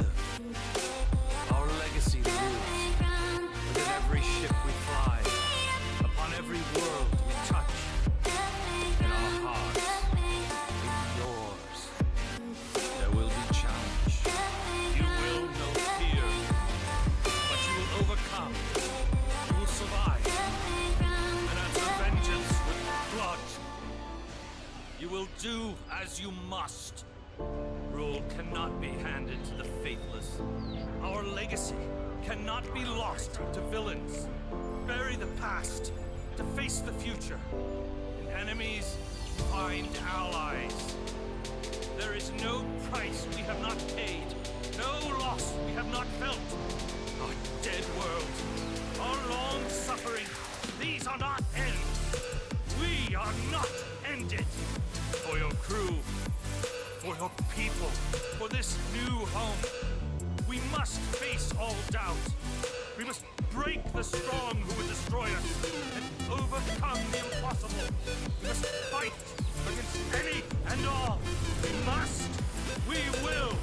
together. Our legacy lives within every ship we fly, upon every world we touch, in our hearts, in yours. There will be challenge. You will know fear, but you will overcome. You will survive, and answer vengeance with blood. You will do as you must. Rule cannot be handed to the faithless. Our legacy cannot be lost to villains. Bury the past to face the future. In enemies, find allies. There is no price we have not paid, no loss we have not felt. Our dead world, our long suffering, these are not ends. We are not ended. For your crew, for your people, for this new home, we must face all doubt. We must break the storm who would destroy us and overcome the impossible. We must fight against any and all. We must, we will,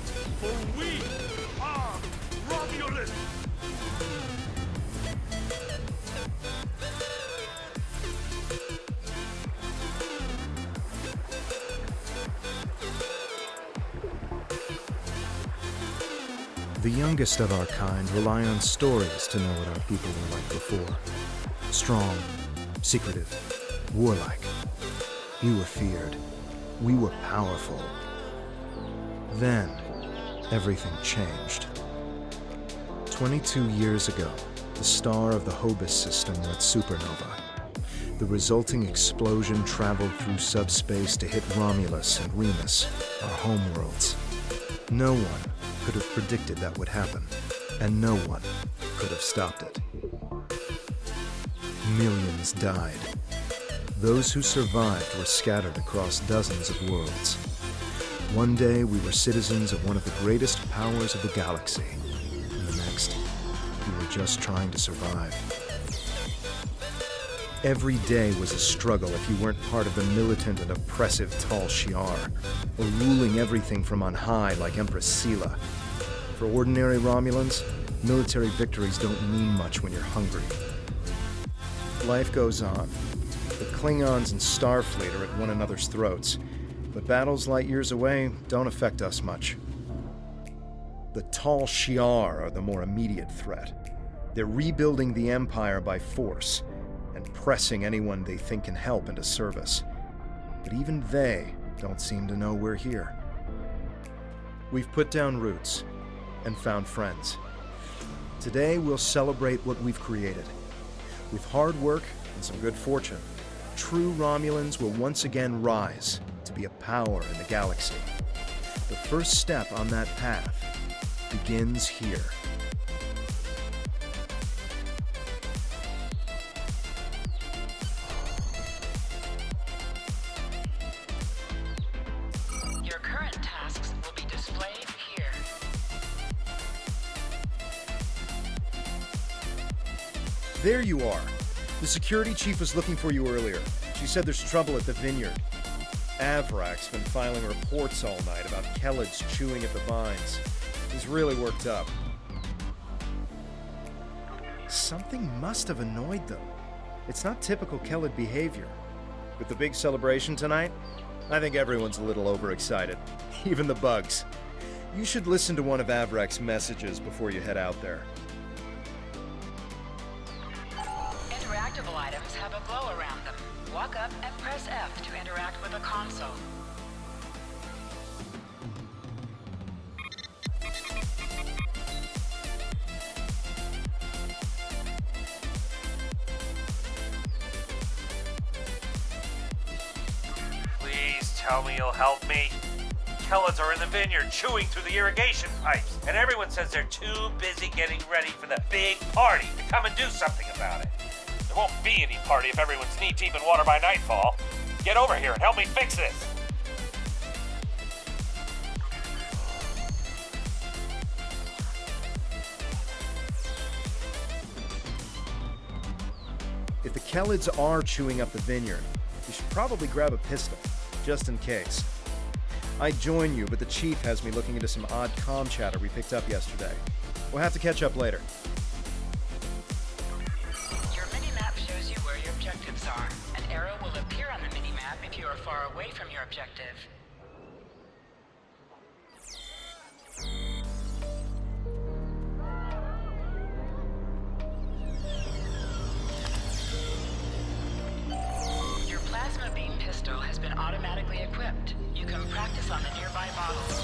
for we are Romulan. The youngest of our kind rely on stories to know what our people were like before. Strong, secretive, warlike. We were feared. We were powerful. Then, everything changed. 22 years ago, the star of the Hobus system went supernova. The resulting explosion traveled through subspace to hit Romulus and Remus, our homeworlds. No one could have predicted that would happen, and no one could have stopped it. Millions died. Those who survived were scattered across dozens of worlds. One day we were citizens of one of the greatest powers of the galaxy, and the next, we were just trying to survive. Every day was a struggle if you weren't part of the militant and oppressive Tal Shiar, or ruling everything from on high like Empress Sela. For ordinary Romulans, military victories don't mean much when you're hungry. Life goes on. The Klingons and Starfleet are at one another's throats, but battles light years away don't affect us much. The Tal Shiar are the more immediate threat. They're rebuilding the Empire by force, and pressing anyone they think can help into service. But even they don't seem to know we're here. We've put down roots and found friends. Today we'll celebrate what we've created. With hard work and some good fortune, true Romulans will once again rise to be a power in the galaxy. The first step on that path begins here. Your current tasks will be displayed here. There you are. The security chief was looking for you earlier. She said there's trouble at the vineyard. Avrak's been filing reports all night about Kellids chewing at the vines. He's really worked up. Something must have annoyed them. It's not typical Kellid behavior. With the big celebration tonight, I think everyone's a little overexcited. Even the bugs. You should listen to one of Avrak's messages before you head out there. Interactable items have a glow around them. Walk up and press F to interact with a console. Please tell me you'll help me. Kellids are in the vineyard chewing through the irrigation pipes, and everyone says they're too busy getting ready for the big party to come and do something about it. There won't be any party if everyone's knee-deep in water by nightfall. Get over here and help me fix this. If the Kellids are chewing up the vineyard, you should probably grab a pistol, just in case. I'd join you, but the chief has me looking into some odd comm chatter we picked up yesterday. We'll have to catch up later. Your mini-map shows you where your objectives are. An arrow will appear on the mini-map if you are far away from your objective. Your plasma beam pistol has been automatically equipped. You can practice on the nearby models.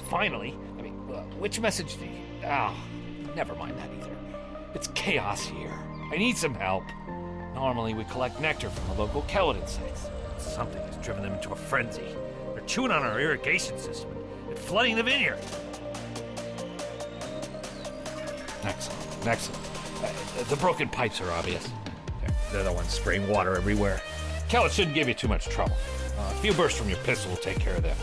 Finally? I mean, which message do you... Oh, never mind that either. It's chaos here. I need some help. Normally we collect nectar from the local kelid insects. Something has driven them into a frenzy. They're chewing on our irrigation system and flooding the vineyard. Excellent. The broken pipes are obvious. They're the ones spraying water everywhere. Kelid shouldn't give you too much trouble. A few bursts from your pistol will take care of them.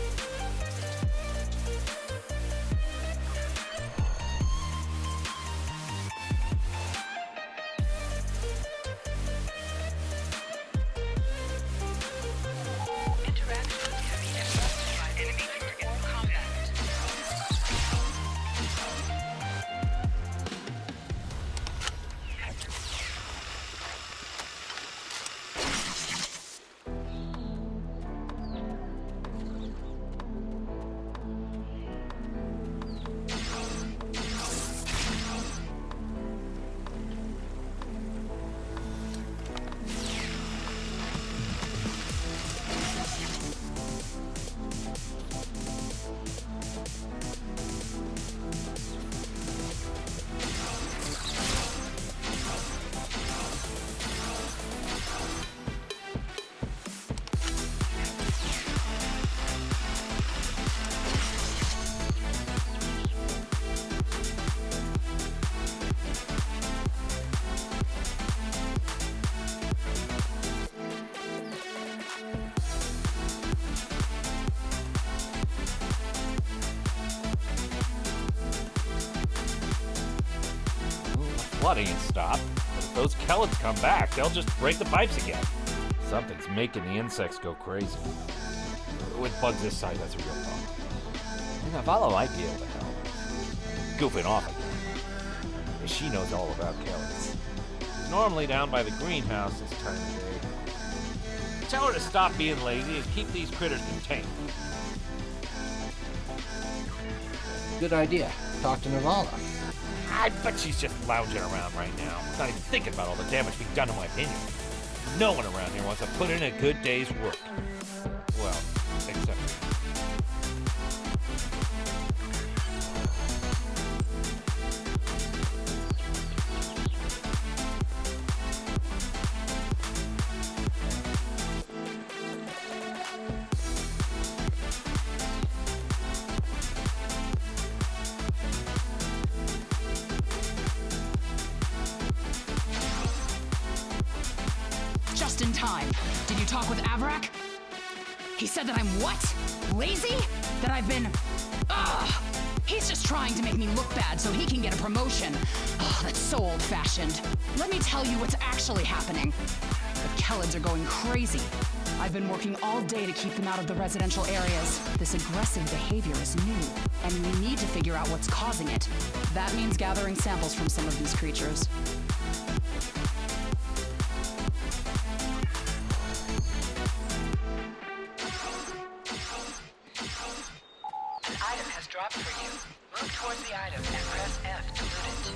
Flooding and stop. But if those kelids come back, they'll just break the pipes again. Something's making the insects go crazy. With bugs this size, that's a real problem. And Navala might be able to help. Goofing off again. She knows all about kelids. Normally down by the greenhouse this time of day. Tell her to stop being lazy and keep these critters contained. Good idea. Talk to Navala. I bet she's just lounging around right now, not even thinking about all the damage being done to my vineyard. No one around here wants to put in a good day's work. Well, except me. Just in time. Did you talk with Avrak? He said that I'm what? Lazy? That I've been... Ugh! He's just trying to make me look bad so he can get a promotion. Ugh, that's so old-fashioned. Let me tell you what's actually happening. The Kelids are going crazy. I've been working all day to keep them out of the residential areas. This aggressive behavior is new, and we need to figure out what's causing it. That means gathering samples from some of these creatures. An item has dropped for you. Move towards the item and press F to loot it.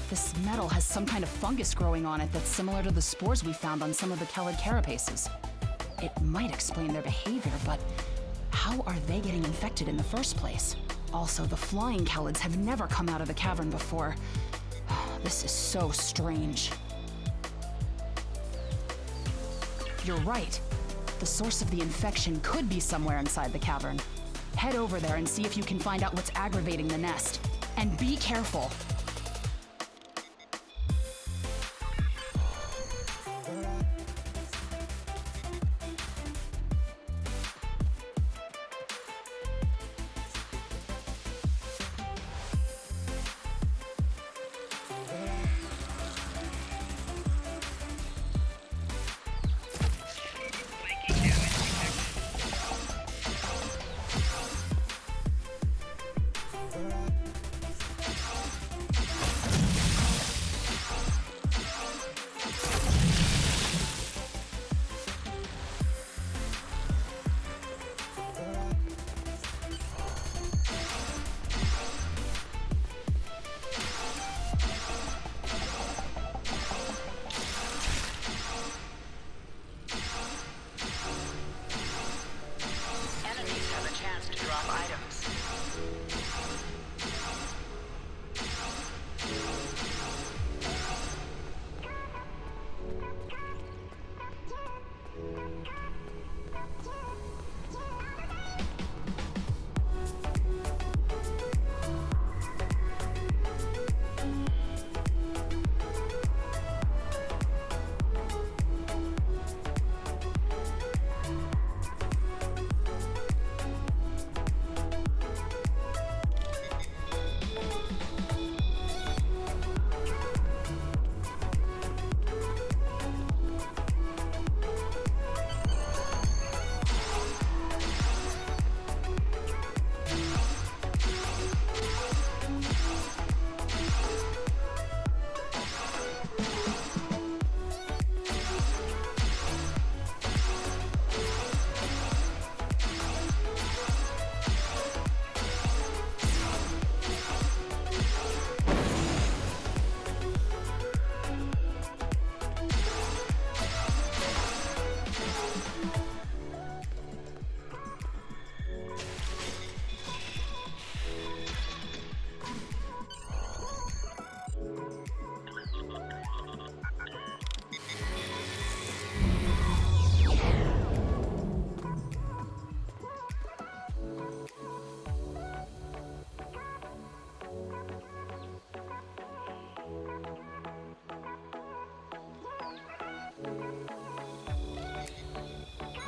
This metal has some kind of fungus growing on it that's similar to the spores we found on some of the Kelid carapaces. It might explain their behavior, but how are they getting infected in the first place? Also, the flying Kelids have never come out of the cavern before. This is so strange. You're right. The source of the infection could be somewhere inside the cavern. Head over there and see if you can find out what's aggravating the nest. And be careful.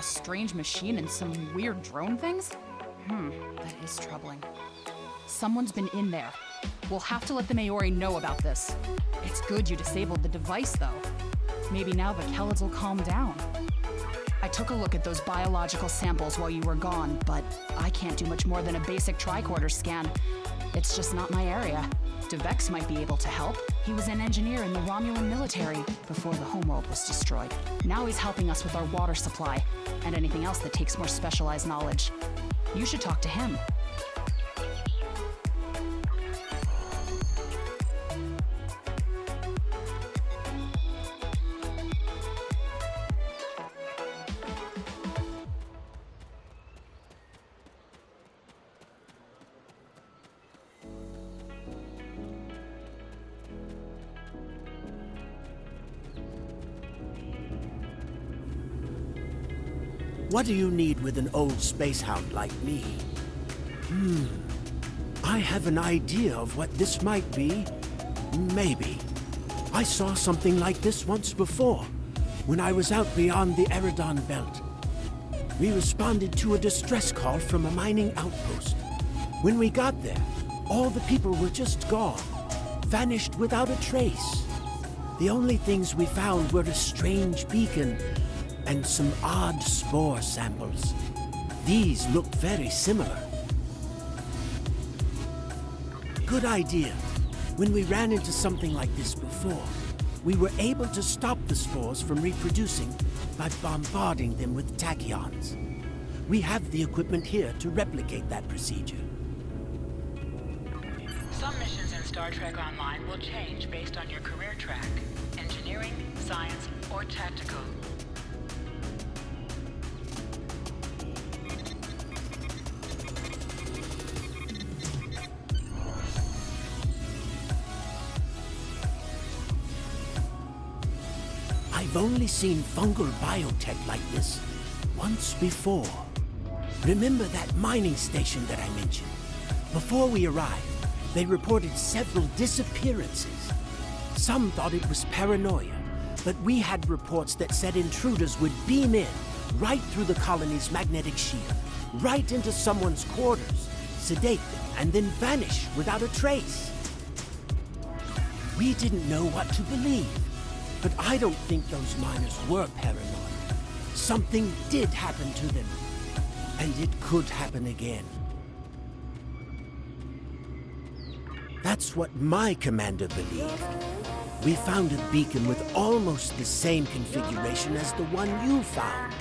Strange machine and some weird drone things? That is troubling. Someone's been in there. We'll have to let the Maori know about this. It's good you disabled the device, though. Maybe now the Kelids will calm down. I took a look at those biological samples while you were gone, but I can't do much more than a basic tricorder scan. It's just not my area. DeVex might be able to help. He was an engineer in the Romulan military before the homeworld was destroyed. Now he's helping us with our water supply and anything else that takes more specialized knowledge. You should talk to him. What do you need with an old space hound like me? I have an idea of what this might be. Maybe. I saw something like this once before, when I was out beyond the Eridon Belt. We responded to a distress call from a mining outpost. When we got there, all the people were just gone, vanished without a trace. The only things we found were a strange beacon and some odd spore samples. These looked very similar. Good idea. When we ran into something like this before, we were able to stop the spores from reproducing by bombarding them with tachyons. We have the equipment here to replicate that procedure. Some missions in Star Trek Online will change based on your career track: engineering, science, or tactical. I've only seen fungal biotech like this once before. Remember that mining station that I mentioned? Before we arrived, they reported several disappearances. Some thought it was paranoia, but we had reports that said intruders would beam in right through the colony's magnetic shield, right into someone's quarters, sedate them, and then vanish without a trace. We didn't know what to believe. But I don't think those miners were paranoid. Something did happen to them, and it could happen again. That's what my commander believed. We found a beacon with almost the same configuration as the one you found.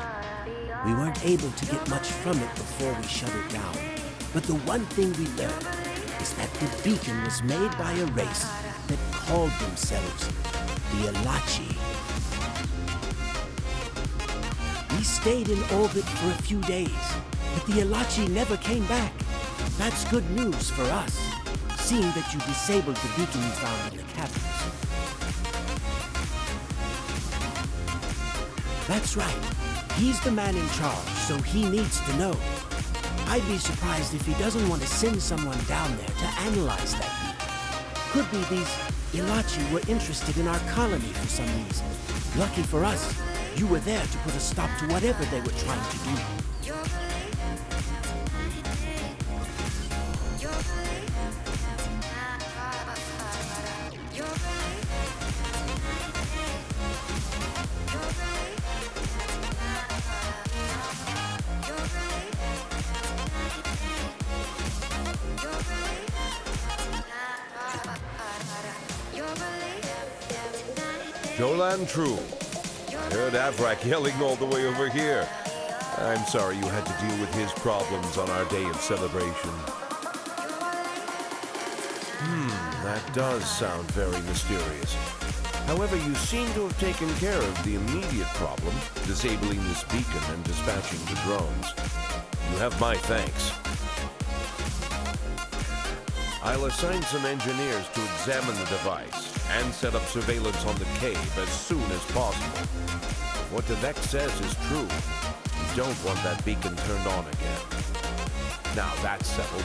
We weren't able to get much from it before we shut it down. But the one thing we learned is that the beacon was made by a race that called themselves the Elachi. We stayed in orbit for a few days, but the Elachi never came back. That's good news for us, seeing that you disabled the beacon you found in the caverns. That's right. He's the man in charge, so he needs to know. I'd be surprised if he doesn't want to send someone down there to analyze that beacon. Could be these Elachi were interested in our colony for some reason. Lucky for us, you were there to put a stop to whatever they were trying to do. Jolan True. I heard Avrak yelling all the way over here. I'm sorry you had to deal with his problems on our day of celebration. That does sound very mysterious. However, you seem to have taken care of the immediate problem, disabling this beacon and dispatching the drones. You have my thanks. I'll assign some engineers to examine the device and set up surveillance on the cave as soon as possible. What the Vex says is true. We don't want that beacon turned on again. Now that's settled,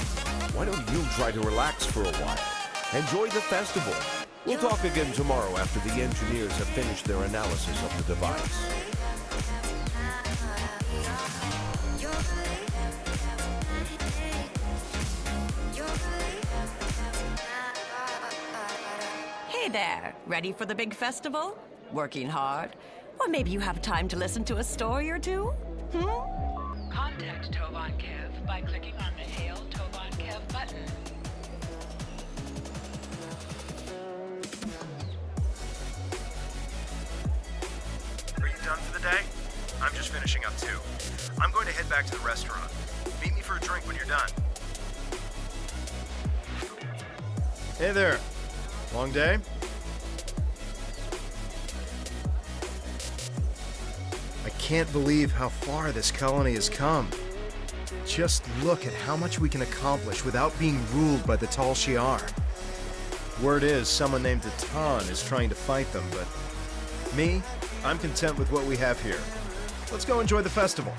why don't you try to relax for a while? Enjoy the festival. We'll talk again tomorrow after the engineers have finished their analysis of the device. Hey there, ready for the big festival? Working hard? Or maybe you have time to listen to a story or two? Contact Tovan Kev by clicking on the Hail Tovan Kev button. Are you done for the day? I'm just finishing up too. I'm going to head back to the restaurant. Meet me for a drink when you're done. Hey there. Long day? I can't believe how far this colony has come. Just look at how much we can accomplish without being ruled by the Tal Shiar. Word is someone named Tatan is trying to fight them, but me, I'm content with what we have here. Let's go enjoy the festival.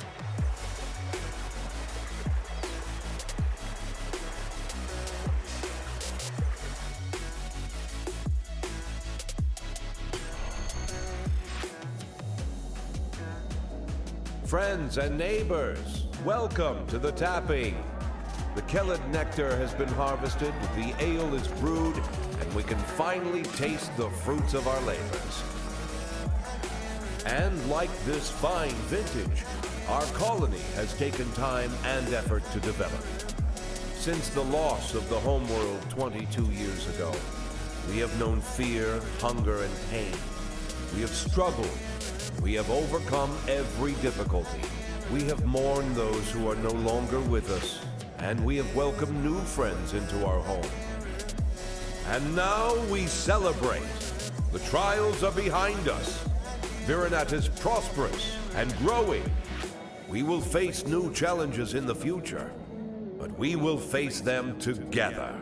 Friends and neighbors, welcome to the tapping. The Kelid nectar has been harvested, the ale is brewed, and we can finally taste the fruits of our labors. And like this fine vintage, our colony has taken time and effort to develop. Since the loss of the homeworld 22 years ago, we have known fear, hunger, and pain. We have struggled. We have overcome every difficulty. We have mourned those who are no longer with us, and we have welcomed new friends into our home. And now we celebrate. The trials are behind us. Virinat is prosperous and growing. We will face new challenges in the future, but we will face them together.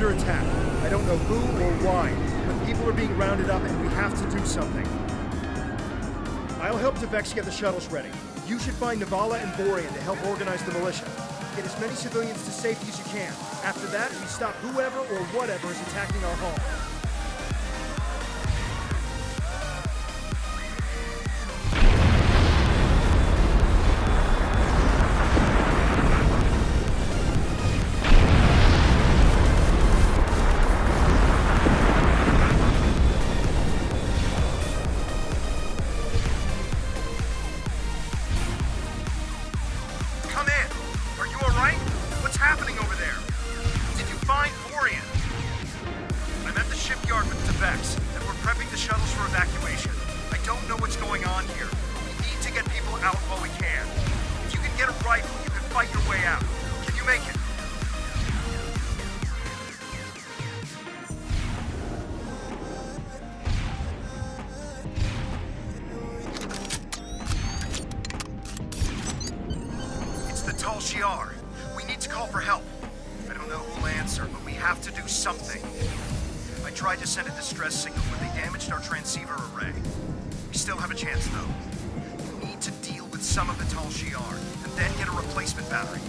Attack. I don't know who or why, but people are being rounded up and we have to do something. I'll help Devex get the shuttles ready. You should find Navala and Borean to help organize the militia. Get as many civilians to safety as you can. After that, we stop whoever or whatever is attacking our home. We need to call for help. I don't know who'll answer, but we have to do something. I tried to send a distress signal, but they damaged our transceiver array. We still have a chance, though. We need to deal with some of the Tal Shiar, and then get a replacement battery.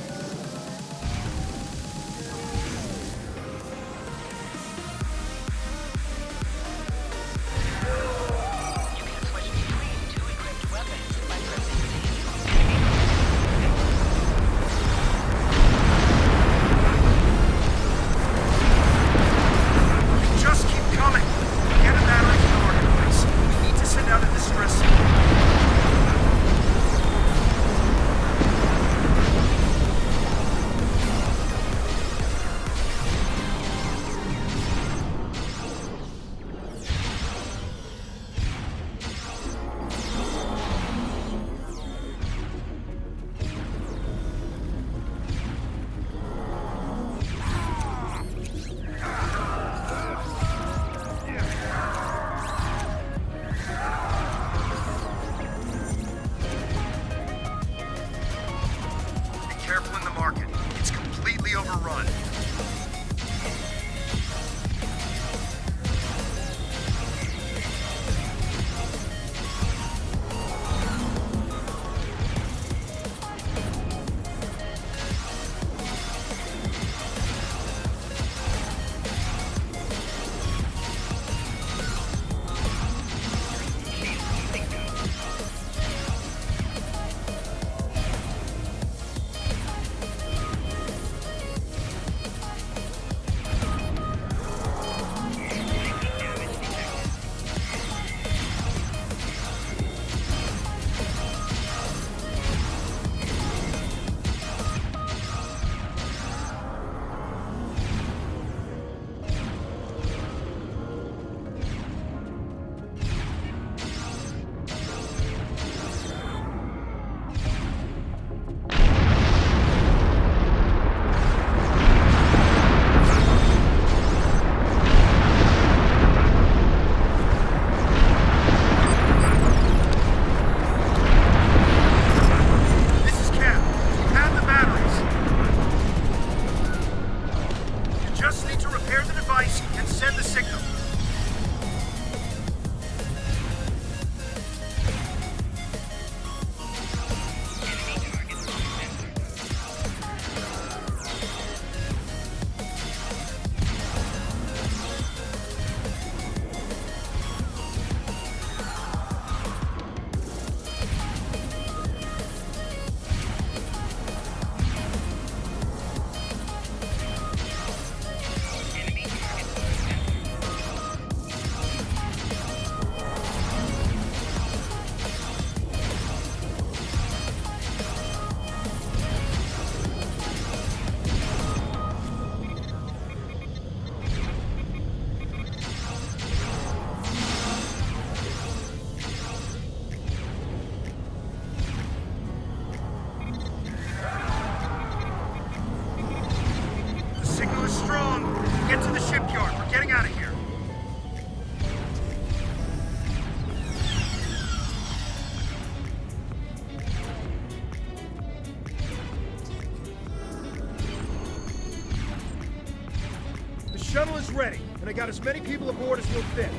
shuttle is ready, and I got as many people aboard as will fit.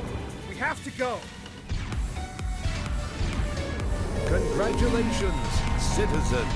We have to go. Congratulations, citizen.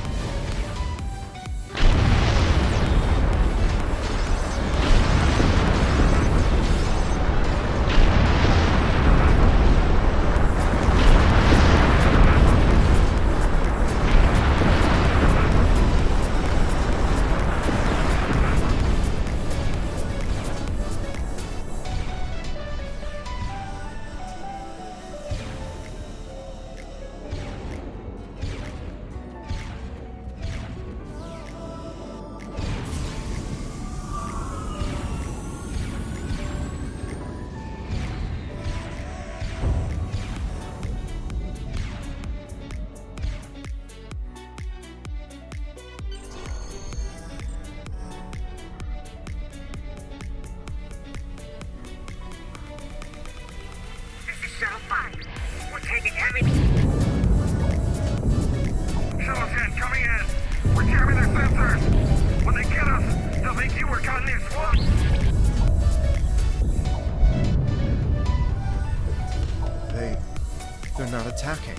They're not attacking.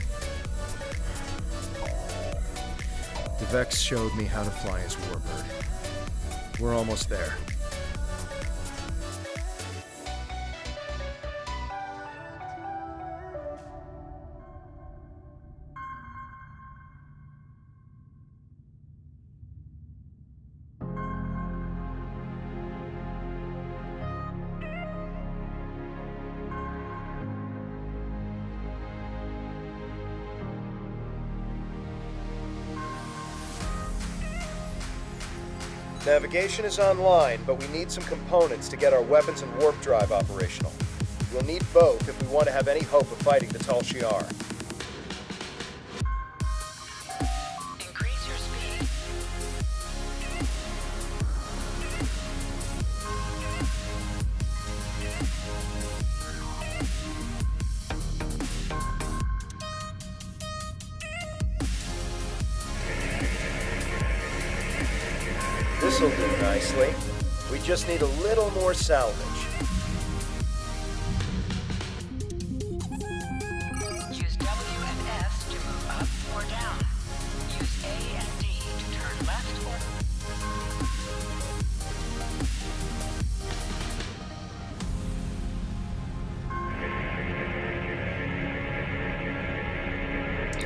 Vex showed me how to fly his warbird. We're almost there. Navigation is online, but we need some components to get our weapons and warp drive operational. We'll need both if we want to have any hope of fighting the Tal Shiar. Increase your speed. This'll do nicely. We just need a little more salvage. Use W and S to move up or down. Use A and D to turn left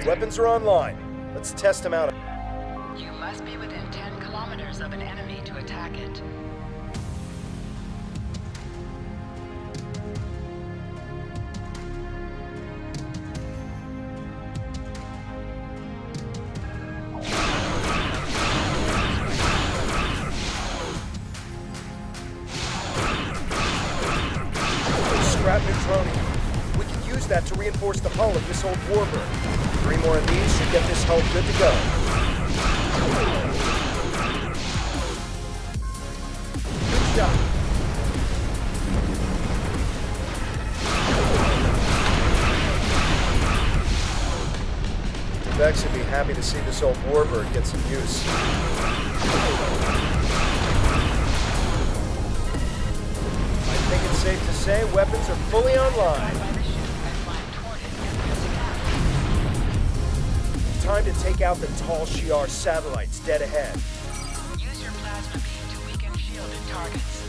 or... Weapons are online. Let's test them out. You must be within 10 kilometers of an enemy to attack it. Scrap neutronium. We can use that to reinforce the hull of this old warbird. 3 more of these should get this hull good to go. Good job. Vex would be happy to see this old warbird get some use. I think it's safe to say weapons are fully online. Time to take out the Tal Shiar satellites dead ahead. Use your plasma beam to weaken shielded targets.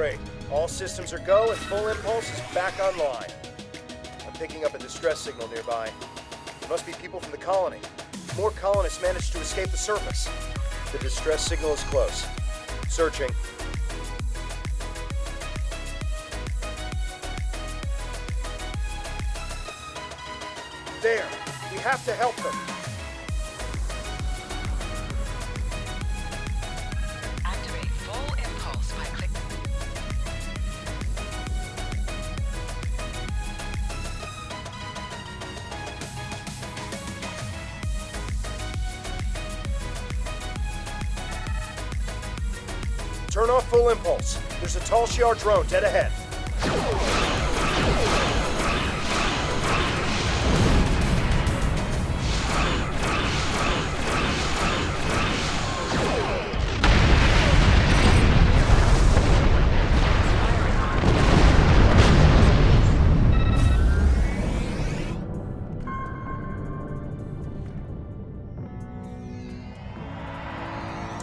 great. All systems are go and full impulse is back online. I'm picking up a distress signal nearby. There must be people from the colony. More colonists managed to escape the surface. The distress signal is close. Searching. There! We have to help them! Activate full impulse by clicking. Turn off full impulse. There's a tall Shi'ar drone dead ahead.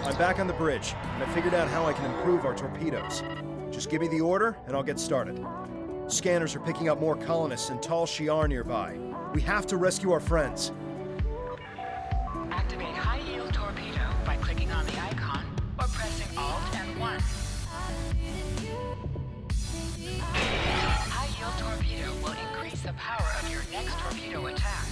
I'm back on the bridge, and I figured out how I can improve our torpedoes. Just give me the order, and I'll get started. Scanners are picking up more colonists and tall Shi'ar nearby. We have to rescue our friends. Activate high-yield torpedo by clicking on the icon or pressing Alt and 1. High-yield torpedo will increase the power of your next torpedo attack.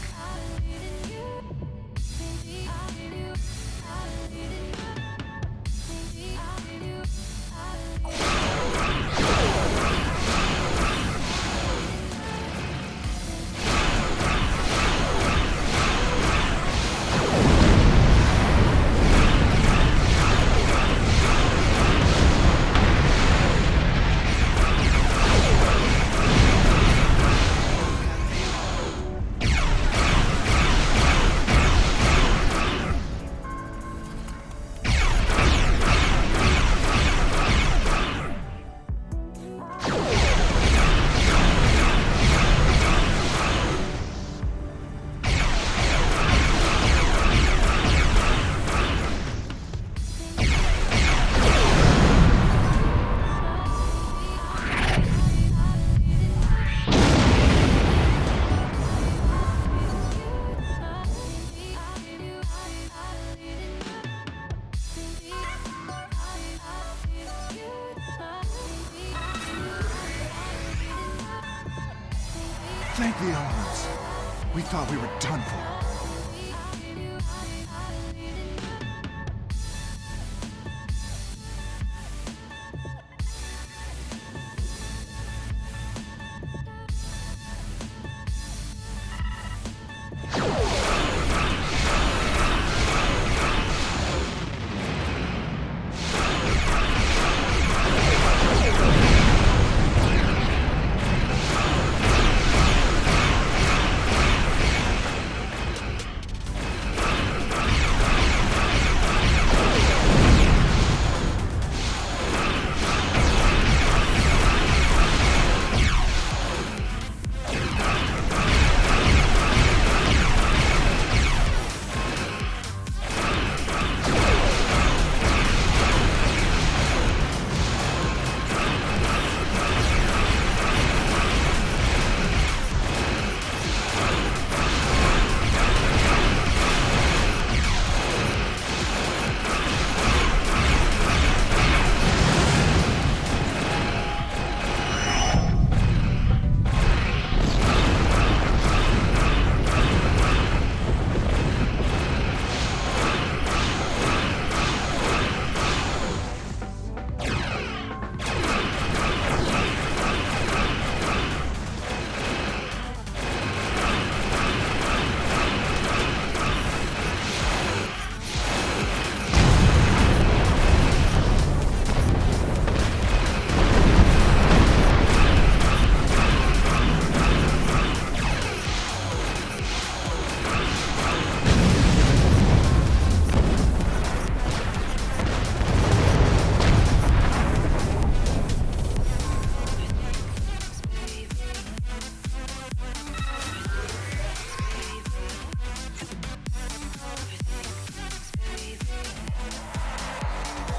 Thank the elements. We thought we were done for.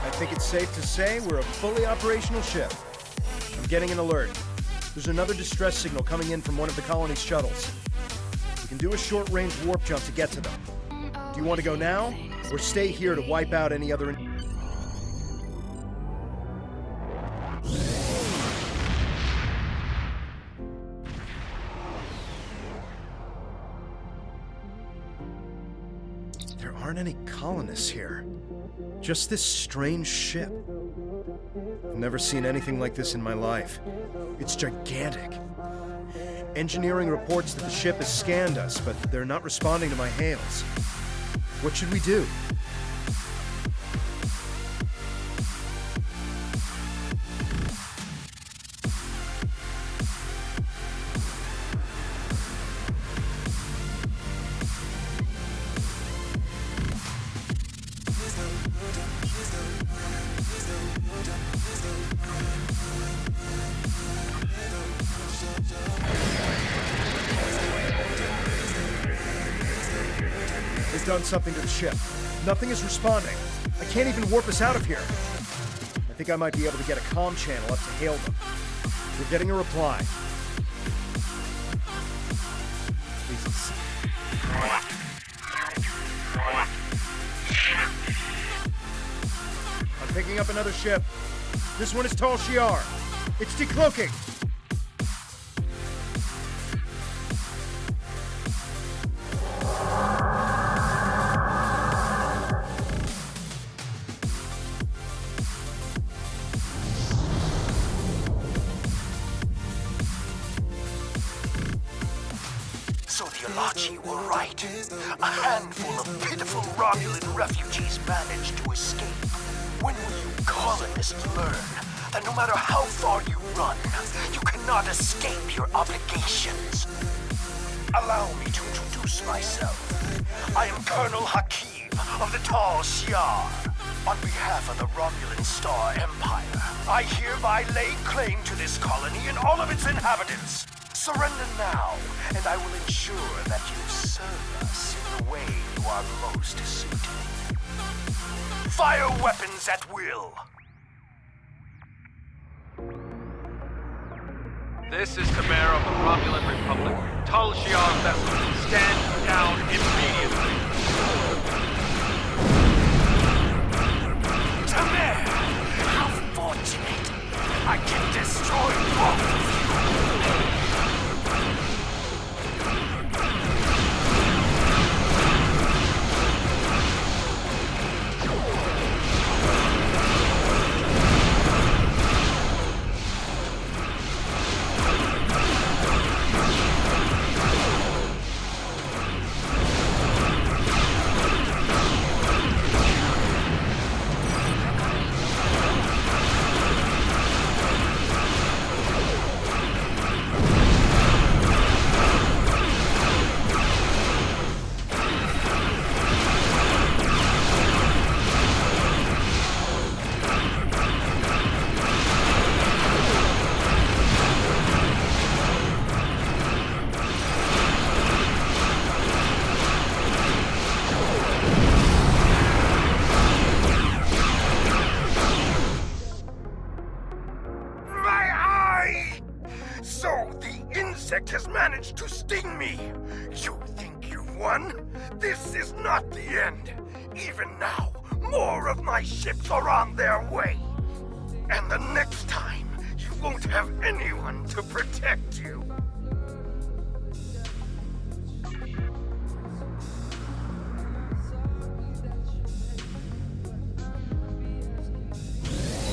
I think it's safe to say we're a fully operational ship. getting an alert. There's another distress signal coming in from one of the colony's shuttles. We can do a short-range warp jump to get to them. Do you want to go now, or stay here to wipe out any other... There aren't any colonists here. Just this strange ship. I've never seen anything like this in my life. It's gigantic. Engineering reports that the ship has scanned us, but they're not responding to my hails. What should we do? They've done something to the ship. Nothing is responding. I can't even warp us out of here. I think I might be able to get a comm channel up to hail them. We're getting a reply. Jesus. I'm picking up another ship. This one is Tal Shiar. It's decloaking. So the Alachi were right. A handful of pitiful Romulan refugees managed to escape. When will you colonists learn that no matter how far you run, you cannot escape your obligations? Allow me to introduce myself. I am Colonel Hakim of the Tal Shiar. On behalf of the Romulan Star Empire, I hereby lay claim to this colony and all of its inhabitants. Surrender now, and I will ensure that you serve us in the way you are most suited. Fire weapons at will! This is the mayor of the Romulan Republic. Tal Shiar vessel, stand down immediately. Tamer! How fortunate! I can destroy both of you! Has managed to sting me. You think you've won? This is not the end. Even now, more of my ships are on their way. And the next time, you won't have anyone to protect you.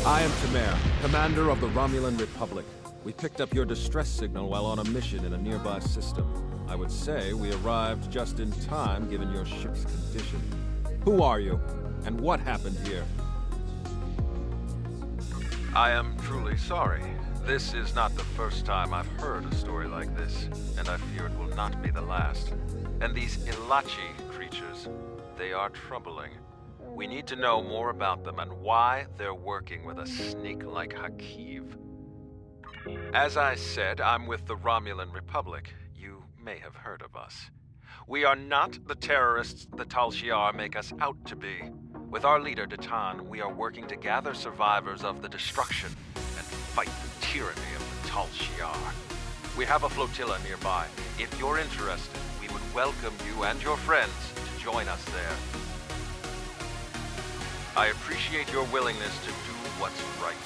I am Tamer, commander of the Romulan Republic. We picked up your distress signal while on a mission in a nearby system. I would say we arrived just in time given your ship's condition. Who are you? And what happened here? I am truly sorry. This is not the first time I've heard a story like this, and I fear it will not be the last. And these Ilachi creatures, they are troubling. We need to know more about them and why they're working with a sneak like Hakiv. As I said, I'm with the Romulan Republic. You may have heard of us. We are not the terrorists the Tal Shiar make us out to be. With our leader, Datan, we are working to gather survivors of the destruction and fight the tyranny of the Tal Shiar. We have a flotilla nearby. If you're interested, we would welcome you and your friends to join us there. I appreciate your willingness to do what's right.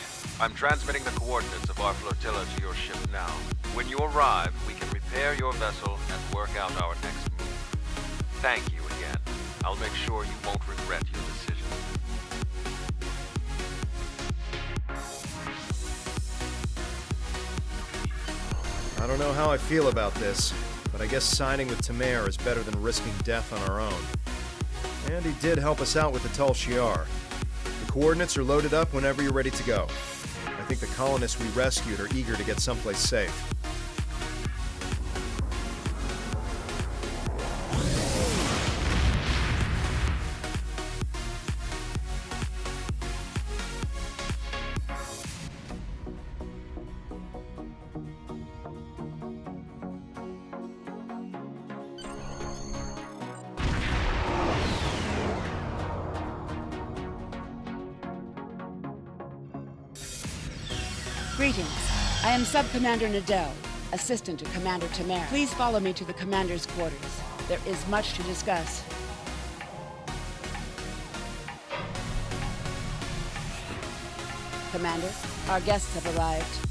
I'm transmitting the coordinates of our flotilla to your ship now. When you arrive, we can repair your vessel and work out our next move. Thank you again. I'll make sure you won't regret your decision. I don't know how I feel about this, but I guess signing with Tamer is better than risking death on our own. And he did help us out with the Tal Shiar. The coordinates are loaded up whenever you're ready to go. I think the colonists we rescued are eager to get someplace safe. Greetings. I am Sub-Commander Nadell, assistant to Commander Tamer. Please follow me to the commander's quarters. There is much to discuss. Commander, our guests have arrived.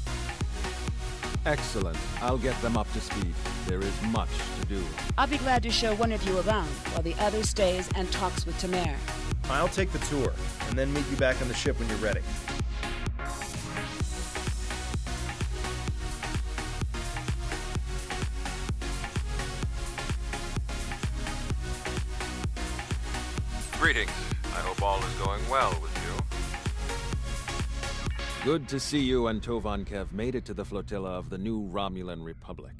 Excellent. I'll get them up to speed. There is much to do. I'll be glad to show one of you around while the other stays and talks with Tamer. I'll take the tour, and then meet you back on the ship when you're ready. Greetings. I hope all is going well with you. Good to see you and Tovankev made it to the flotilla of the new Romulan Republic.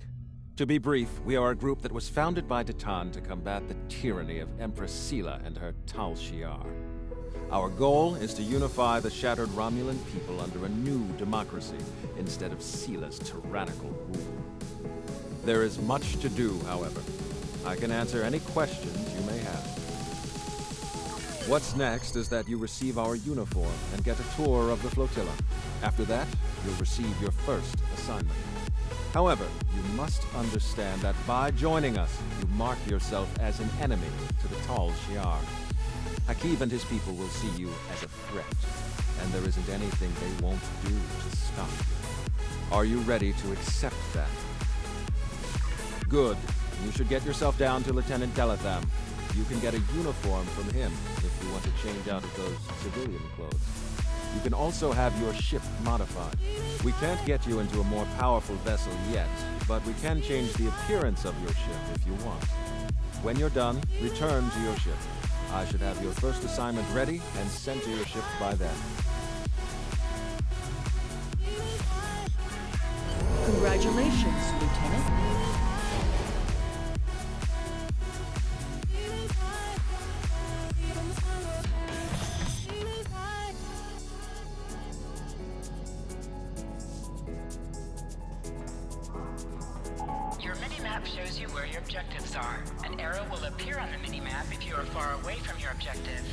To be brief, we are a group that was founded by Titan to combat the tyranny of Empress Sela and her Tal Shiar. Our goal is to unify the shattered Romulan people under a new democracy instead of Sela's tyrannical rule. There is much to do, however. I can answer any questions you may have. What's next is that you receive our uniform and get a tour of the flotilla. After that, you'll receive your first assignment. However, you must understand that by joining us, you mark yourself as an enemy to the Tal Shiar. Hakiv and his people will see you as a threat, and there isn't anything they won't do to stop you. Are you ready to accept that? Good. You should get yourself down to Lieutenant Delatham. You can get a uniform from him if you want to change out of those civilian clothes. You can also have your ship modified. We can't get you into a more powerful vessel yet, but we can change the appearance of your ship if you want. When you're done, return to your ship. I should have your first assignment ready and sent to your ship by then. Congratulations, Lieutenant. Your mini-map shows you where your objectives are. An arrow will appear on the mini-map if you are far away from your objective.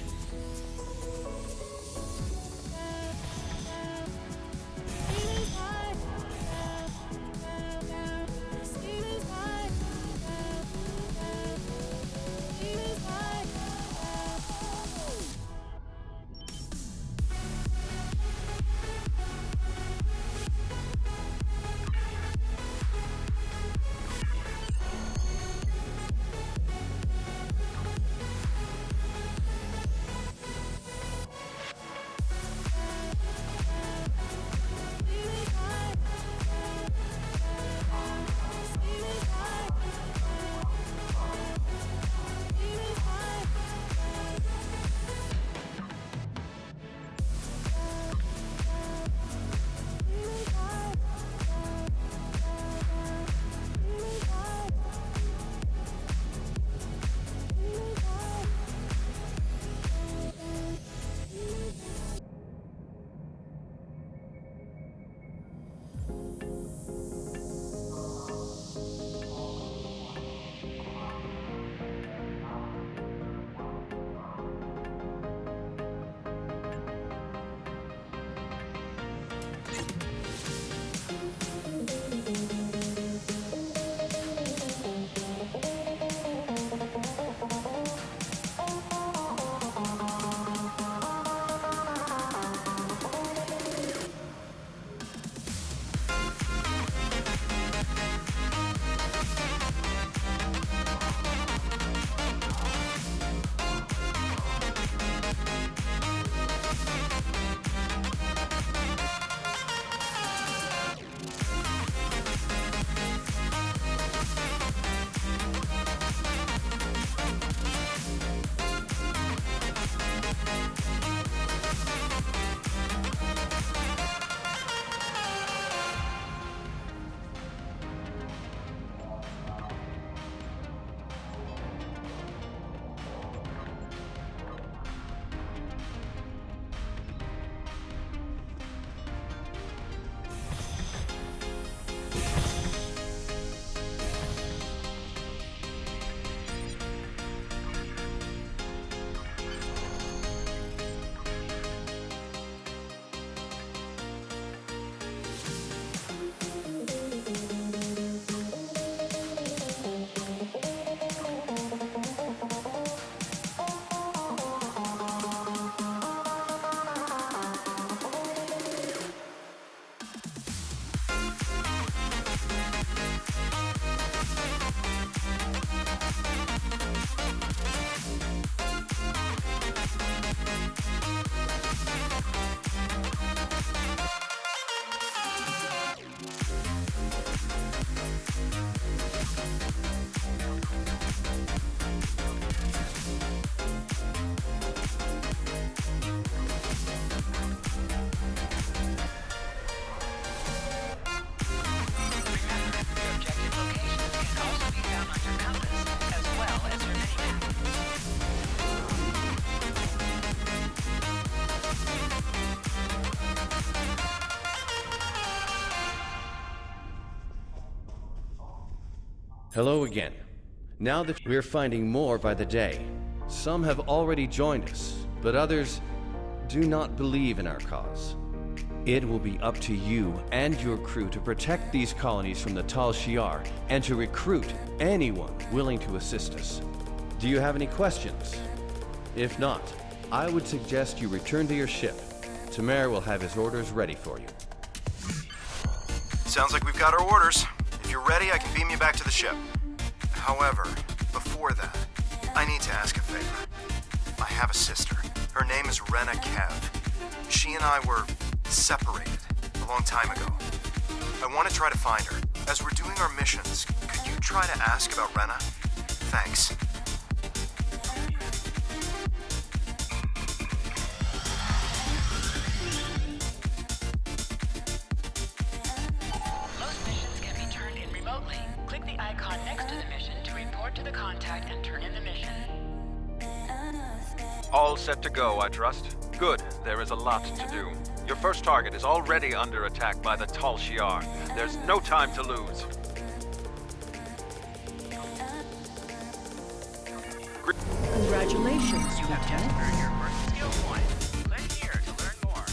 Hello again. Now that we're finding more by the day, some have already joined us, but others do not believe in our cause. It will be up to you and your crew to protect these colonies from the Tal Shiar and to recruit anyone willing to assist us. Do you have any questions? If not, I would suggest you return to your ship. Tamer will have his orders ready for you. Sounds like we've got our orders. If you're ready, I can beam you back to the ship. However, before that, I need to ask a favor. I have a sister. Her name is Rena Kev. She and I were separated a long time ago. I want to try to find her. As we're doing our missions, could you try to ask about Rena? Thanks. Most missions can be turned in remotely. Click the icon next to the mission to report to the contact and turn in the mission. All set to go, I trust? Good. There is a lot to do. Your first target is already under attack by the Tal Shiar. There's no time to lose. Congratulations, Lieutenant. Earn your first skill point. Click here to learn more.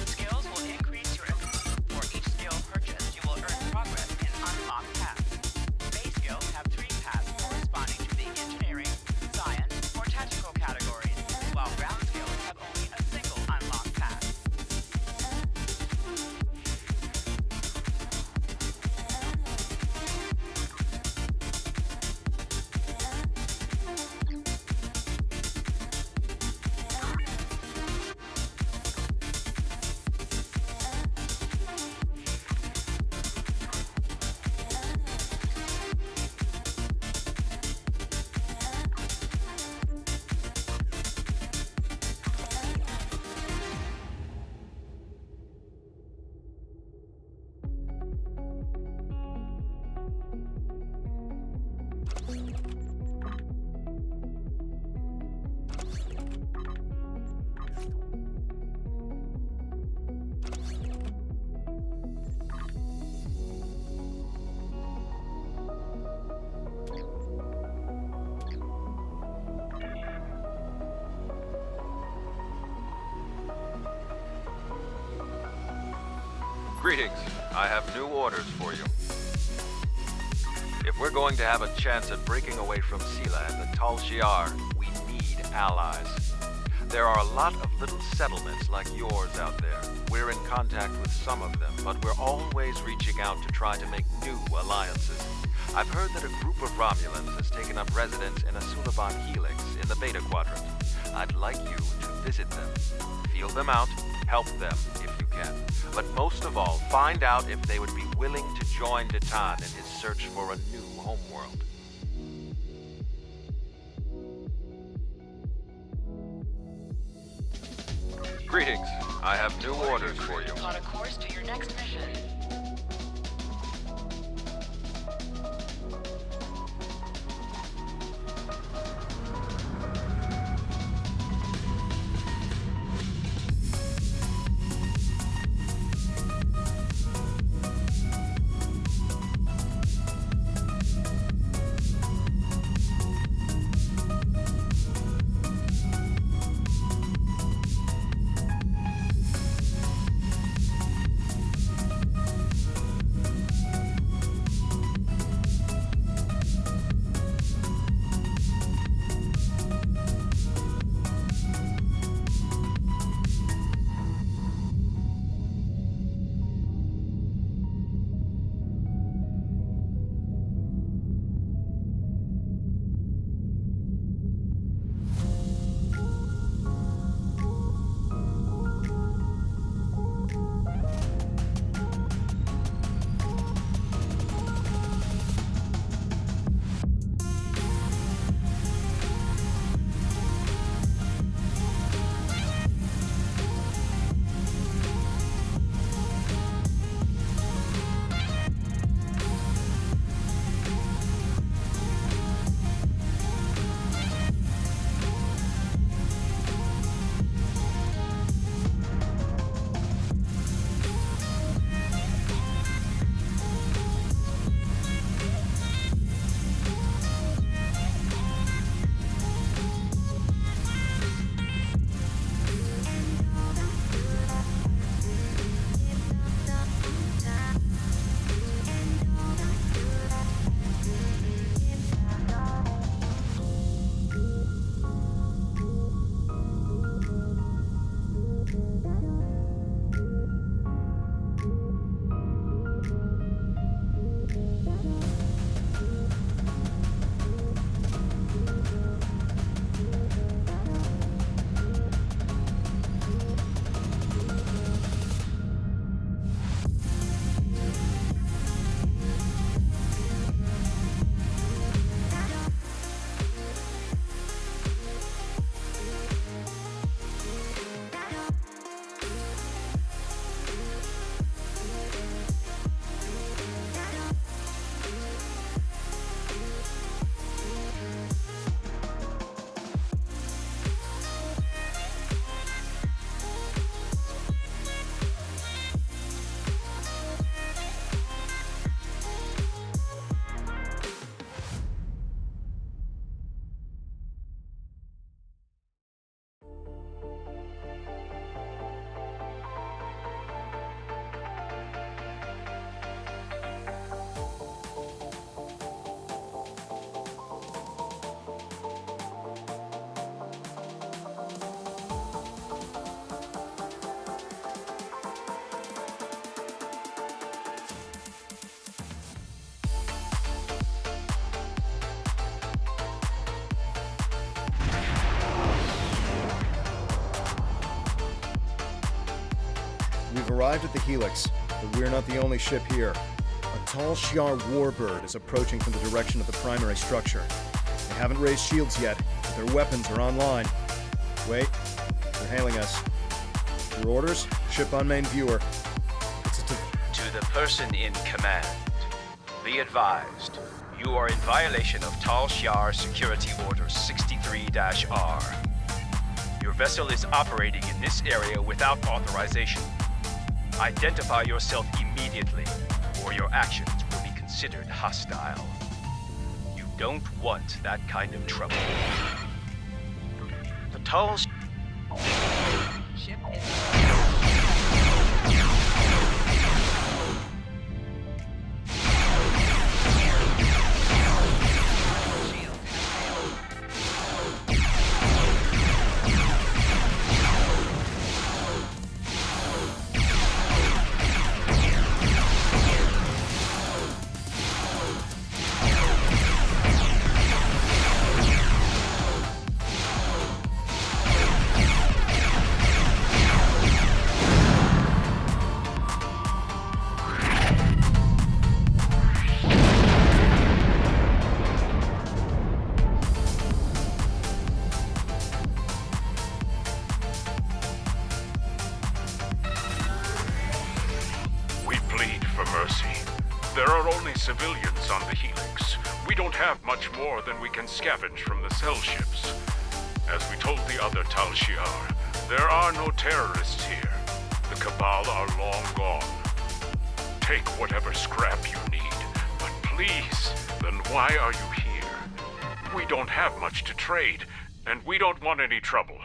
Skills will increase your XP. For each skill purchased, you will earn progress in unlocked paths. Base skills have 3 paths corresponding to the engineering, science, or tactical categories, while ground skills have only a single unlocked path. Greetings. I have new orders for you. If we're going to have a chance at breaking away from Sela and the Tal Shiar, we need allies. There are a lot of little settlements like yours out there. We're in contact with some of them, but we're always reaching out to try to make new alliances. I've heard that a group of Romulans has taken up residence in a Suliban helix in the Beta Quadrant. I'd like you to visit them. Feel them out, help them if you can. But most of all, find out if they would be willing to join Datan in his search for a new homeworld. Greetings. I have new orders for you. On a course to your next mission. We've arrived at the Helix, but we're not the only ship here. A tall Shi'ar warbird is approaching from the direction of the primary structure. They haven't raised shields yet, but their weapons are online. Wait, they're hailing us. Your orders? Ship on main viewer. To the person in command, be advised, you are in violation of Tal Shiar Security Order 63-R. Your vessel is operating in this area without authorization. Identify yourself immediately, or your actions will be considered hostile. You don't want that kind of trouble. The Tal ship is... civilians on the Helix. We don't have much more than we can scavenge from the cell ships. As we told the other Tal Shiar, there are no terrorists here. The Cabal are long gone. Take whatever scrap you need, but please, then why are you here? We don't have much to trade, and we don't want any trouble.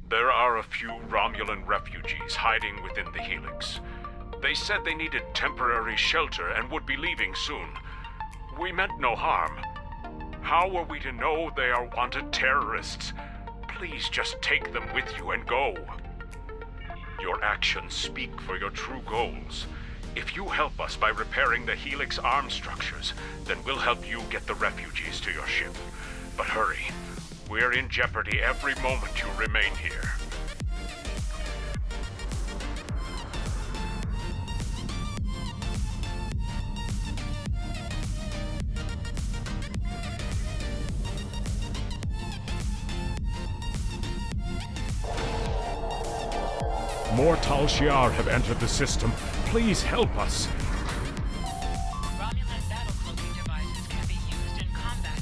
There are a few Romulan refugees hiding within the Helix. They said they needed temporary shelter and would be leaving soon. We meant no harm. How are we to know they are wanted terrorists? Please just take them with you and go. Your actions speak for your true goals. If you help us by repairing the Helix arm structures, then we'll help you get the refugees to your ship. But hurry. We're in jeopardy every moment you remain here. More Tal Shiar have entered the system. Please help us. Romulan battle cloaking devices can be used in combat,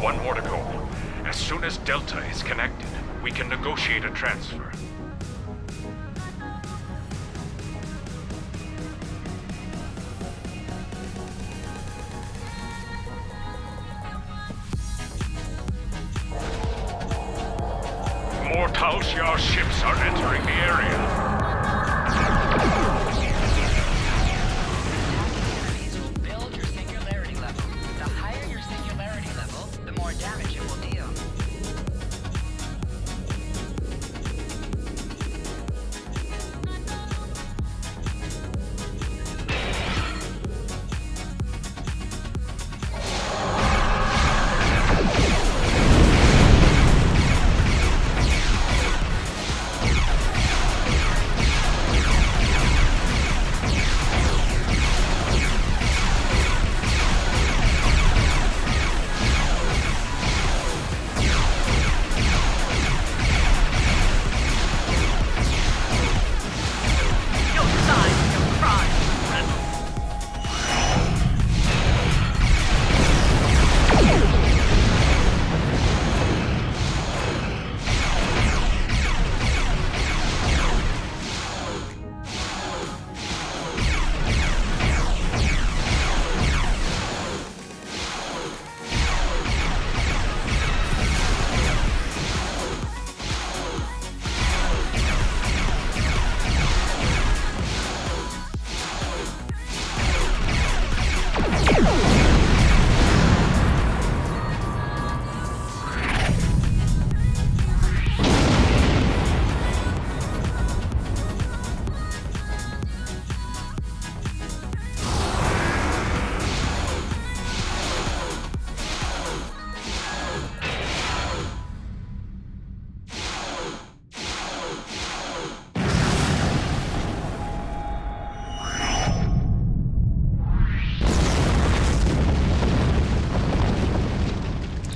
one more to go. As soon as Delta is connected, we can negotiate a transfer. More Tal Shiar ships are entering the area. Build your singularity level. The higher your singularity level, the more damage it will deal.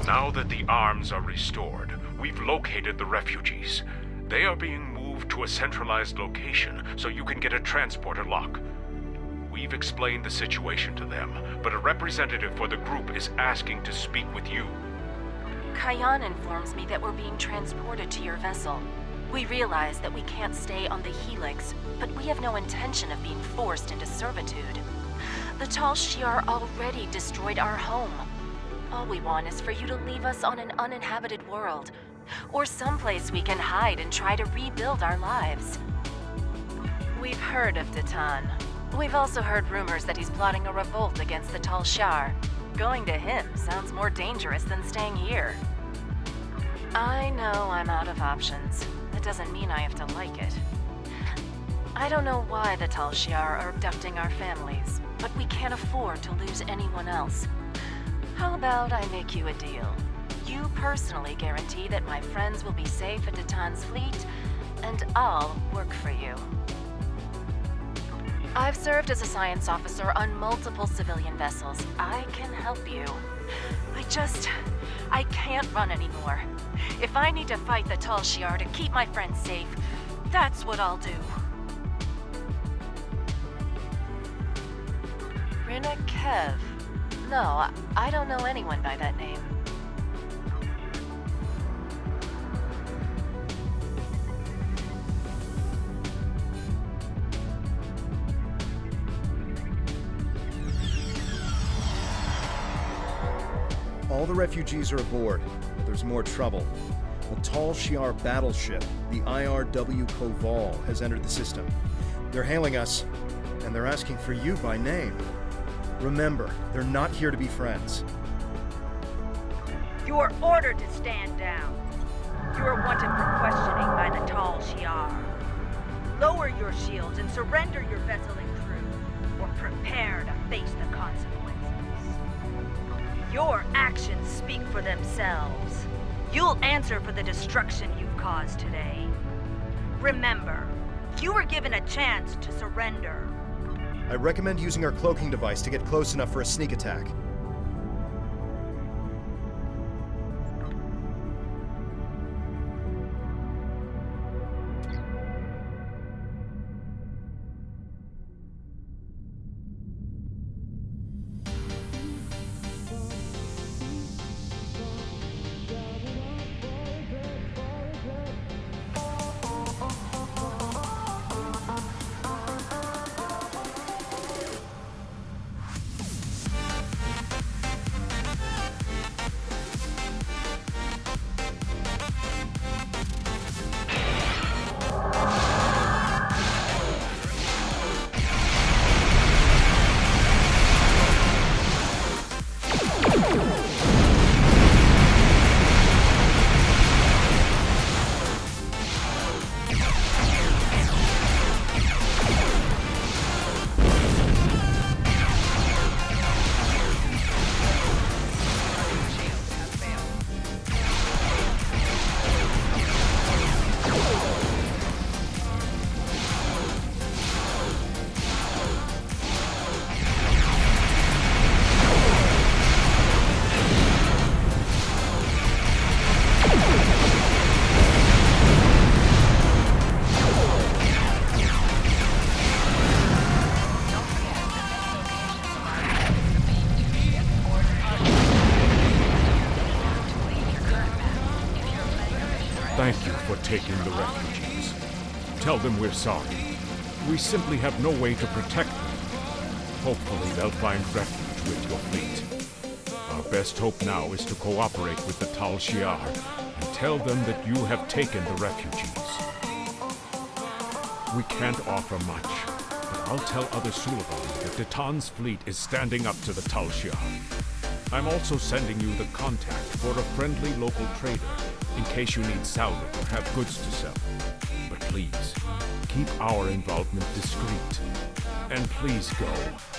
Now that the arms are restored, we've located the refugees. They are being moved to a centralized location so you can get a transporter lock. We've explained the situation to them, but a representative for the group is asking to speak with you. Kayan informs me that we're being transported to your vessel. We realize that we can't stay on the Helix, but we have no intention of being forced into servitude. The Tal Shiar already destroyed our home. All we want is for you to leave us on an uninhabited world, or someplace we can hide and try to rebuild our lives. We've heard of Titan. We've also heard rumors that he's plotting a revolt against the Tal Shiar. Going to him sounds more dangerous than staying here. I know I'm out of options. That doesn't mean I have to like it. I don't know why the Tal Shiar are abducting our families, but we can't afford to lose anyone else. How about I make you a deal? You personally guarantee that my friends will be safe at Titan's fleet, and I'll work for you. I've served as a science officer on multiple civilian vessels. I can help you. I can't run anymore. If I need to fight the Tal Shiar to keep my friends safe, that's what I'll do. Rina Kev. No, I don't know anyone by that name. All the refugees are aboard, but there's more trouble. A Tal Shiar battleship, the IRW Koval, has entered the system. They're hailing us, and they're asking for you by name. Remember, they're not here to be friends. You are ordered to stand down. You are wanted for questioning by the Tal Shiar. Lower your shields and surrender your vessel and crew, or prepare to face the consequences. Your actions speak for themselves. You'll answer for the destruction you've caused today. Remember, you were given a chance to surrender. I recommend using our cloaking device to get close enough for a sneak attack. for taking the refugees. Tell them we're sorry. We simply have no way to protect them. Hopefully they'll find refuge with your fleet. Our best hope now is to cooperate with the Tal Shiar and tell them that you have taken the refugees. We can't offer much, but I'll tell other Suliban that Titan's fleet is standing up to the Tal Shiar. I'm also sending you the contact for a friendly local trader in case you need salvage or have goods to sell. But please, keep our involvement discreet. And please go.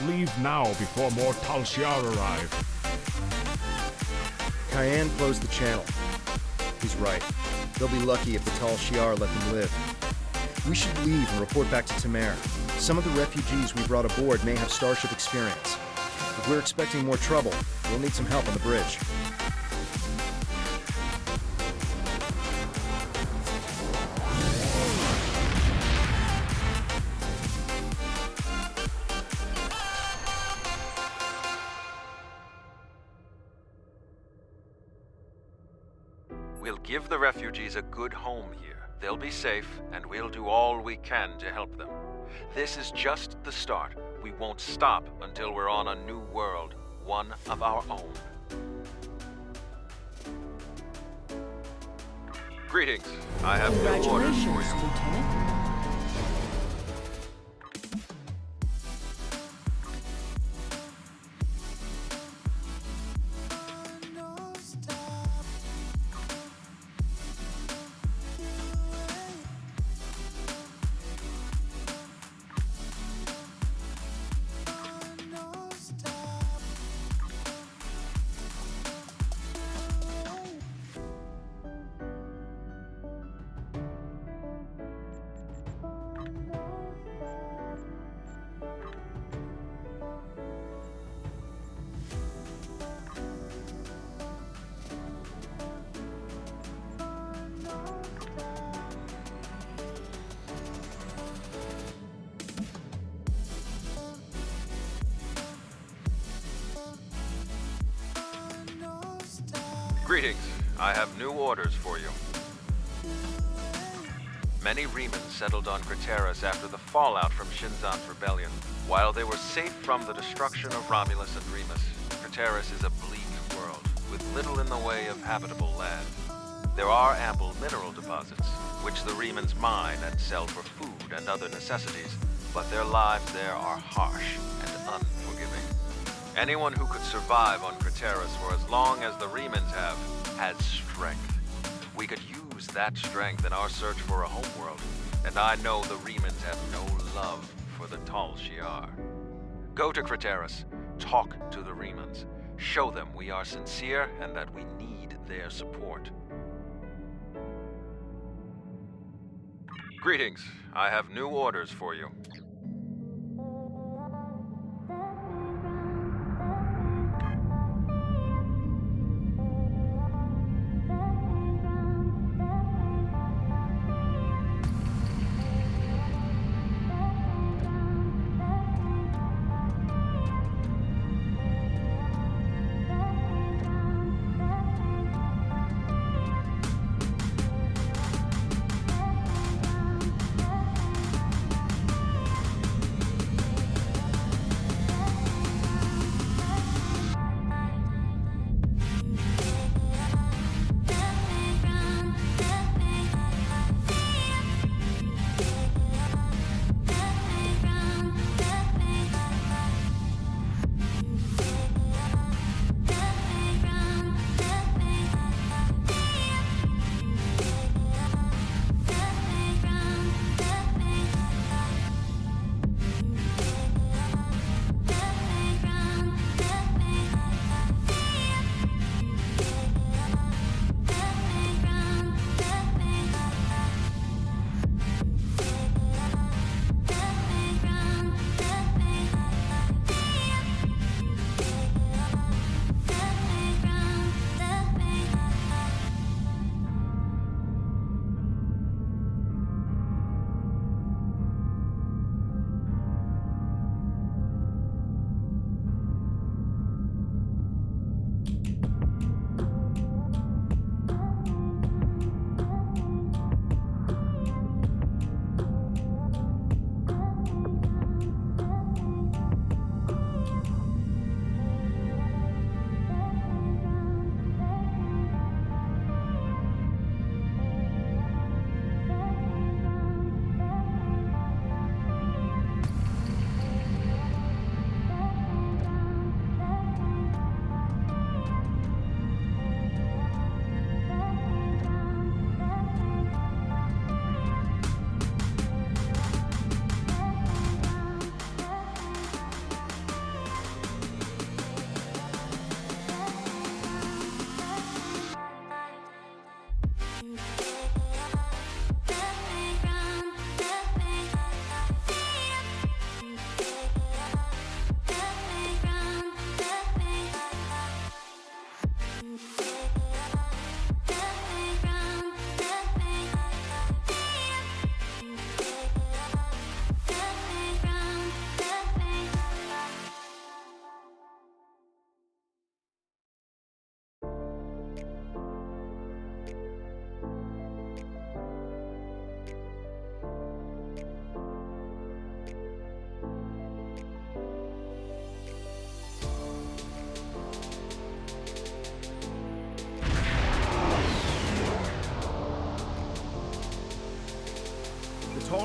Leave now before more Tal Shiar arrive. Cayenne closed the channel. He's right. They'll be lucky if the Tal Shiar let them live. We should leave and report back to Tamer. Some of the refugees we brought aboard may have starship experience. If we're expecting more trouble, we'll need some help on the bridge. We'll give the refugees a good home here. They'll be safe, and we'll do all we can to help them. This is just the start. We won't stop until we're on a new world, one of our own. Greetings. I have new orders for you. Lieutenant. Greetings. I have new orders for you. Many Remans settled on Craterus after the fallout from Shinzan's rebellion. While they were safe from the destruction of Romulus and Remus, Craterus is a bleak world, with little in the way of habitable land. There are ample mineral deposits, which the Remans mine and sell for food and other necessities, but their lives there are harsh and unforgiving. Anyone who could survive on Craterus for as long as the Remans have, has strength. We could use that strength in our search for a homeworld, and I know the Remans have no love for the Tal Shiar. Go to Craterus, talk to the Remans, show them we are sincere and that we need their support. Greetings. I have new orders for you.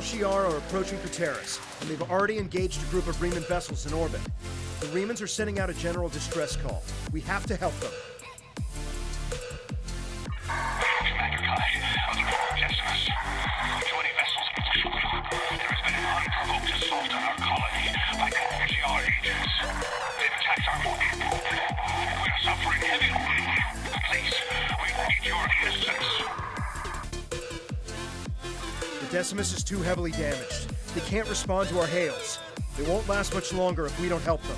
Shi'ar are approaching Picard, and they've already engaged a group of Riemann vessels in orbit. The Riemanns are sending out a general distress call. We have to help them. The Decimus is too heavily damaged. They can't respond to our hails. They won't last much longer if we don't help them.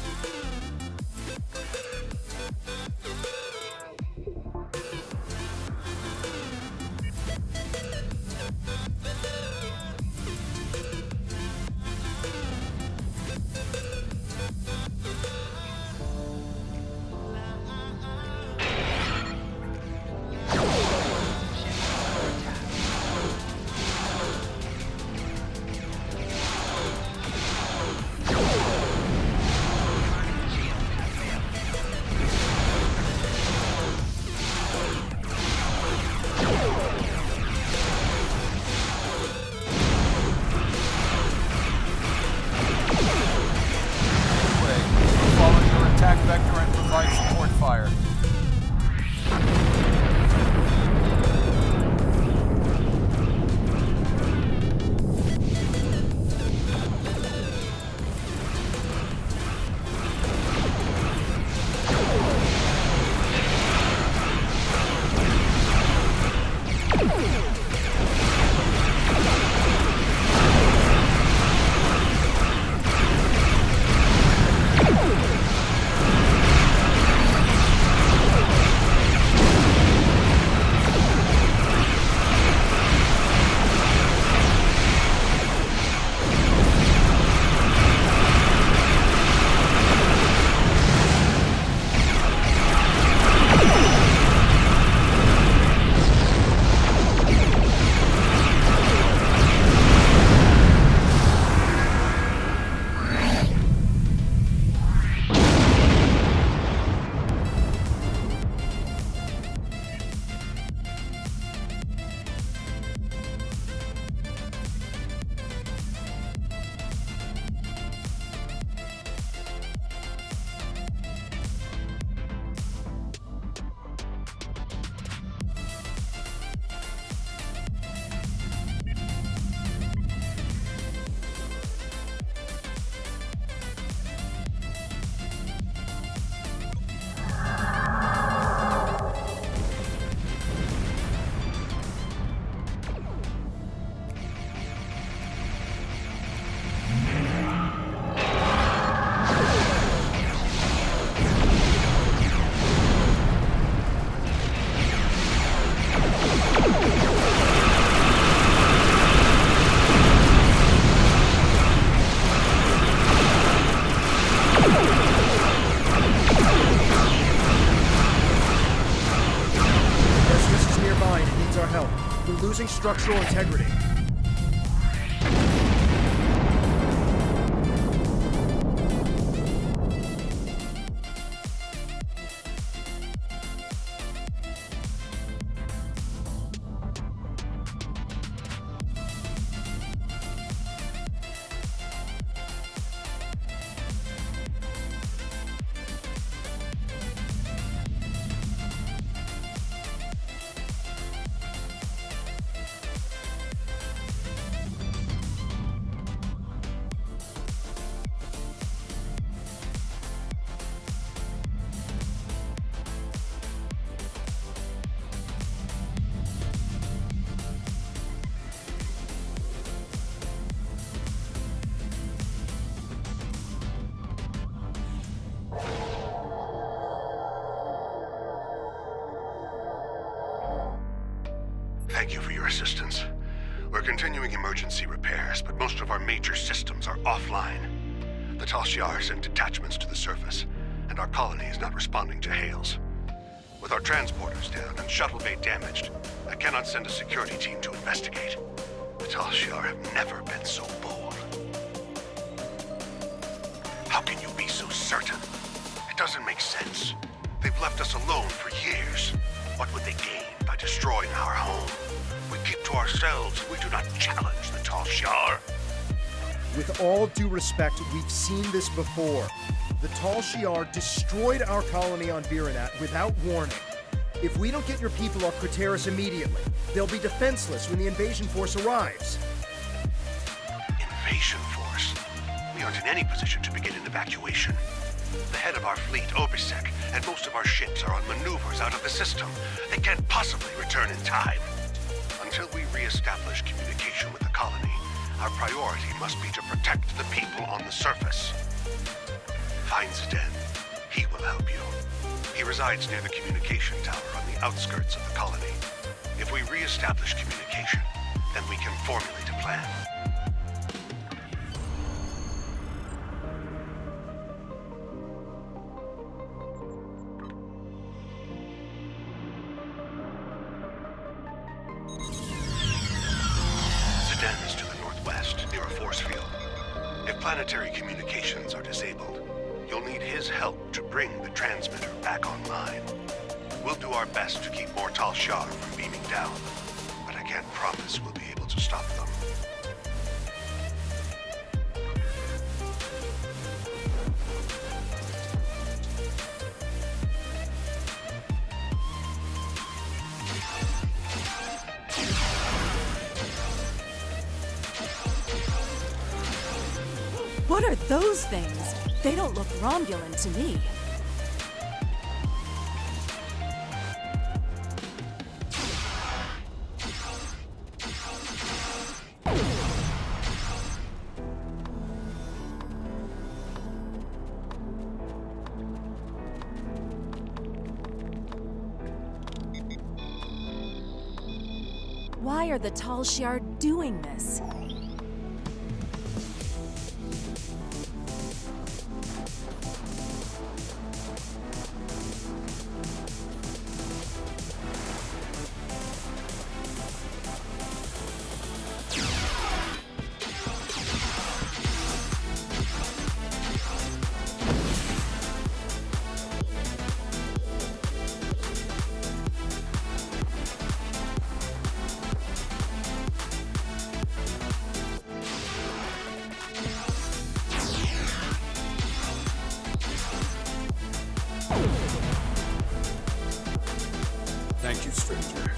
Losing structural integrity. Thank you for your assistance. We're continuing emergency repairs, but most of our major systems are offline. The Tal Shi'ar sent detachments to the surface, and our colony is not responding to hails. With our transporters down and shuttle bay damaged, I cannot send a security team to investigate. The Tal Shi'ar have never been so bold. How can you be so certain? It doesn't make sense. They've left us alone for years. What would they gain by destroying our home? We keep to ourselves, we do not challenge the Tal Shiar. With all due respect, we've seen this before. The Tal Shiar destroyed our colony on Virinat without warning. If we don't get your people off Craterus immediately, they'll be defenseless when the invasion force arrives. Invasion force? We aren't in any position to begin an evacuation. The head of our fleet, Obisek, and most of our ships are on maneuvers out of the system. They can't possibly return in time. Until we re-establish communication with the colony, our priority must be to protect the people on the surface. Find Zden. He will help you. He resides near the communication tower on the outskirts of the colony. If we re-establish communication, then we can formulate a plan. Zden is to the northwest, near a force field. If planetary communications are disabled, you'll need his help to bring the transmitter back online. We'll do our best to keep more Tal Shiar from beaming down, but I can't promise we'll be able to stop them. What are those things? They don't look Romulan to me. Why are the Tal Shiar doing this? Thank you, stranger.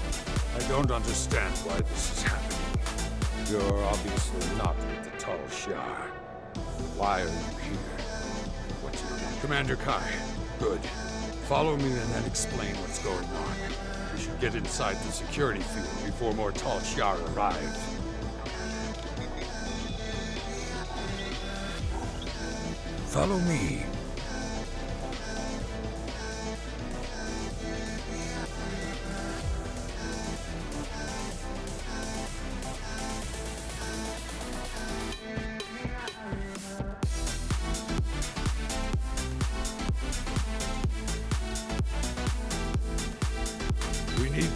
I don't understand why this is happening. You're obviously not with the Tal Shiar. Why are you here? What's your name? Commander Kai. Good. Follow me and then explain what's going on. We should get inside the security field before more Tal Shiar arrive. Follow me.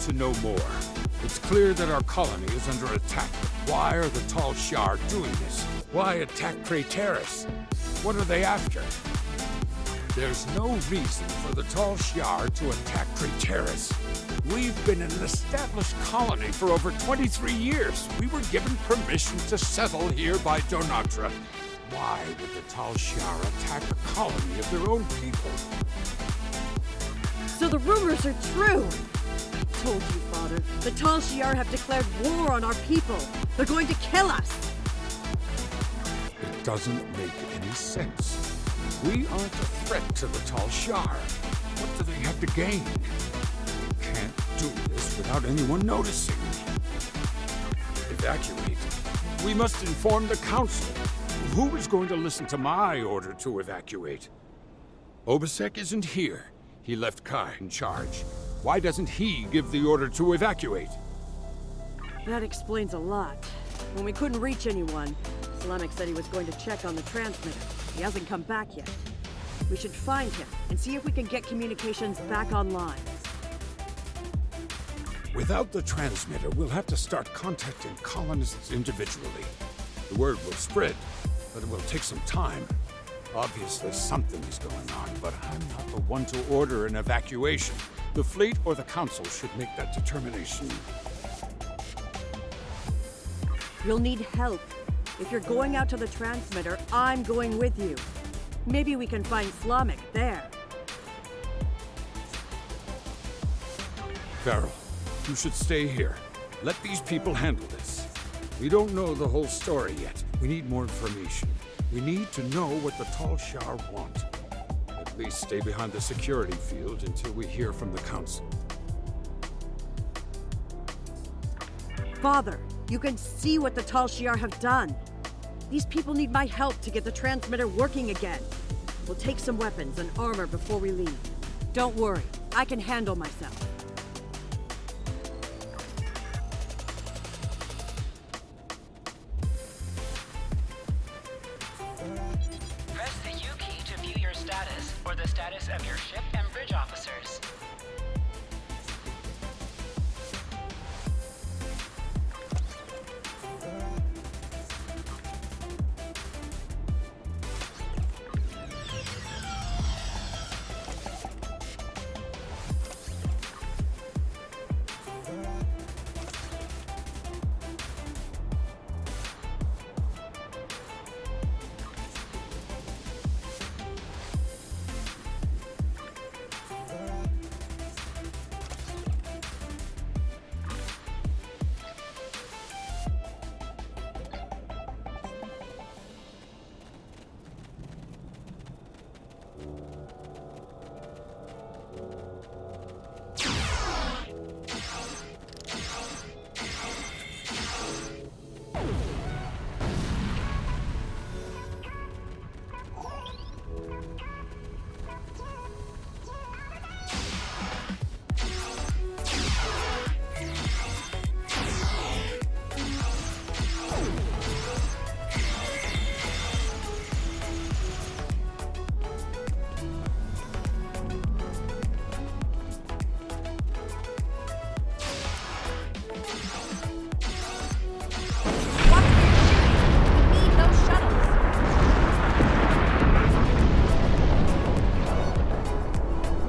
To know more. It's clear that our colony is under attack. Why are the Tal Shiar doing this? Why attack Craterus? What are they after? There's no reason for the Tal Shiar to attack Craterus. We've been an established colony for over 23 years. We were given permission to settle here by Donatra. Why would the Tal Shiar attack a colony of their own people? So the rumors are true! I told you, Father. The Tal Shiar have declared war on our people. They're going to kill us. It doesn't make any sense. We aren't a threat to the Tal Shiar. What do they have to gain? We can't do this without anyone noticing. Evacuate. We must inform the Council. Who is going to listen to my order to evacuate? Obisek isn't here. He left Kai in charge. Why doesn't he give the order to evacuate? That explains a lot. When we couldn't reach anyone, Selemek said he was going to check on the transmitter. He hasn't come back yet. We should find him and see if we can get communications back online. Without the transmitter, we'll have to start contacting colonists individually. The word will spread, but it will take some time. Obviously, something is going on, but I'm not the one to order an evacuation. The fleet or the Council should make that determination. You'll need help. If you're going out to the transmitter, I'm going with you. Maybe we can find Slamek there. Farrell, you should stay here. Let these people handle this. We don't know the whole story yet. We need more information. We need to know what the Tal Shiar want. At least stay behind the security field until we hear from the Council. Father, you can see what the Tal Shiar have done. These people need my help to get the transmitter working again. We'll take some weapons and armor before we leave. Don't worry, I can handle myself. Press the U key to view your status or the status of your ship and bridge officers.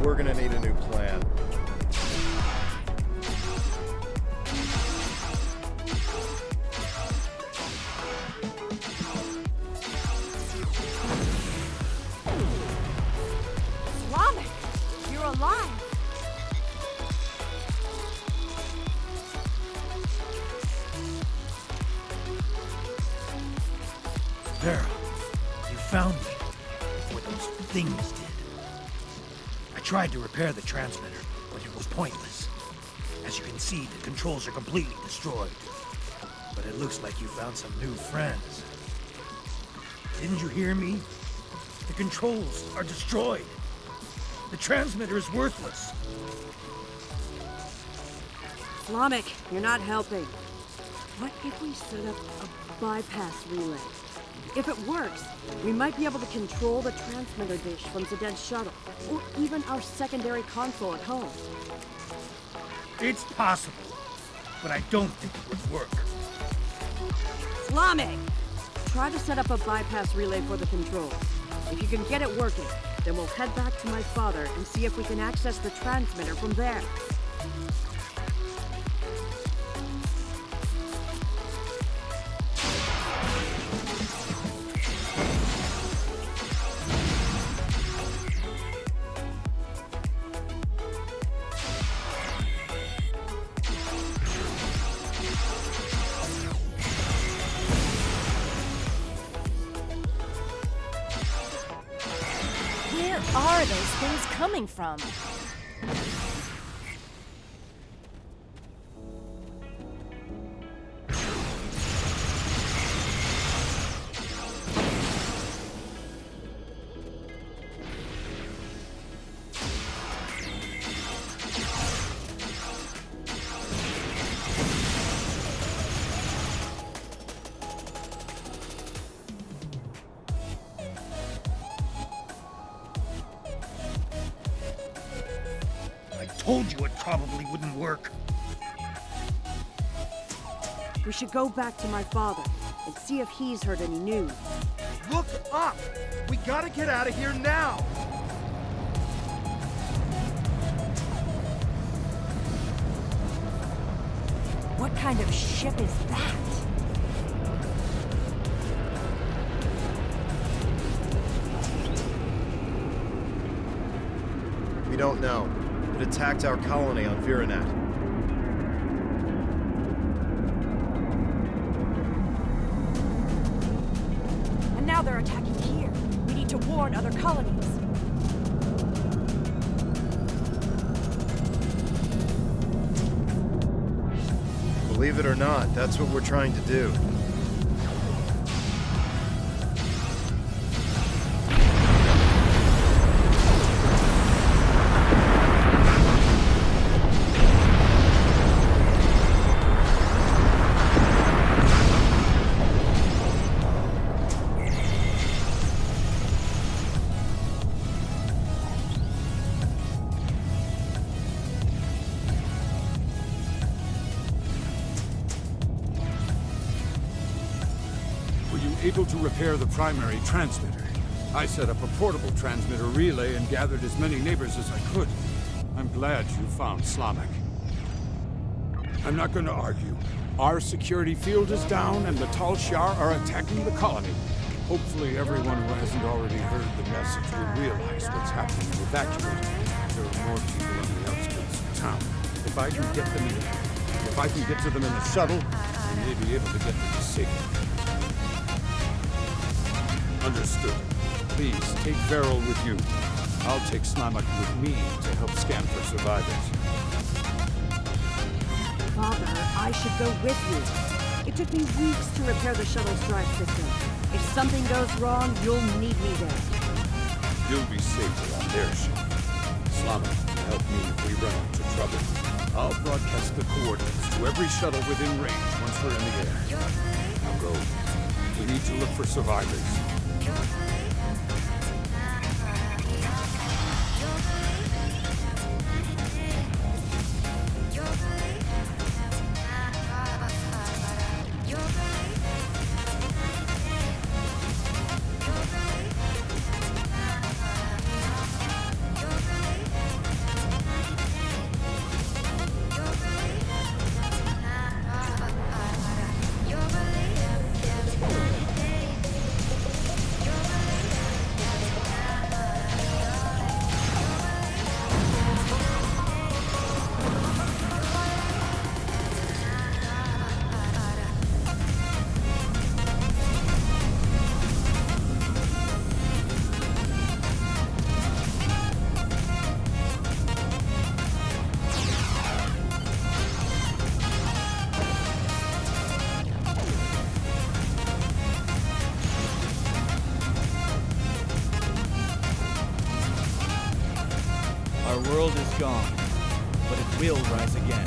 We're gonna need a new plan. Slamek, you're alive. Farrell, you found me. What those things did. I tried to repair the transmitter, but it was pointless. As you can see, the controls are completely destroyed. But it looks like you found some new friends. Didn't you hear me? The controls are destroyed. The transmitter is worthless. Slamek, you're not helping. What if we set up a bypass relay? If it works, we might be able to control the transmitter dish from Zed's shuttle, or even our secondary console at home. It's possible, but I don't think it would work. Slamek! Try to set up a bypass relay for the controls. If you can get it working, then we'll head back to my father and see if we can access the transmitter from there. Where are those things coming from? Told you it probably wouldn't work. We should go back to my father and see if he's heard any news. Look up! We gotta get out of here now! What kind of ship is that? We don't know. It attacked our colony on Viranet. And now they're attacking here. We need to warn other colonies. Believe it or not, that's what we're trying to do. Able to repair the primary transmitter. I set up a portable transmitter relay and gathered as many neighbors as I could. I'm glad you found Slamek. I'm not going to argue. Our security field is down and the Tal Shiar are attacking the colony. Hopefully everyone who hasn't already heard the message will realize what's happening and evacuate. There are more people on the outskirts of town. If I can get them in, if I can get to them in a shuttle, we may be able to get them safely. Understood. Please, take Veril with you. I'll take Slamek with me to help scan for survivors. Father, I should go with you. It took me weeks to repair the shuttle's drive system. If something goes wrong, you'll need me there. You'll be safer on their ship. Slamek can help me if we run into trouble. I'll broadcast the coordinates to every shuttle within range once we're in the air. Now go. We need to look for survivors. Our world is gone, but it will rise again.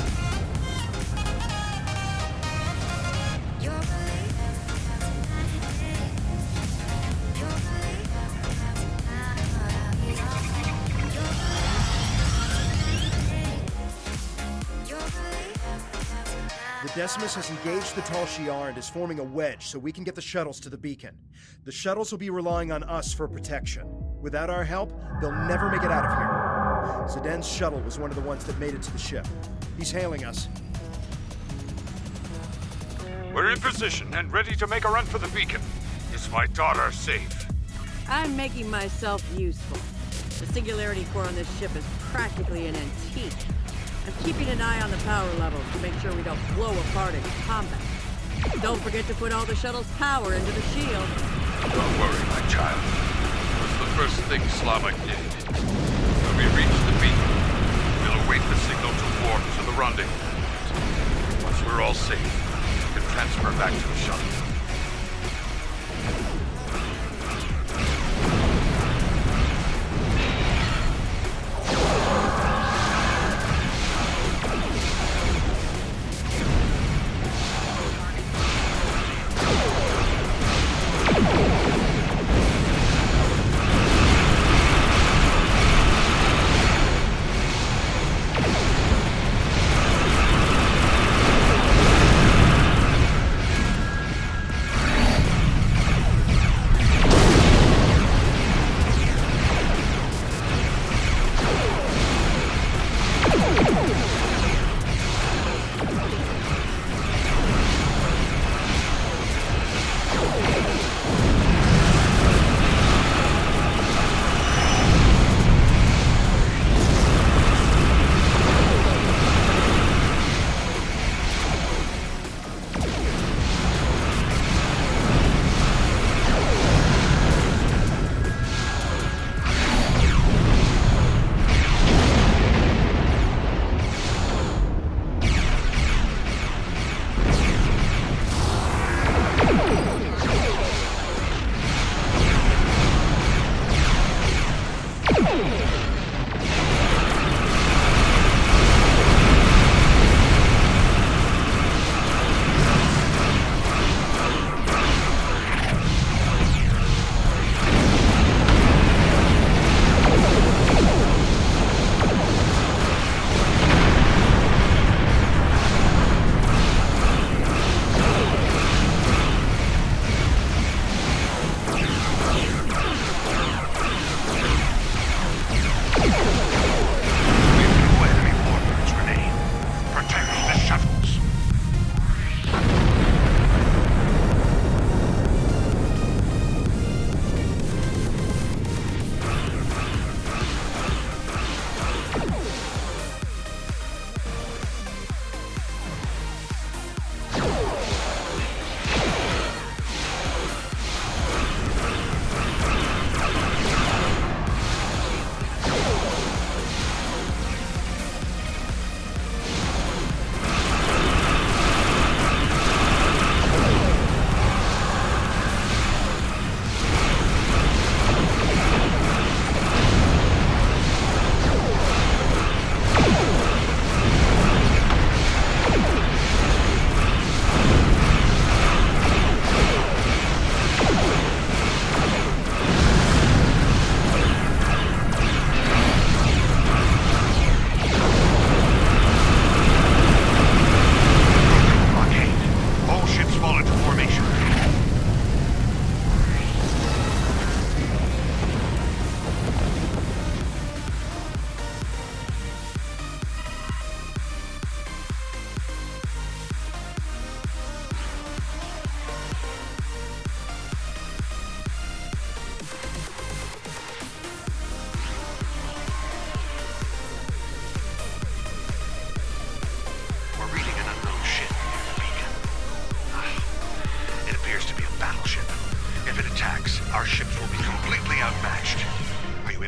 The Decimus has engaged the Tal Shiar and is forming a wedge so we can get the shuttles to the beacon. The shuttles will be relying on us for protection. Without our help, they'll never make it out of here. Zidane shuttle was one of the ones that made it to the ship. He's hailing us. We're in position and ready to make a run for the beacon. Is my daughter safe? I'm making myself useful. The singularity core on this ship is practically an antique. I'm keeping an eye on the power levels to make sure we don't blow apart in combat. Don't forget to put all the shuttle's power into the shield. Don't worry, my child. It was the first thing Slamek did. When we reach the beacon, we'll await the signal to warp to the rendezvous. Once we're all safe, we can transfer back to the shuttle.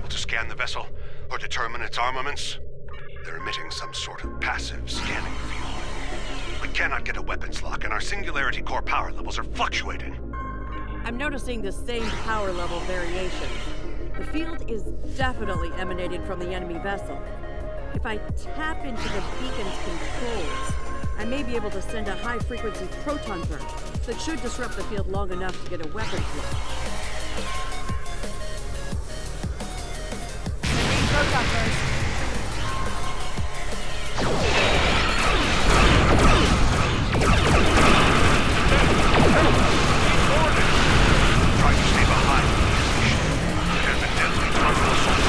able to scan the vessel or determine its armaments? They're emitting some sort of passive scanning field. We cannot get a weapons lock, and our singularity core power levels are fluctuating. I'm noticing the same power level variation. The field is definitely emanating from the enemy vessel. If I tap into the beacon's controls, I may be able to send a high-frequency proton burst that should disrupt the field long enough to get a weapons lock. Proton burst. Try to stay behind. There's a deadly frontal assault.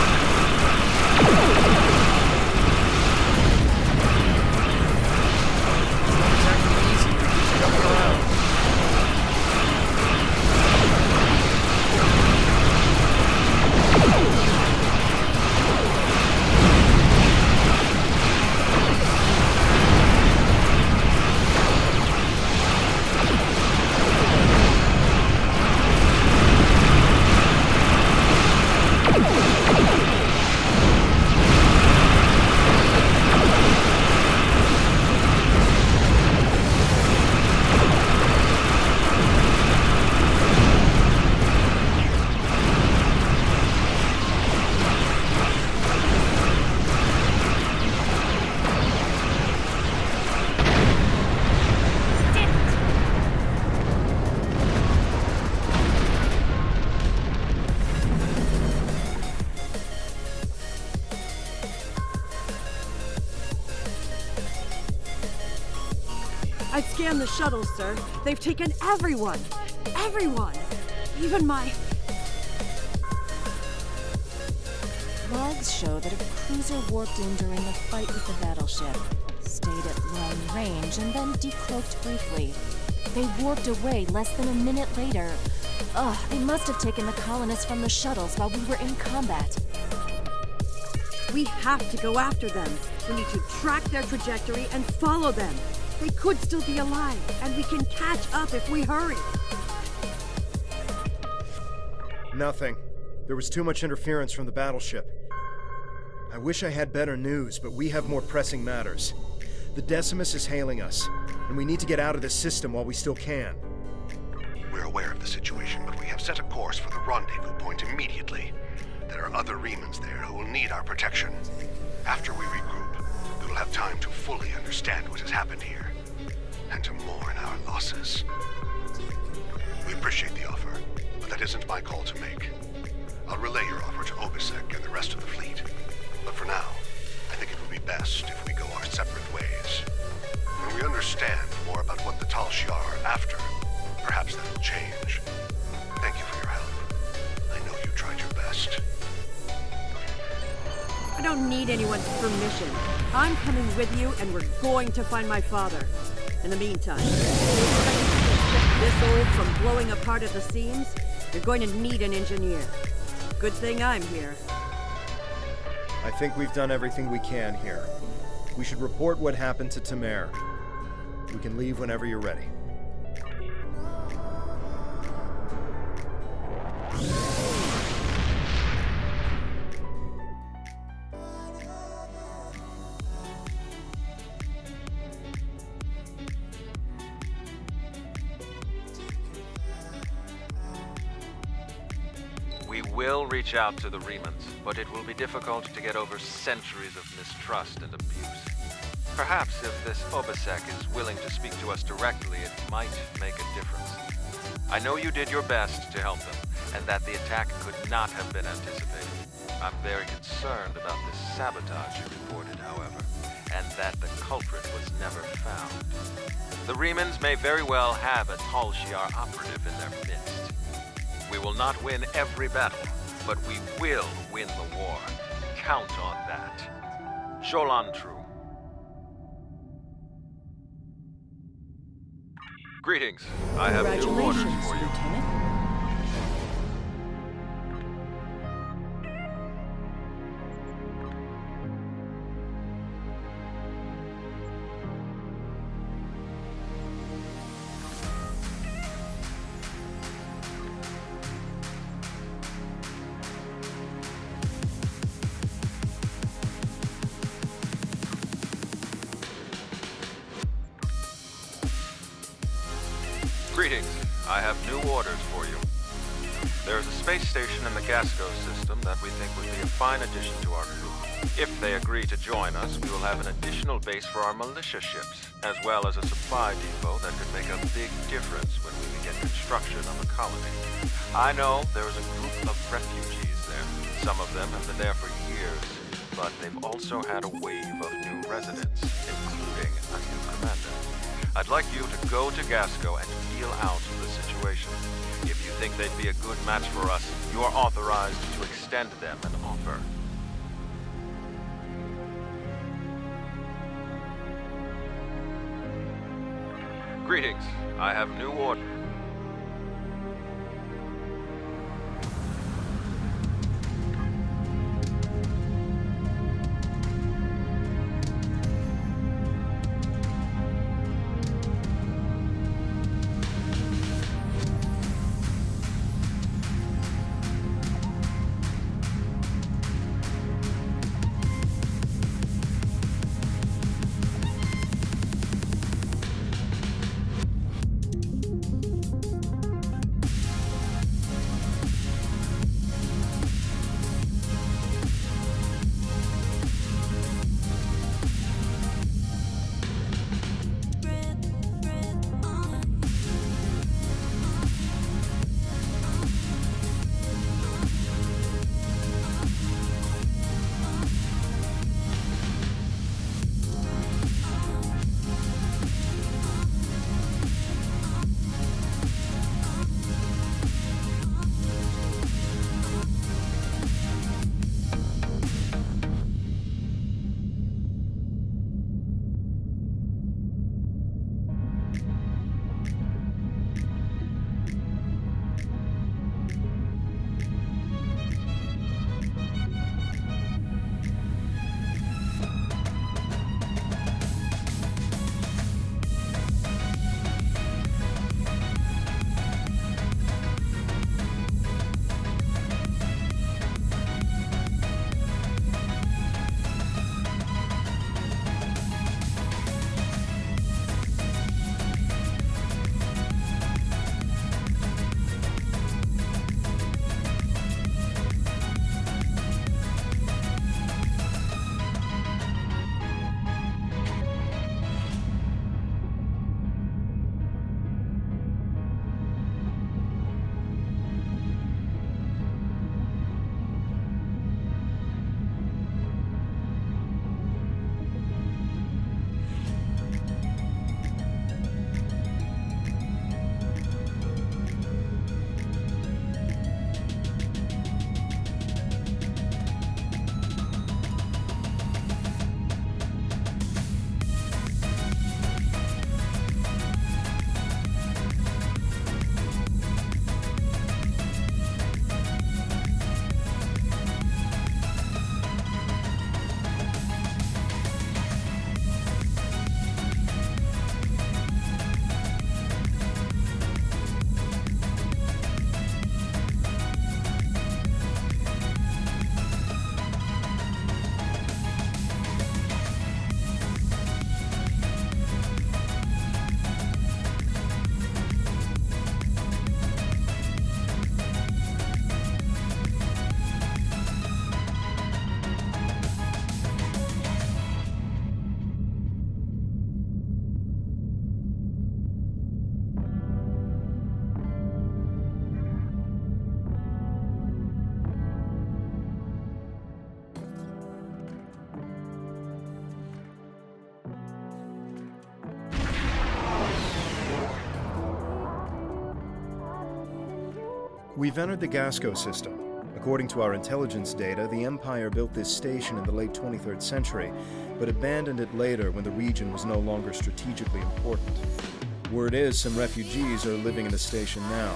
I've scanned the shuttles, sir. They've taken everyone. Everyone. Even my... Logs show that a cruiser warped in during the fight with the battleship, stayed at long range, and then decloaked briefly. They warped away less than a minute later. They must have taken the colonists from the shuttles while we were in combat. We have to go after them. We need to track their trajectory and follow them. They could still be alive, and we can catch up if we hurry. Nothing. There was too much interference from the battleship. I wish I had better news, but we have more pressing matters. The Decimus is hailing us, and we need to get out of this system while we still can. We're aware of the situation, but we have set a course for the rendezvous point immediately. There are other Remans there who will need our protection. After we regroup, we will have time to fully understand what has happened here, and to mourn our losses. We appreciate the offer, but that isn't my call to make. I'll relay your offer to Obisek and the rest of the fleet. But for now, I think it would be best if we go our separate ways. When we understand more about what the Tal Shiar are after, perhaps that will change. Thank you for your help. I know you tried your best. I don't need anyone's permission. I'm coming with you, and we're going to find my father. In the meantime, if you expect to keep a ship this old from blowing apart at the seams, you're going to need an engineer. Good thing I'm here. I think we've done everything we can here. We should report what happened to Tamer. We can leave whenever you're ready. We will reach out to the Remans, but it will be difficult to get over centuries of mistrust and abuse. Perhaps if this Obisek is willing to speak to us directly, it might make a difference. I know you did your best to help them, and that the attack could not have been anticipated. I'm very concerned about this sabotage you reported, however, and that the culprit was never found. The Remans may very well have a Tal Shiar operative in their midst. We will not win every battle, but we will win the war. Count on that. Sholan True. Greetings. I have new orders for you. Lieutenant. Greetings. I have new orders for you. There is a space station in the Gasco system that we think would be a fine addition to our crew. If they agree to join us, we will have an additional base for our militia ships, as well as a supply depot that could make a big difference when we begin construction of the colony. I know there is a group of refugees there. Some of them have been there for years, but they've also had a wave of new residents, including a new commander. I'd like you to go to Gasco and feel out the situation. If you think they'd be a good match for us, you are authorized to extend them an offer. Greetings. I have new orders. We've entered the Gasco system. According to our intelligence data, the Empire built this station in the late 23rd century, but abandoned it later when the region was no longer strategically important. Word is some refugees are living in the station now.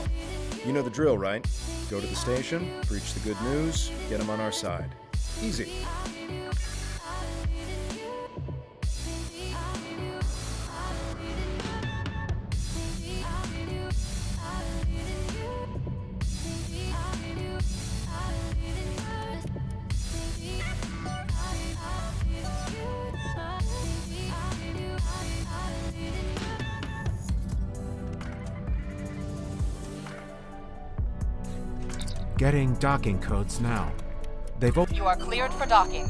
You know the drill, right? Go to the station, preach the good news, get them on our side. Easy. getting docking codes now. You are cleared for docking.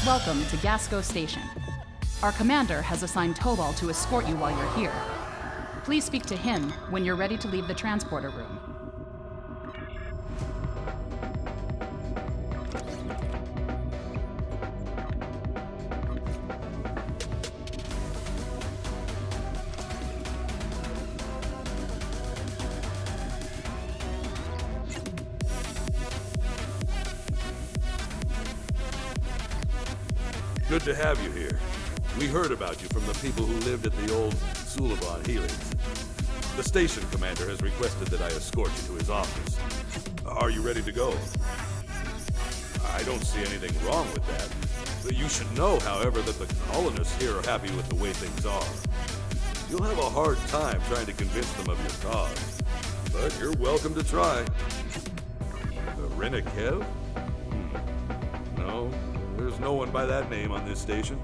Welcome to Gasco Station. Our commander has assigned Tobal to escort you while you're here. Please speak to him when you're ready to leave the transporter room. Good to have you here. We heard about you from the people who lived at the old Suliban Helix. The station commander has requested that I escort you to his office. Are you ready to go? I don't see anything wrong with that. You should know, however, that the colonists here are happy with the way things are. You'll have a hard time trying to convince them of your cause, but you're welcome to try. Renekev? No. There's no one by that name on this station.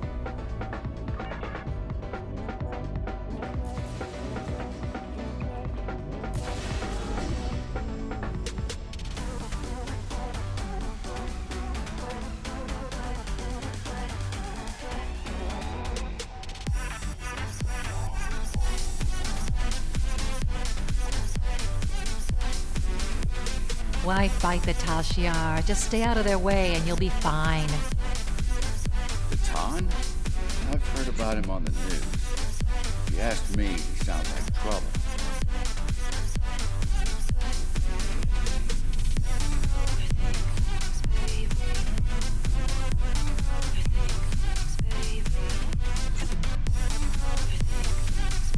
Why fight the Tal Shiar? Just stay out of their way and you'll be fine. Ton? I've heard about him on the news. If you ask me, he sounds like trouble.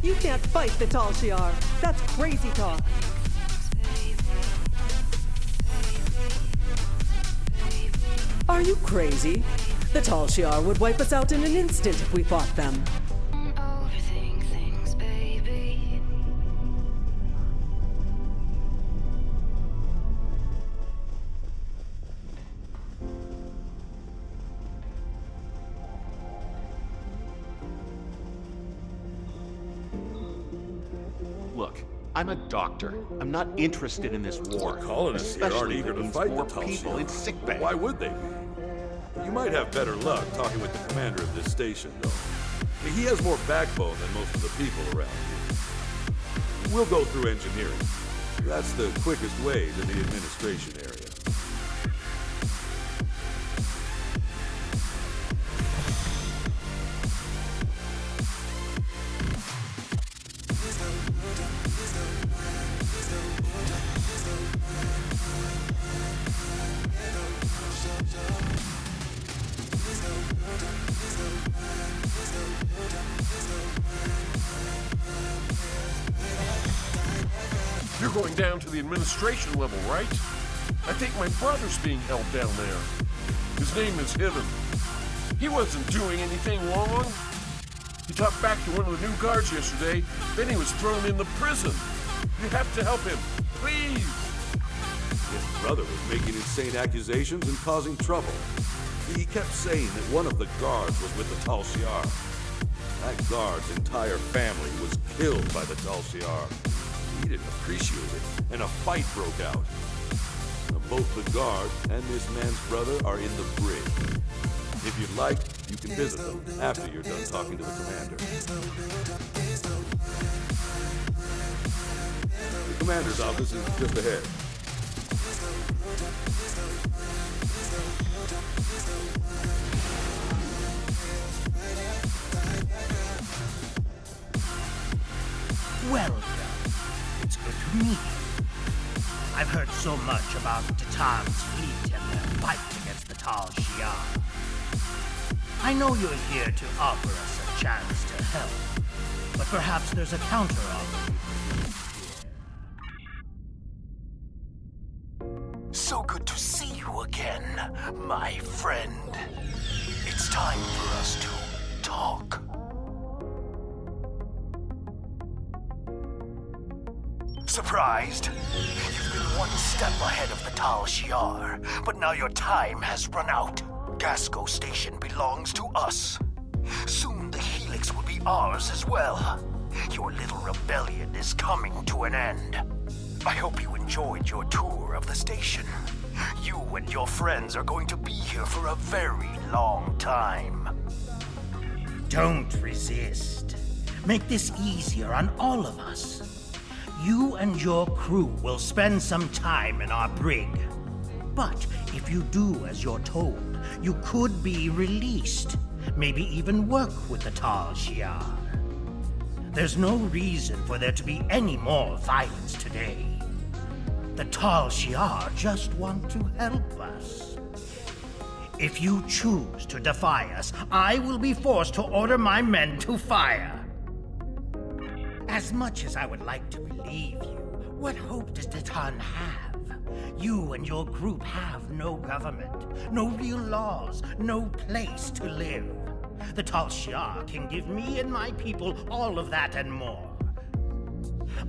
You can't fight the Tal Shiar. That's crazy talk. Are you crazy? The Tal Shiar would wipe us out in an instant if we fought them. Look, I'm a doctor. I'm not interested in this war. Colonists here aren't eager to fight the Tal people Shiar. in sickbay. Why would they be? You might have better luck talking with the commander of this station, though. He has more backbone than most of the people around here. We'll go through engineering. That's the quickest way to the administration area. You're going down to the administration level, right? I think my brother's being held down there. His name is Hidden. He wasn't doing anything wrong. He talked back to one of the new guards yesterday, then he was thrown in the prison. You have to help him, please. His brother was making insane accusations and causing trouble. He kept saying that one of the guards was with the Tal Shiar. That guard's entire family was killed by the Tal Shiar. He didn't appreciate it, and a fight broke out. Both the guard and this man's brother are in the brig. If you'd like, you can visit them after you're done talking to the commander. The commander's office is just ahead. Welcome. It's good to meet you. I've heard so much about Titan's fleet and their fight against the Tal Shiar. I know you're here to offer us a chance to help, but perhaps there's a counter-offer. So good to see you again, my friend. It's time for us to talk. Surprised? You've been one step ahead of the Tal Shiar, but now your time has run out. Gasco Station belongs to us. Soon the Helix will be ours as well. Your little rebellion is coming to an end. I hope you enjoyed your tour of the station. You and your friends are going to be here for a very long time. Don't resist. Make this easier on all of us. You and your crew will spend some time in our brig. But if you do as you're told, you could be released. Maybe even work with the Tal Shiar. There's no reason for there to be any more violence today. The Tal Shiar just want to help us. If you choose to defy us, I will be forced to order my men to fire. As much as I would like to believe you, what hope does Titan have? You and your group have no government, no real laws, no place to live. The Tal Shiar can give me and my people all of that and more.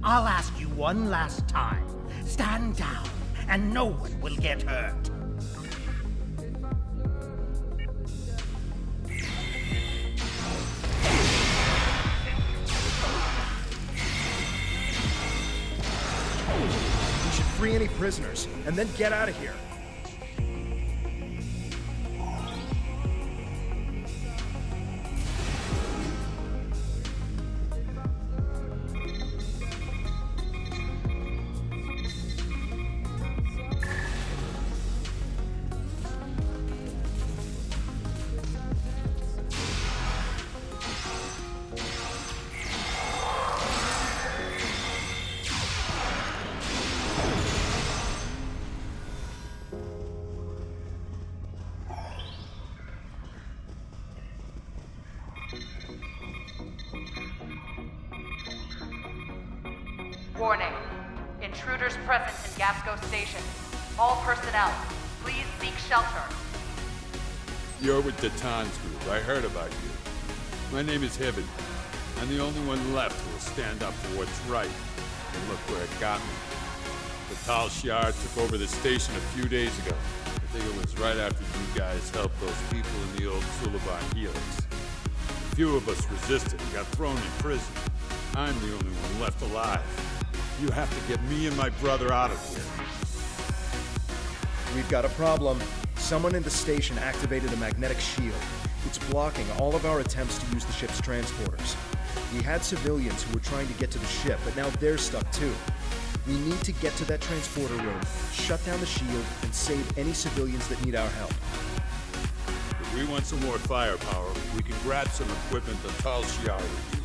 I'll ask you one last time. Stand down, and no one will get hurt. We should free any prisoners, and then get out of here. Warning. Intruders present in Gasco Station. All personnel, please seek shelter. You're with Titan's group. I heard about you. My name is Heaven. I'm the only one left who will stand up for what's right. And look where it got me. The Tal Shiar took over the station a few days ago. I think it was right after you guys helped those people in the old Suliban Helix. A few of us resisted and got thrown in prison. I'm the only one left alive. You have to get me and my brother out of here. We've got a problem. Someone in the station activated a magnetic shield. It's blocking all of our attempts to use the ship's transporters. We had civilians who were trying to get to the ship, but now they're stuck too. We need to get to that transporter room, shut down the shield, and save any civilians that need our help. If we want some more firepower, we can grab some equipment the Tal Shiar would use.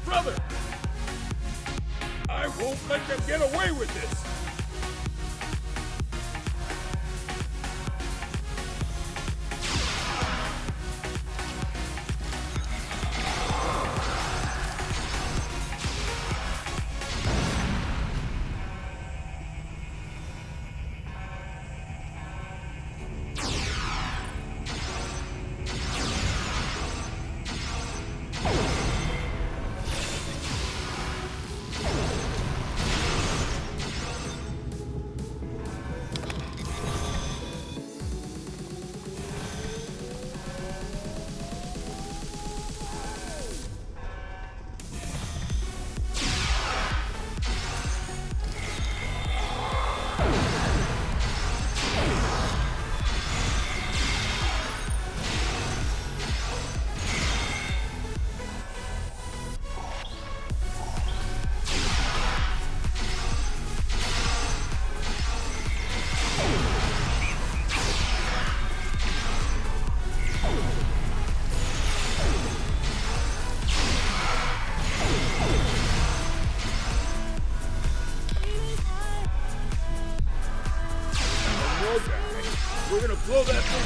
Brother! I won't let them get away with this!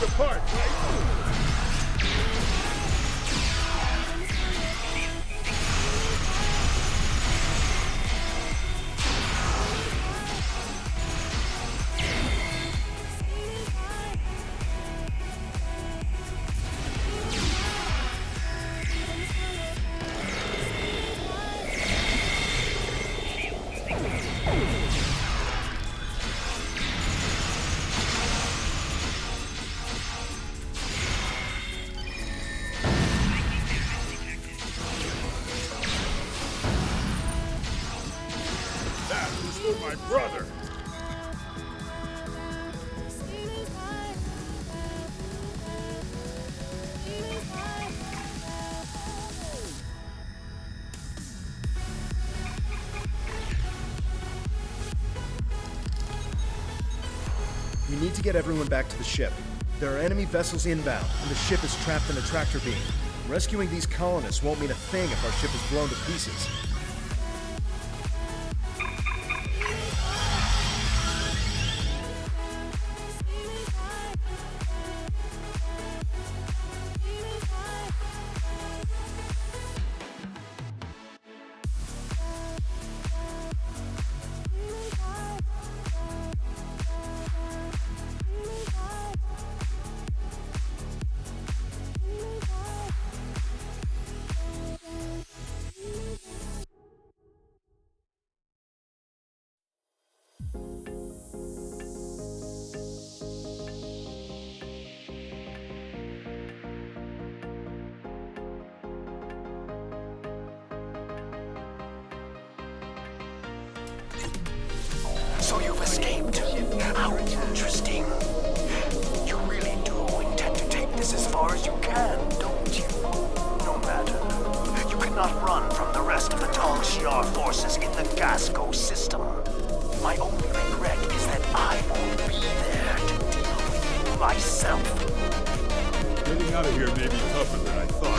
the parts, right? My brother! We need to get everyone back to the ship. There are enemy vessels inbound, and the ship is trapped in a tractor beam. Rescuing these colonists won't mean a thing if our ship is blown to pieces. So you've escaped. How interesting. You really do intend to take this as far as you can, don't you? No matter. You cannot run from the rest of the Tal Shiar forces in the Gasco system. My only regret is that I won't be there to deal with you myself. Getting out of here may be tougher than I thought.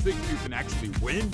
think you can actually win?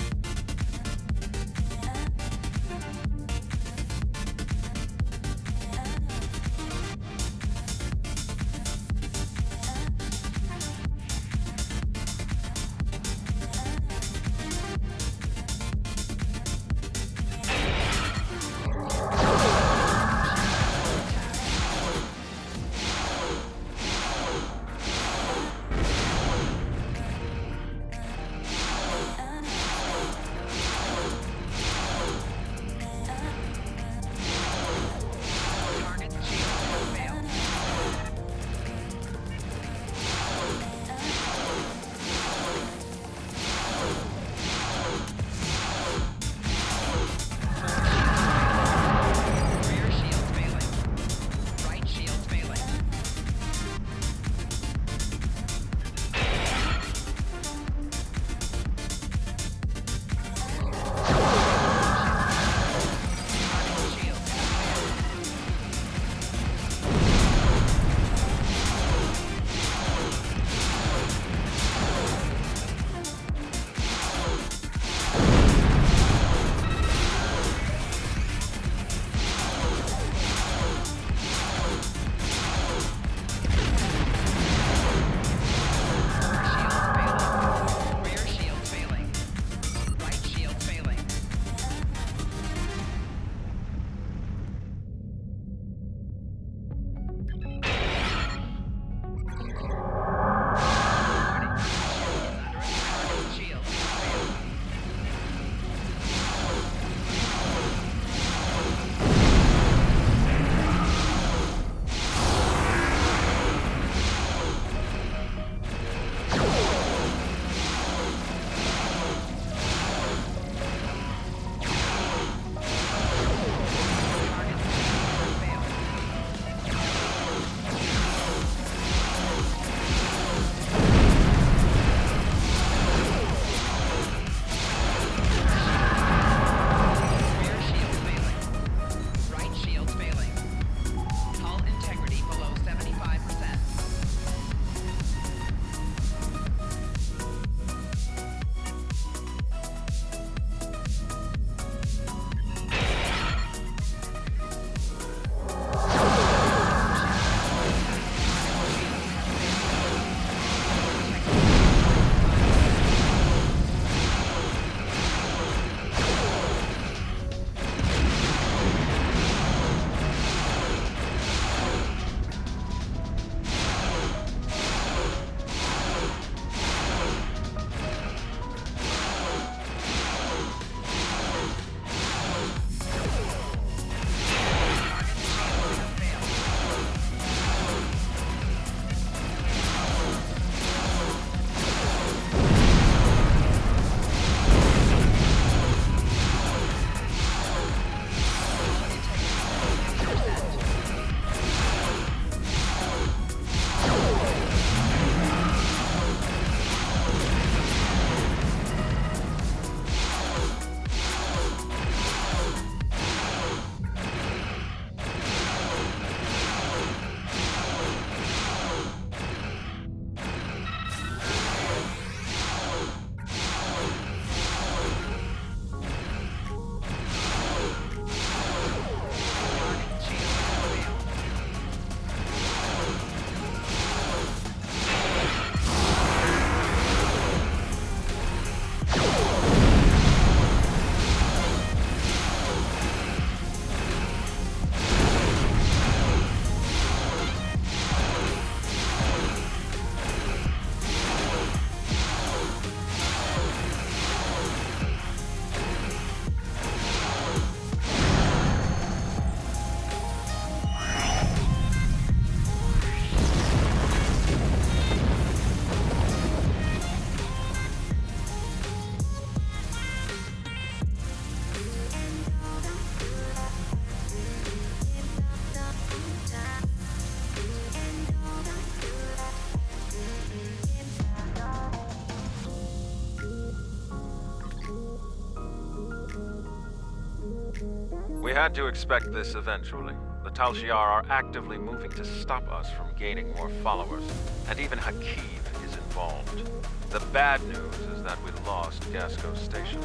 We had to expect this eventually. The Tal Shiar are actively moving to stop us from gaining more followers, and even Hakiv is involved. The bad news is that we lost Gasco Station.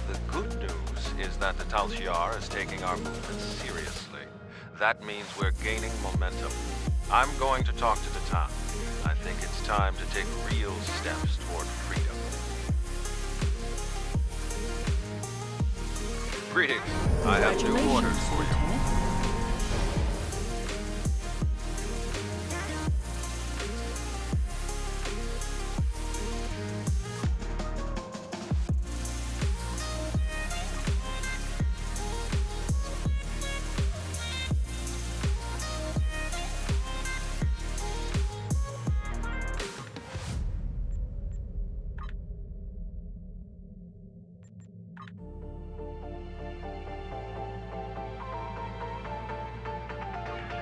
The good news is that the Tal Shiar is taking our movement seriously. That means we're gaining momentum. I'm going to talk to the Tan. I think it's time to take real steps toward freedom. Greetings. I have new orders for you.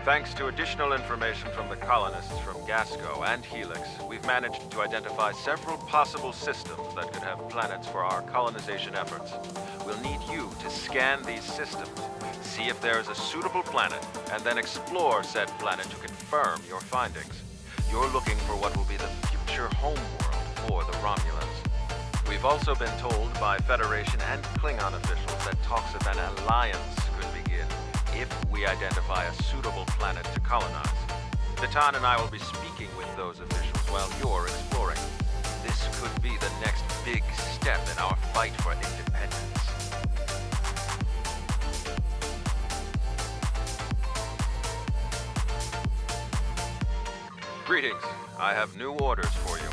Thanks to additional information from the colonists from Gasco and Helix, we've managed to identify several possible systems that could have planets for our colonization efforts. We'll need you to scan these systems, see if there is a suitable planet, and then explore said planet to confirm your findings. You're looking for what will be the future homeworld for the Romulans. We've also been told by Federation and Klingon officials that talks of an alliance could begin if we identify a suitable planet to colonize. Titan and I will be speaking with those officials while you're exploring. This could be the next big step in our fight for independence. Greetings. I have new orders for you.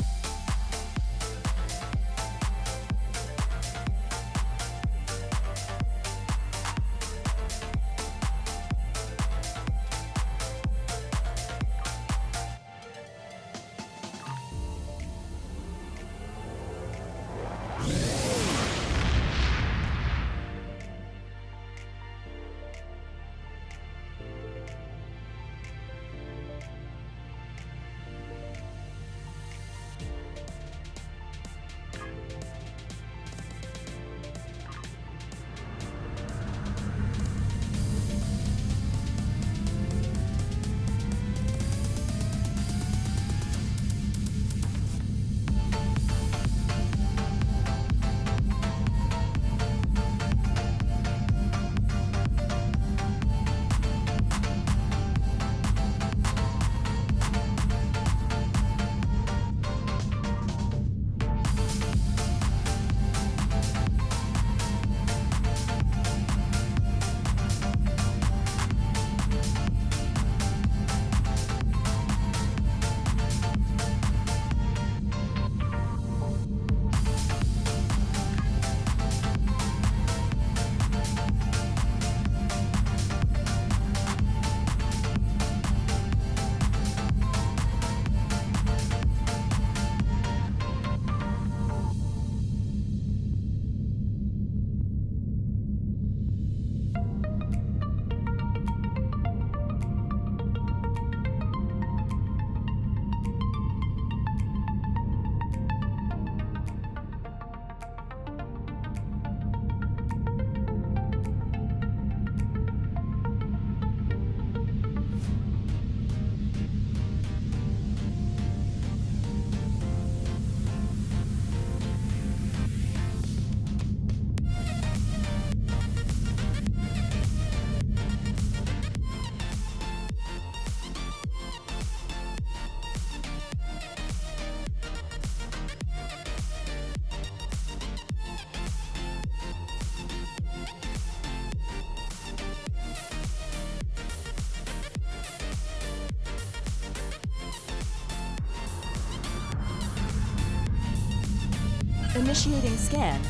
Initiating scan.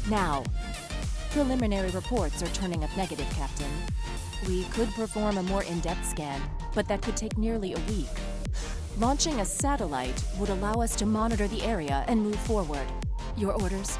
Now. Preliminary reports are turning up negative, Captain. We could perform a more in-depth scan, but that could take nearly a week. Launching a satellite would allow us to monitor the area and move forward. Your orders?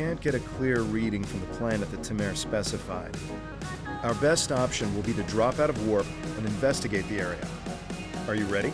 can't get a clear reading from the planet that Tamir specified. Our best option will be to drop out of warp and investigate the area. Are you ready?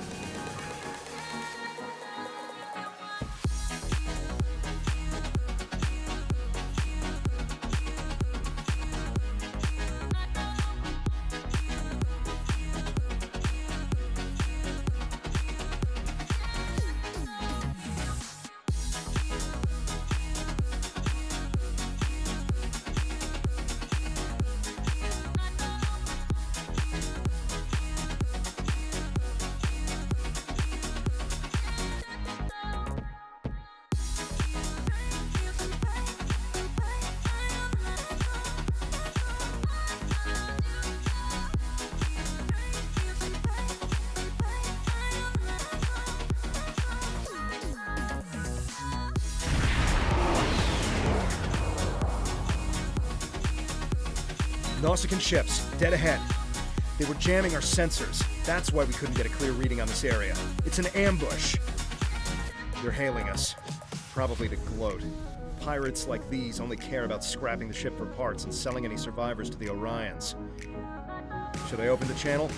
Nausicaan ships, dead ahead. They were jamming our sensors. That's why we couldn't get a clear reading on this area. It's an ambush. They're hailing us. Probably to gloat. Pirates like these only care about scrapping the ship for parts and selling any survivors to the Orions. Should I open the channel?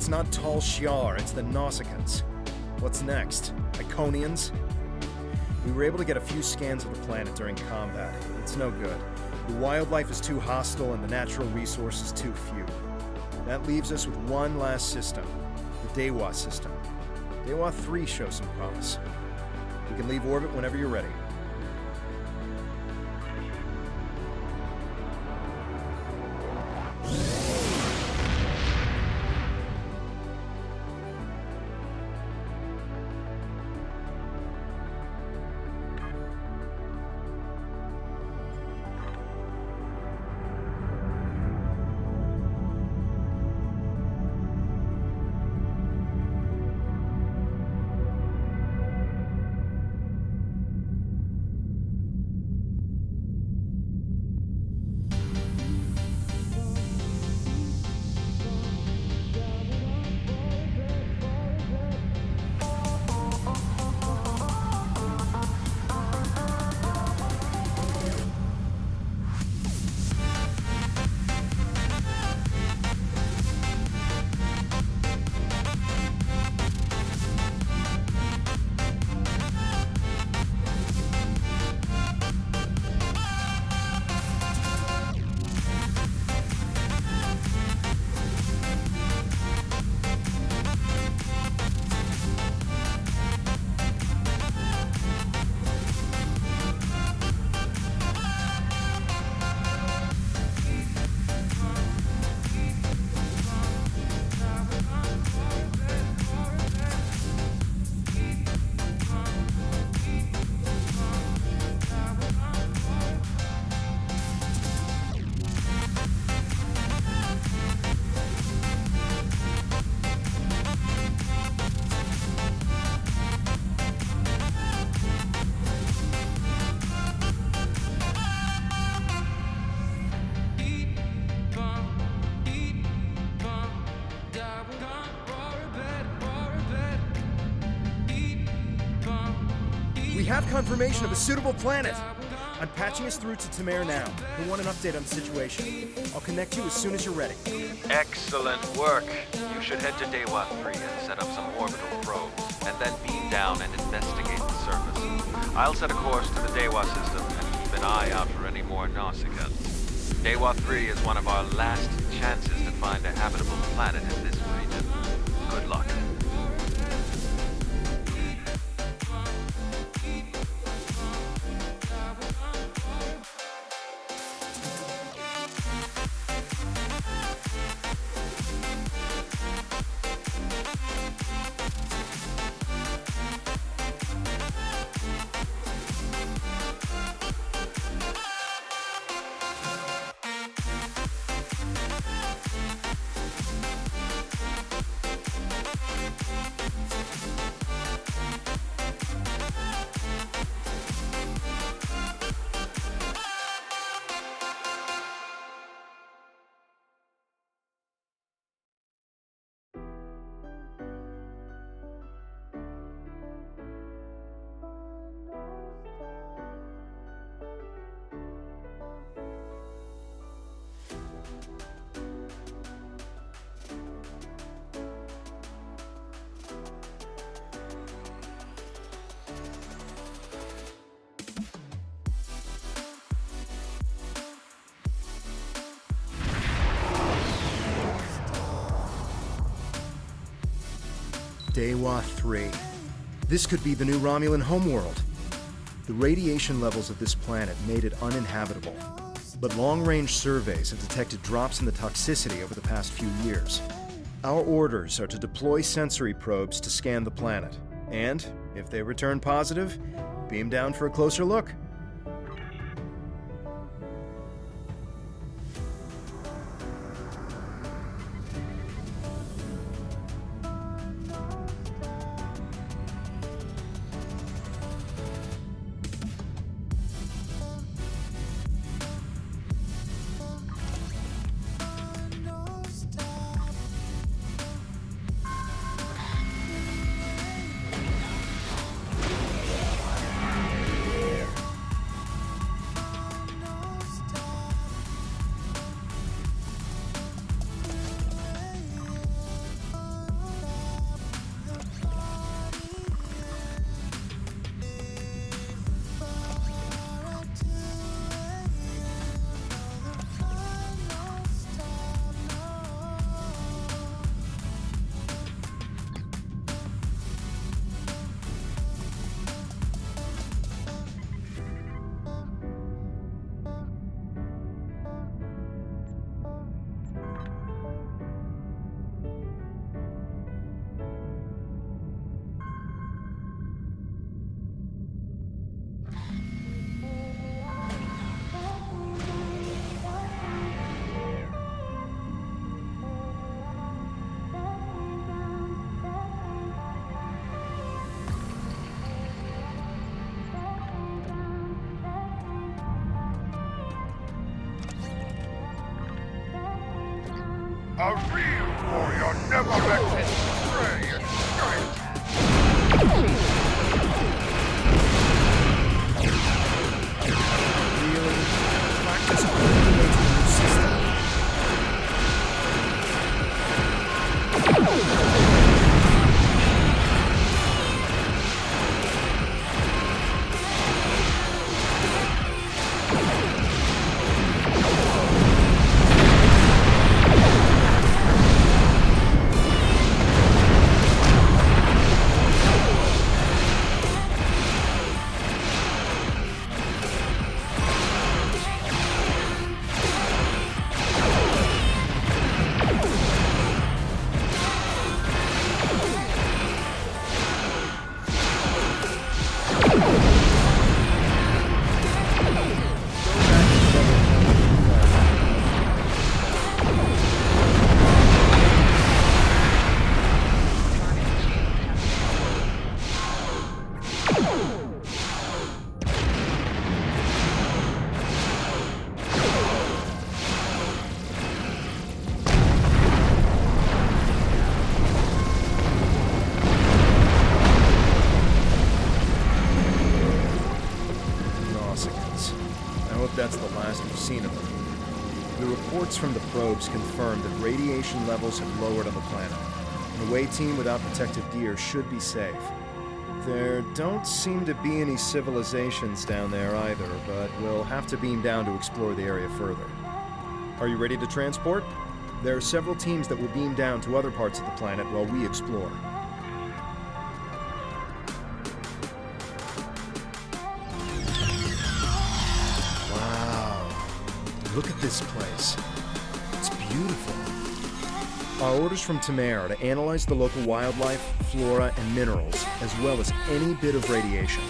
It's not Tal Shiar, it's the Nausicans. What's next? Iconians? We were able to get a few scans of the planet during combat. It's no good. The wildlife is too hostile and the natural resources too few. That leaves us with one last system, the Dewa system. Dewa 3 shows some promise. We can leave orbit whenever you're ready. We have confirmation of a suitable planet. I'm patching us through to Tamir now. We want an update on the situation. I'll connect you as soon as you're ready. Excellent work. You should head to Dewa 3 and set up some orbital probes, and then beam down and investigate the surface. I'll set a course to the Dewa system and keep an eye out for any more Nausicaa. Dewa 3 is one of our last chances to find a habitable planet in this region. Good luck. Dewa 3. This could be the new Romulan homeworld. The radiation levels of this planet made it uninhabitable, but long-range surveys have detected drops in the toxicity over the past few years. Our orders are to deploy sensory probes to scan the planet, and, if they return positive, beam down for a closer look. A real warrior never lets his prey escape. Really? Practice coordinating your system. seen of them. The reports from the probes confirm that radiation levels have lowered on the planet. An away team without protective gear should be safe. There don't seem to be any civilizations down there either, but we'll have to beam down to explore the area further. Are you ready to transport? There are several teams that will beam down to other parts of the planet while we explore. Wow. Look at this place. It's beautiful. Our orders from Tamer are to analyze the local wildlife, flora, and minerals, as well as any bit of radiation.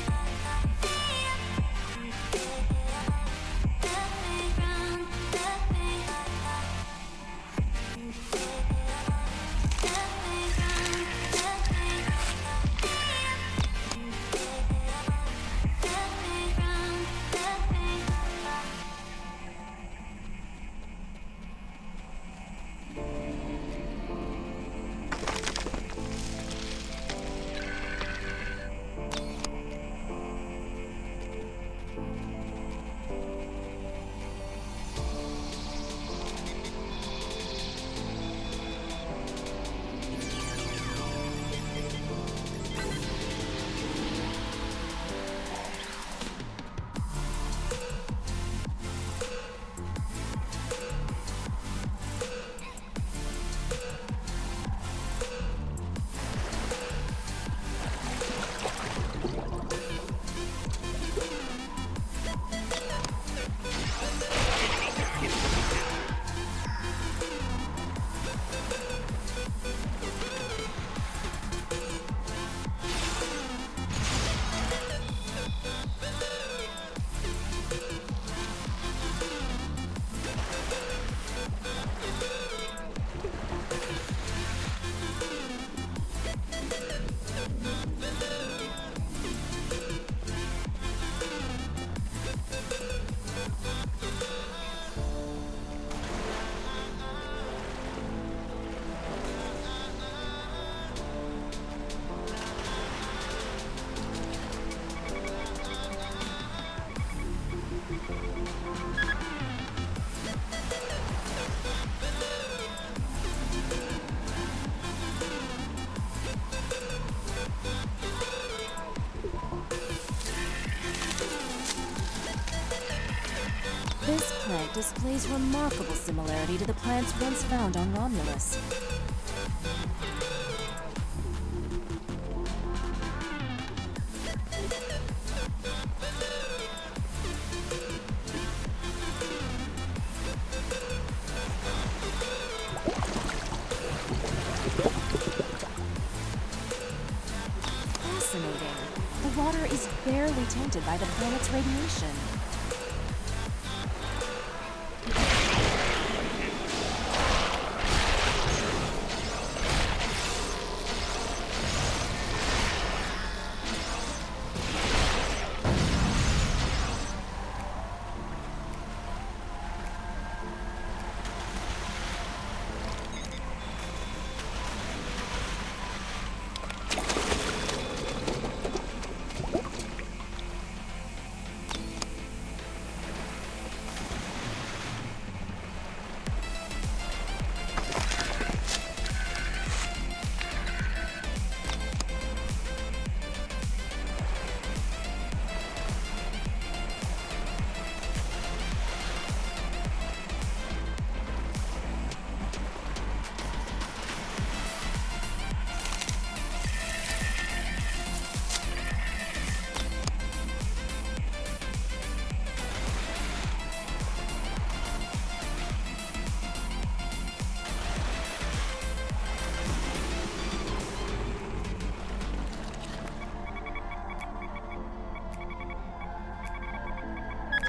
This plant displays remarkable similarity to the plants once found on Romulus. Fascinating. The water is barely tainted by the planet's radiation.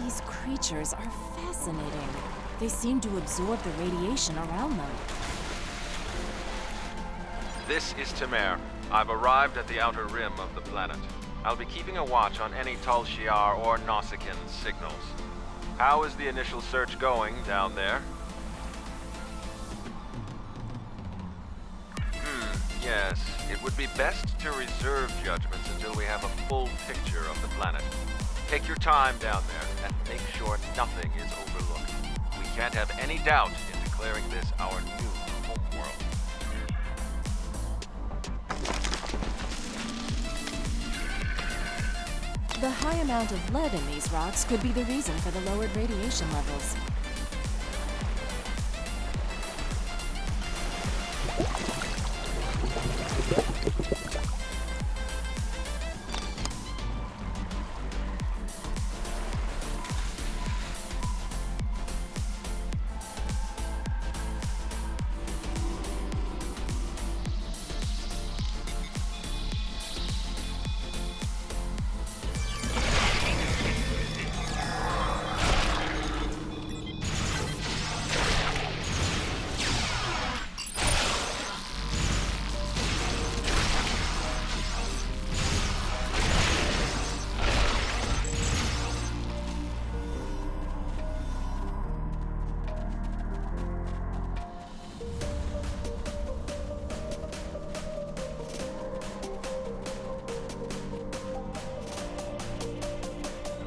These creatures are fascinating. They seem to absorb the radiation around them. This is Tamer. I've arrived at the outer rim of the planet. I'll be keeping a watch on any Tal Shiar or Nausicaan signals. How is the initial search going down there? Yes, it would be best to reserve judgments until we have a full picture of the planet. Take your time down there and make sure nothing is overlooked. We can't have any doubt in declaring this our new homeworld. The high amount of lead in these rocks could be the reason for the lowered radiation levels.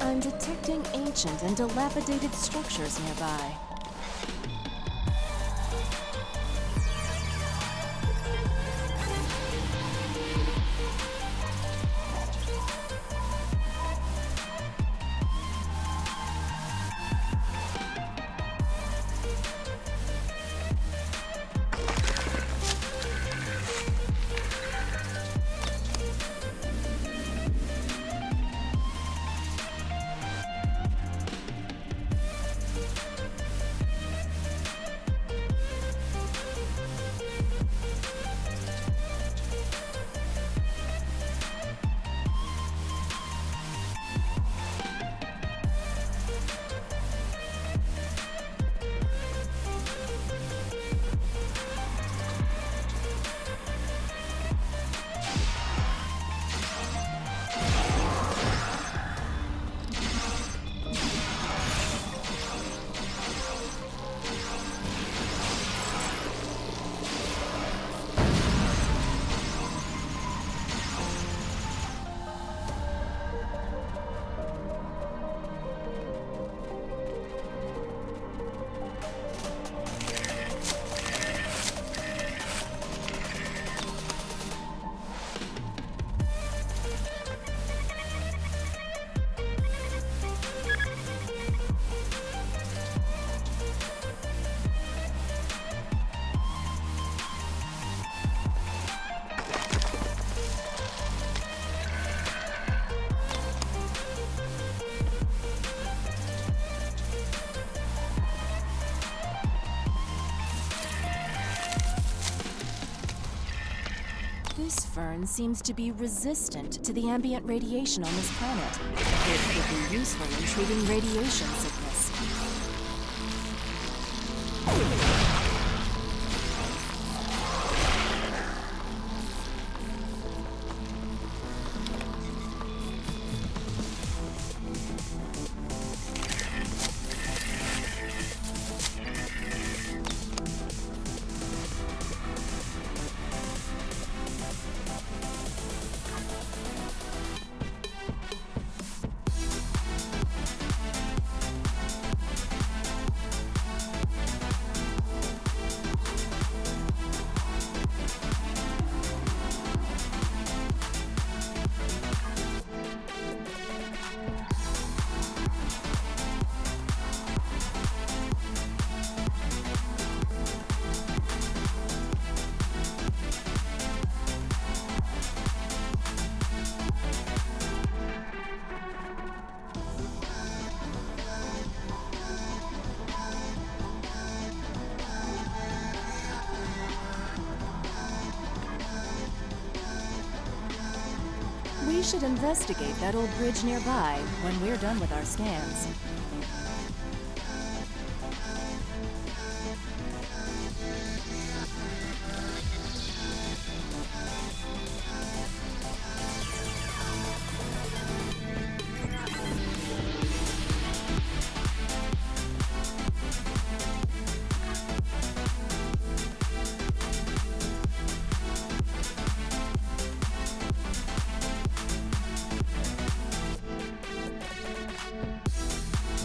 I'm detecting ancient and dilapidated structures nearby. This fern seems to be resistant to the ambient radiation on this planet. It could be useful in treating radiation sickness. We should investigate that old bridge nearby when we're done with our scans.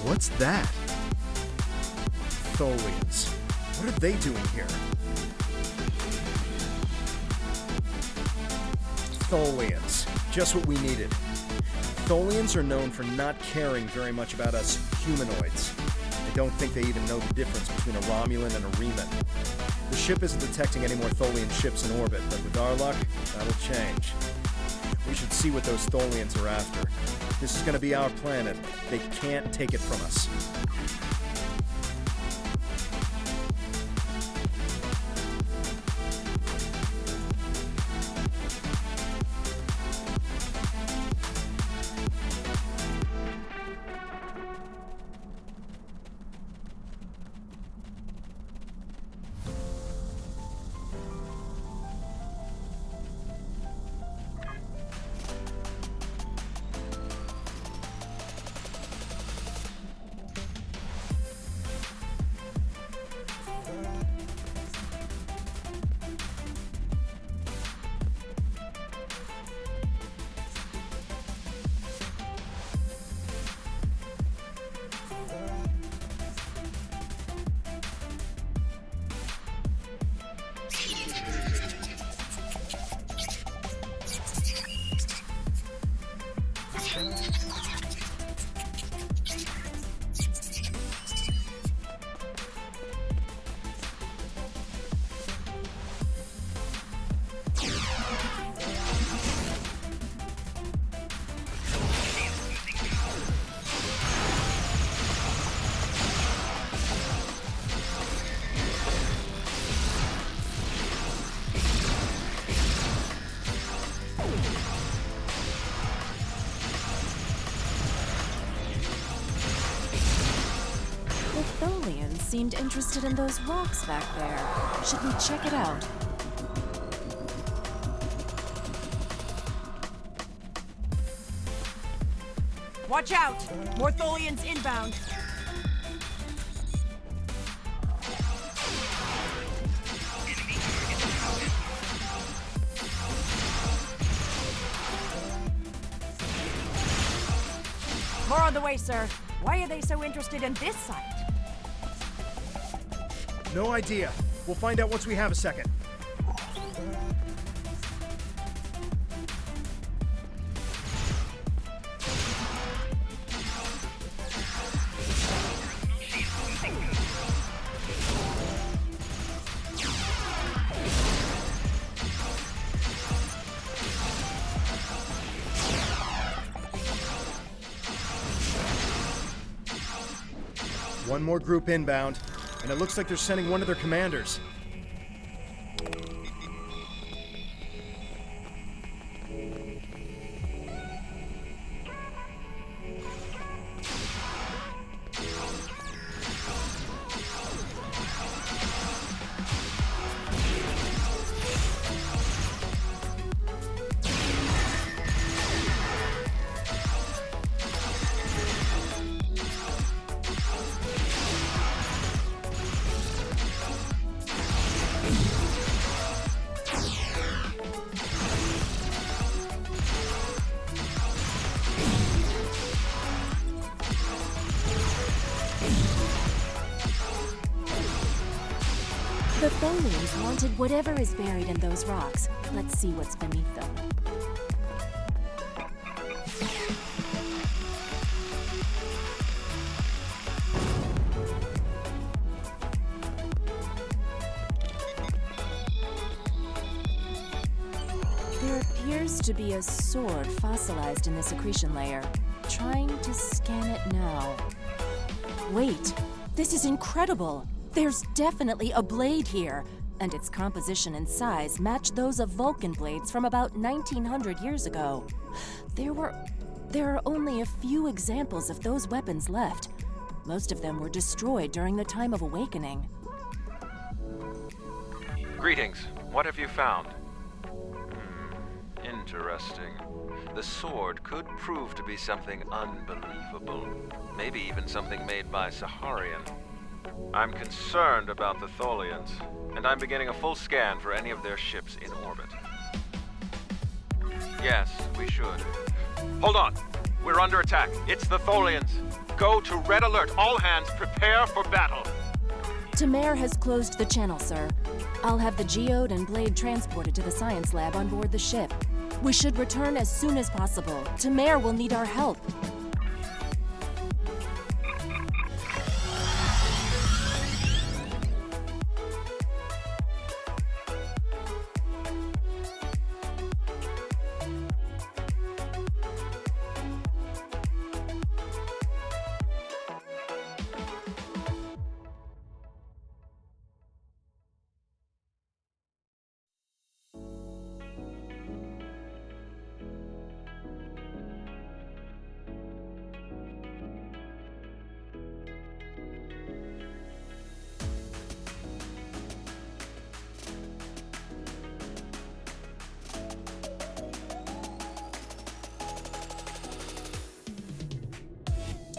What's that? Tholians. What are they doing here? Tholians. Just what we needed. Tholians are known for not caring very much about us humanoids. I don't think they even know the difference between a Romulan and a Reman. The ship isn't detecting any more Tholian ships in orbit, but with our luck, that'll change. We should see what those Tholians are after. This is going to be our planet. They can't take it from us. Seemed interested in those rocks back there. Should we check it out? Watch out! More Tholians inbound. More on the way, sir. Why are they so interested in this site? No idea. We'll find out once we have a second. One more group inbound. And it looks like they're sending one of their commanders. The Tholians wanted whatever is buried in those rocks. Let's see what's beneath them. There appears to be a sword fossilized in the secretion layer. Trying to scan it now. Wait, this is incredible! There's definitely a blade here, and its composition and size match those of Vulcan blades from about 1900 years ago. There are only a few examples of those weapons left. Most of them were destroyed during the time of awakening. Greetings. What have you found? Interesting. The sword could prove to be something unbelievable. Maybe even something made by Saharian. I'm concerned about the Tholians, and I'm beginning a full scan for any of their ships in orbit. Yes, we should. Hold on! We're under attack. It's the Tholians! Go to red alert. All hands prepare for battle. Tamar has closed the channel, sir. I'll have the geode and blade transported to the science lab on board the ship. We should return as soon as possible. Tamar will need our help.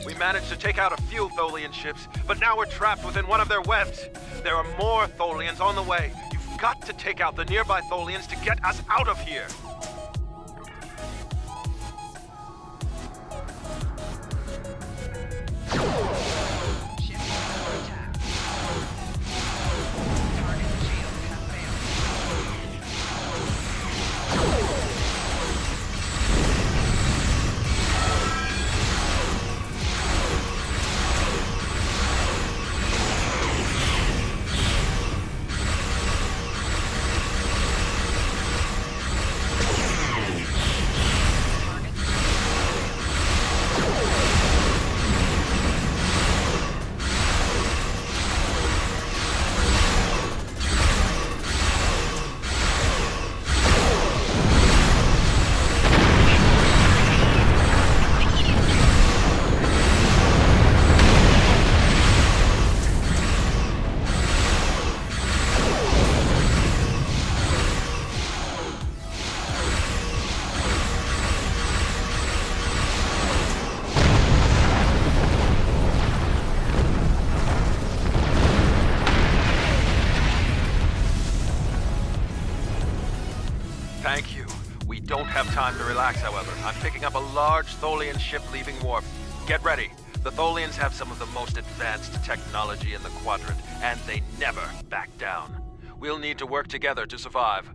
We managed to take out a few Tholian ships, but now we're trapped within one of their webs. There are more Tholians on the way. You've got to take out the nearby Tholians to get us out of here. Thank you. We don't have time to relax, however. I'm picking up a large Tholian ship leaving warp. Get ready. The Tholians have some of the most advanced technology in the quadrant, and they never back down. We'll need to work together to survive.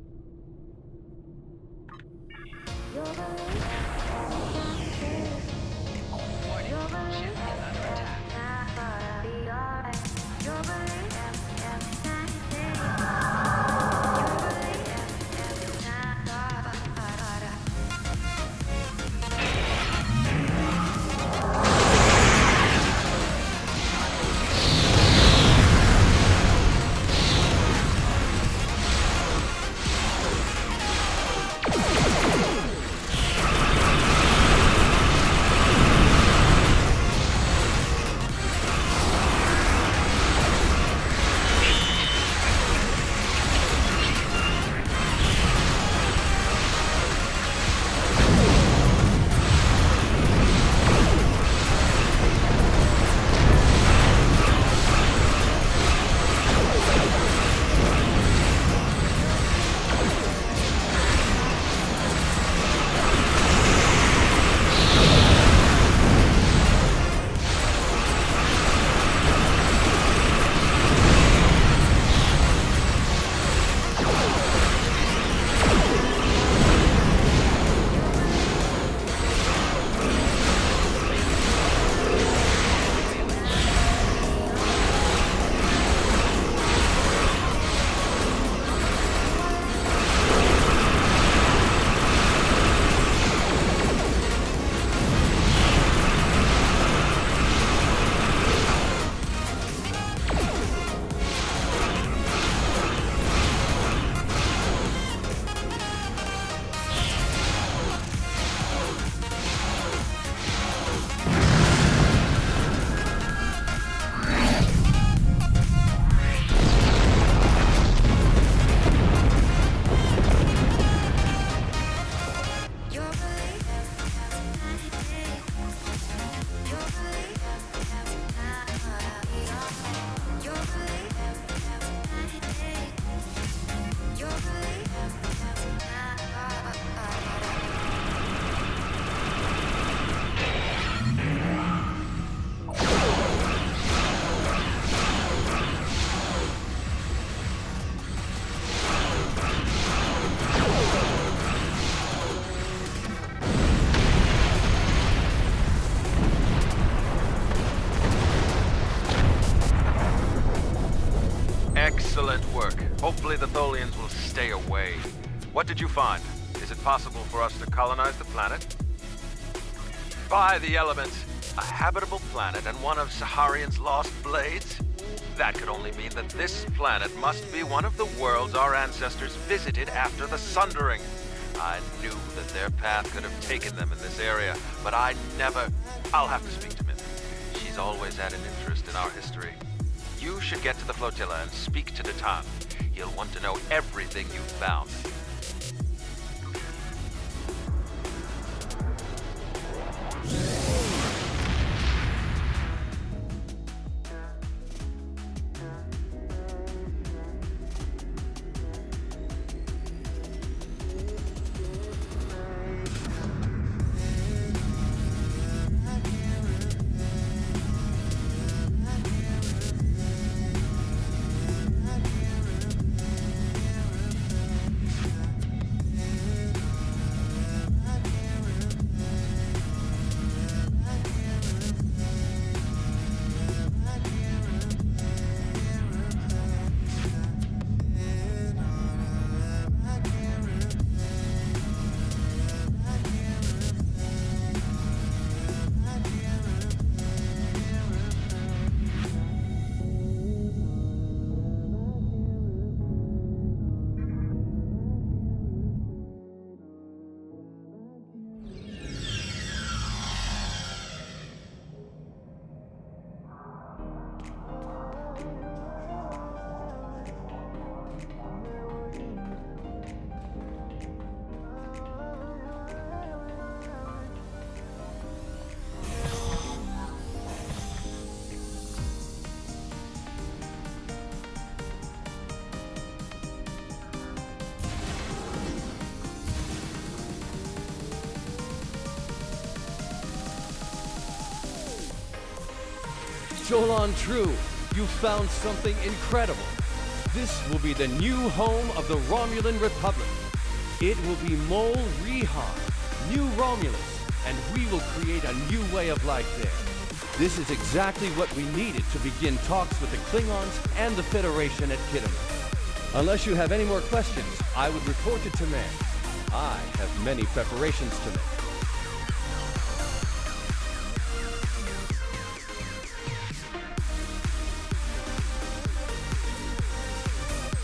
Hopefully the Tholians will stay away. What did you find? Is it possible for us to colonize the planet? By the elements, a habitable planet and one of Saharian's lost blades? That could only mean that this planet must be one of the worlds our ancestors visited after the Sundering. I knew that their path could have taken them in this area, but I never... I'll have to speak to Mithra. She's always had an interest in our history. You should get to the flotilla and speak to Datan. He'll want to know everything you've found. Jolan True, you found something incredible. This will be the new home of the Romulan Republic. It will be Mol Rehar, New Romulus, and we will create a new way of life there. This is exactly what we needed to begin talks with the Klingons and the Federation at Kittimer. Unless you have any more questions, I would report to command. I have many preparations to make.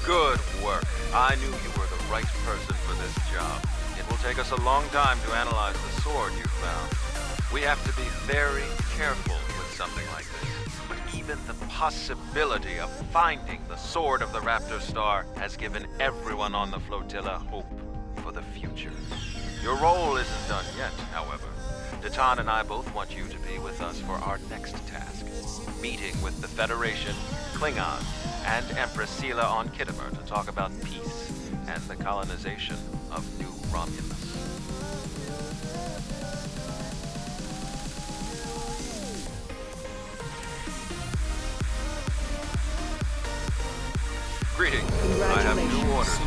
Good work. I knew you were the right person for this job. It will take us a long time to analyze the sword you found. We have to be very careful with something like this. But even the possibility of finding the sword of the Raptor Star has given everyone on the flotilla hope for the future. Your role isn't done yet, however. Datan and I both want you to be with us for our next task. Meeting with the Federation, Klingons, and Empress Sela on Kittimer to talk about peace and the colonization of New Romulus. Greetings. I have new orders.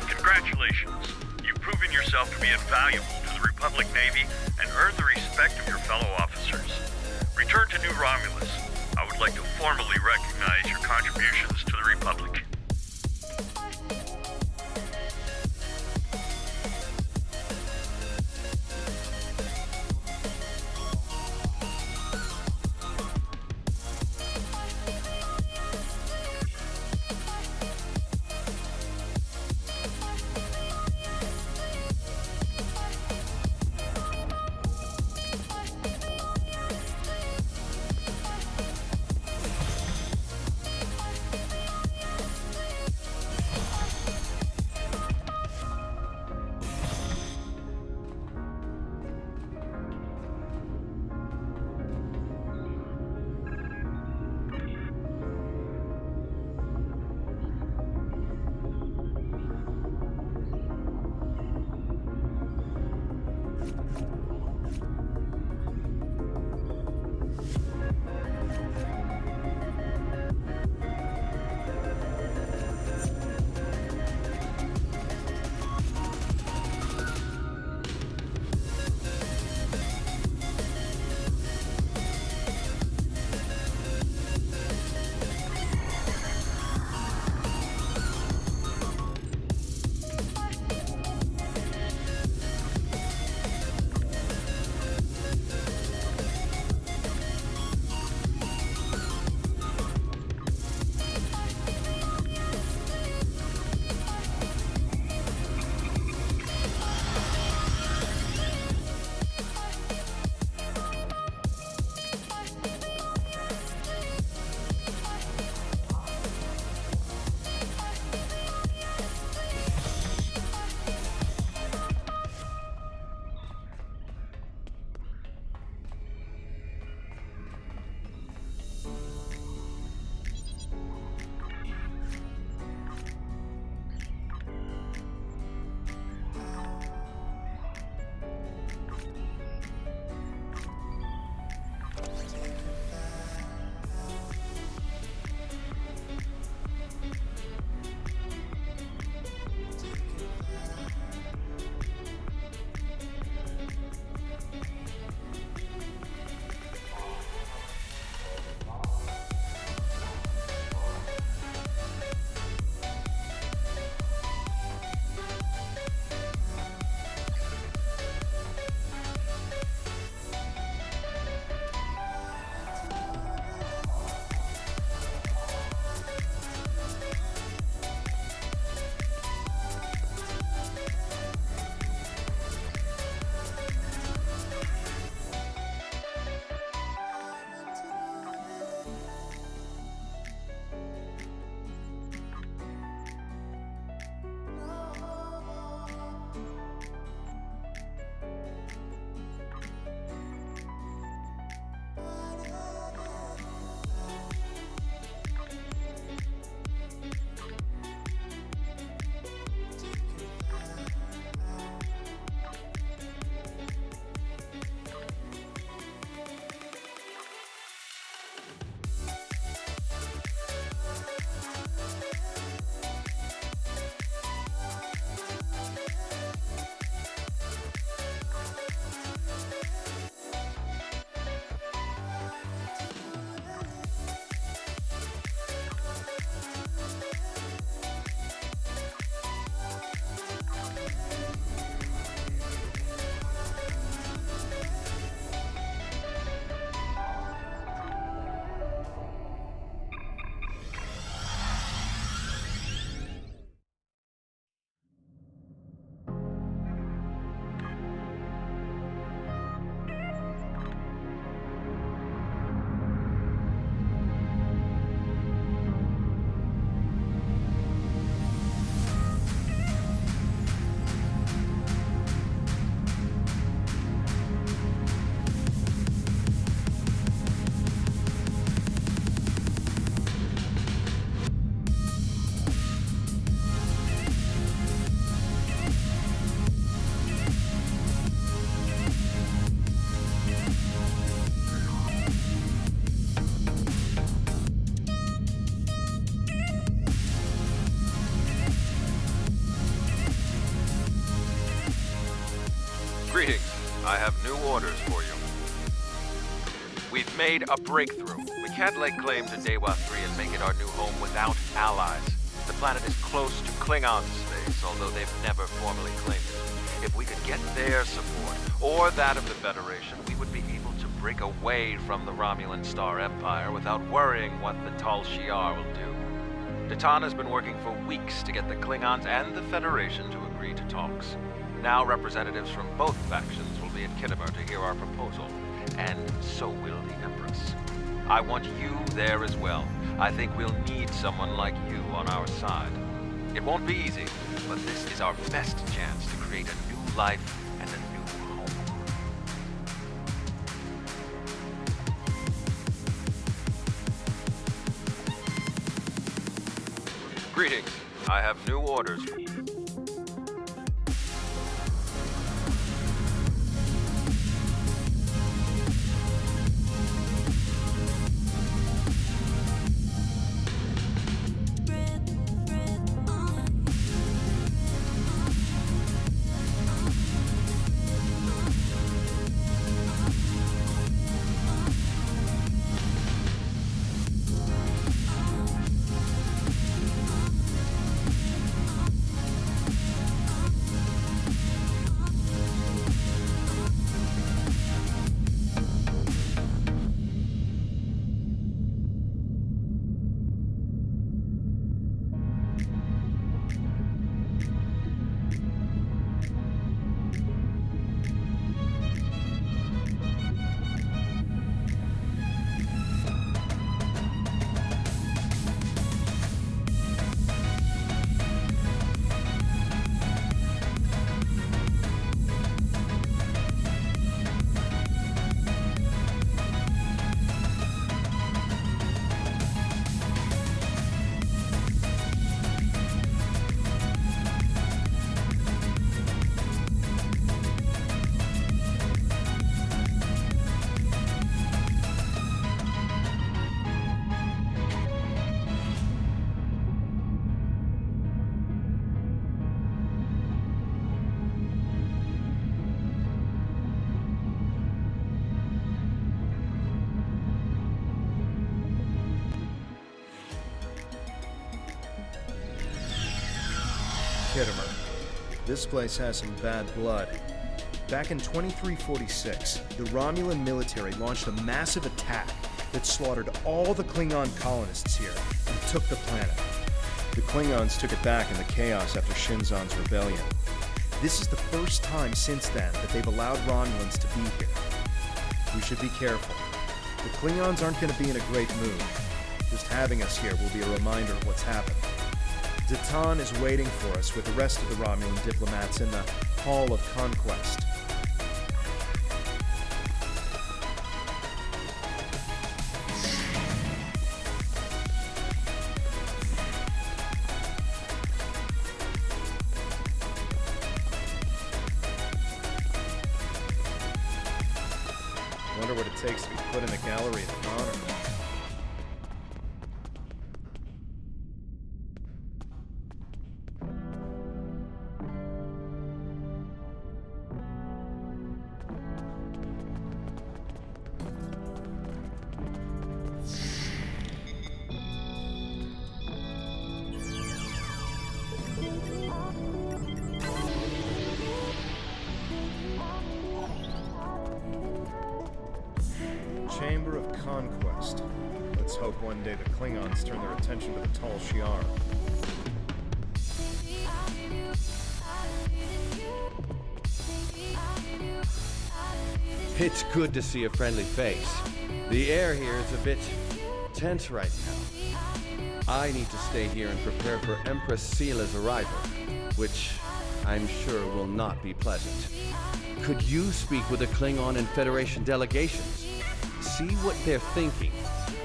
Congratulations. You've proven yourself to be invaluable to the Republic Navy and earned the respect of your fellow officers. Return to New Romulus. I would like to formally recognize your contributions to the Republic. Greetings. I have new orders for you. We've made a breakthrough. We can't lay claim to Dewa 3 and make it our new home without allies. The planet is close to Klingon space, although they've never formally claimed it. If we could get their support, or that of the Federation, we would be able to break away from the Romulan Star Empire without worrying what the Tal Shiar will do. Datan has been working for weeks to get the Klingons and the Federation to agree to talks. Now representatives from both factions will be in Kittimer to hear our proposal, and so will the Empress. I want you there as well. I think we'll need someone like you on our side. It won't be easy, but this is our best chance to create a new life and a new home. Greetings. I have new orders. Kittimer. This place has some bad blood. Back in 2346, the Romulan military launched a massive attack that slaughtered all the Klingon colonists here and took the planet. The Klingons took it back in the chaos after Shinzon's rebellion. This is the first time since then that they've allowed Romulans to be here. We should be careful. The Klingons aren't going to be in a great mood. Just having us here will be a reminder of what's happened. Datan is waiting for us with the rest of the Romulan diplomats in the Hall of Conquest. Wonder what it takes to be put in the gallery of honor. Chamber of Conquest. Let's hope one day the Klingons turn their attention to the Tal Shiar. It's good to see a friendly face. The air here is a bit tense right now. I need to stay here and prepare for Empress Seela's arrival, which I'm sure will not be pleasant. Could you speak with the Klingon and Federation delegations? See what they're thinking,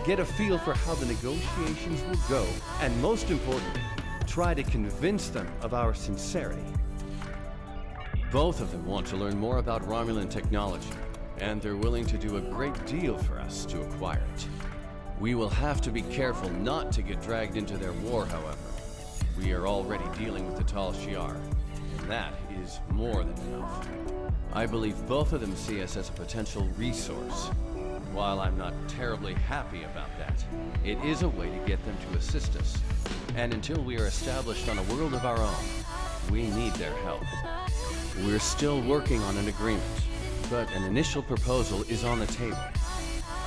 get a feel for how the negotiations will go, and most importantly, try to convince them of our sincerity. Both of them want to learn more about Romulan technology, and they're willing to do a great deal for us to acquire it. We will have to be careful not to get dragged into their war, however. We are already dealing with the Tal Shiar. and that is more than enough. I believe both of them see us as a potential resource. While I'm not terribly happy about that, it is a way to get them to assist us. And until we are established on a world of our own, we need their help. We're still working on an agreement, but an initial proposal is on the table.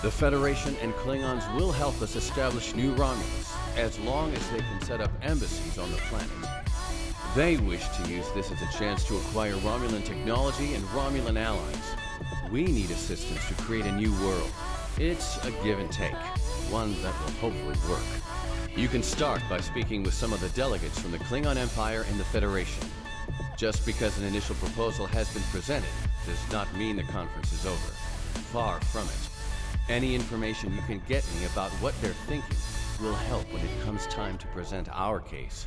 The Federation and Klingons will help us establish New Romulus, as long as they can set up embassies on the planet. They wish to use this as a chance to acquire Romulan technology and Romulan allies. We need assistance to create a new world. It's a give and take, one that will hopefully work. You can start by speaking with some of the delegates from the Klingon Empire and the Federation. Just because an initial proposal has been presented does not mean the conference is over. Far from it. Any information you can get me about what they're thinking will help when it comes time to present our case.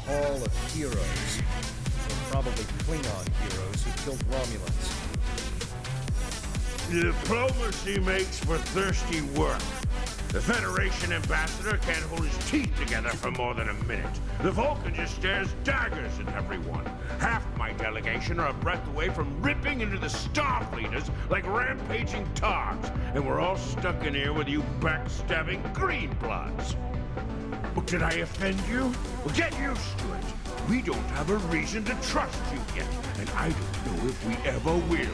Hall of Heroes. So probably Klingon heroes who killed Romulans. Diplomacy makes for thirsty work. The Federation ambassador can't hold his teeth together for more than a minute. The Vulcan just stares daggers at everyone. Half my delegation are a breath away from ripping into the Starfleeters like rampaging togs, and we're all stuck in here with you backstabbing Greenbloods. Did I offend you? Well, get used to it. We don't have a reason to trust you yet, and I don't know if we ever will.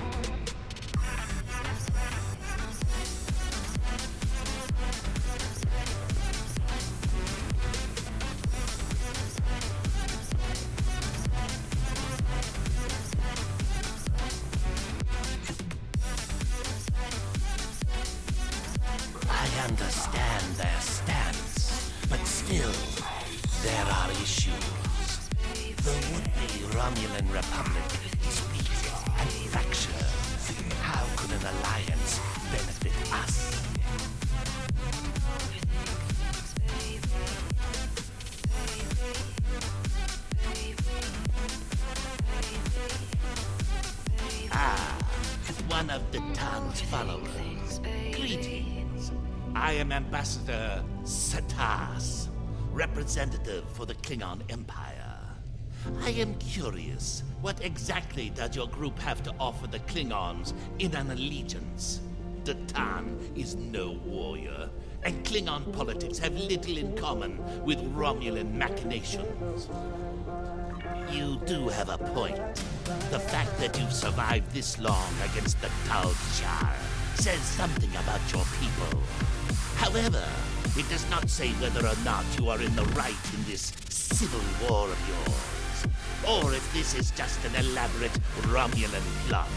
I understand their stance, but still, there are issues. The would-be Romulan Republic is weak and fractured. How could an alliance benefit us? Ah, one of the town's followers. Greetings. I am Ambassador Satas, representative for the Klingon Empire. I am curious, what exactly does your group have to offer the Klingons in an allegiance? The Tan is no warrior, and Klingon politics have little in common with Romulan machinations. You do have a point. The fact that you've survived this long against the Tal Shiar says something about your people. However, it does not say whether or not you are in the right in this civil war of yours, or if this is just an elaborate Romulan plot.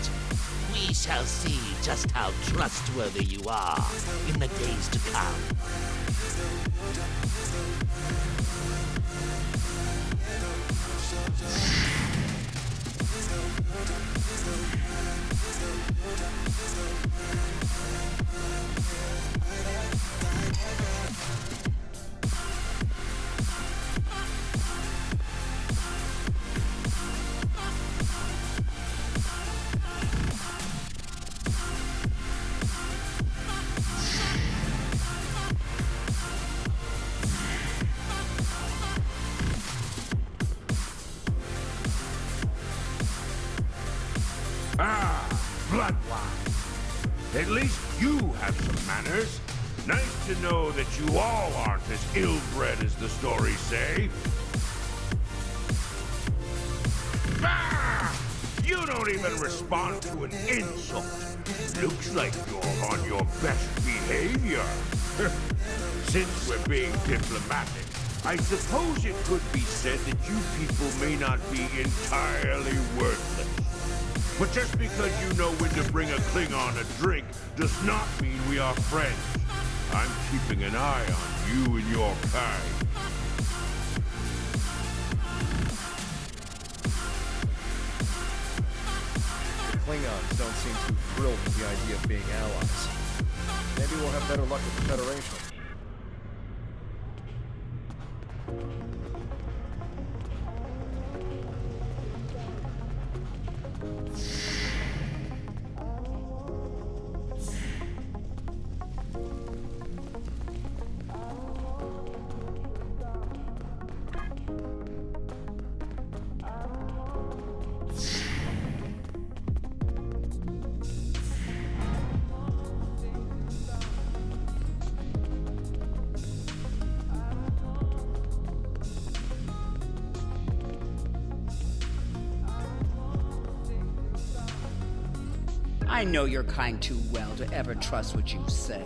We shall see just how trustworthy you are in the days to come. Ah, bloodline. At least you have some manners. Nice to know that you all aren't as ill-bred as the stories say. Ah! You don't even respond to an insult. Looks like you're on your best behavior. Since we're being diplomatic, I suppose it could be said that you people may not be entirely worthless. But just because you know when to bring a Klingon a drink does not mean we are friends. I'm keeping an eye on you and your kind. The Klingons don't seem too thrilled with the idea of being allies. Maybe we'll have better luck with the Federation. I know your kind too well to ever trust what you say.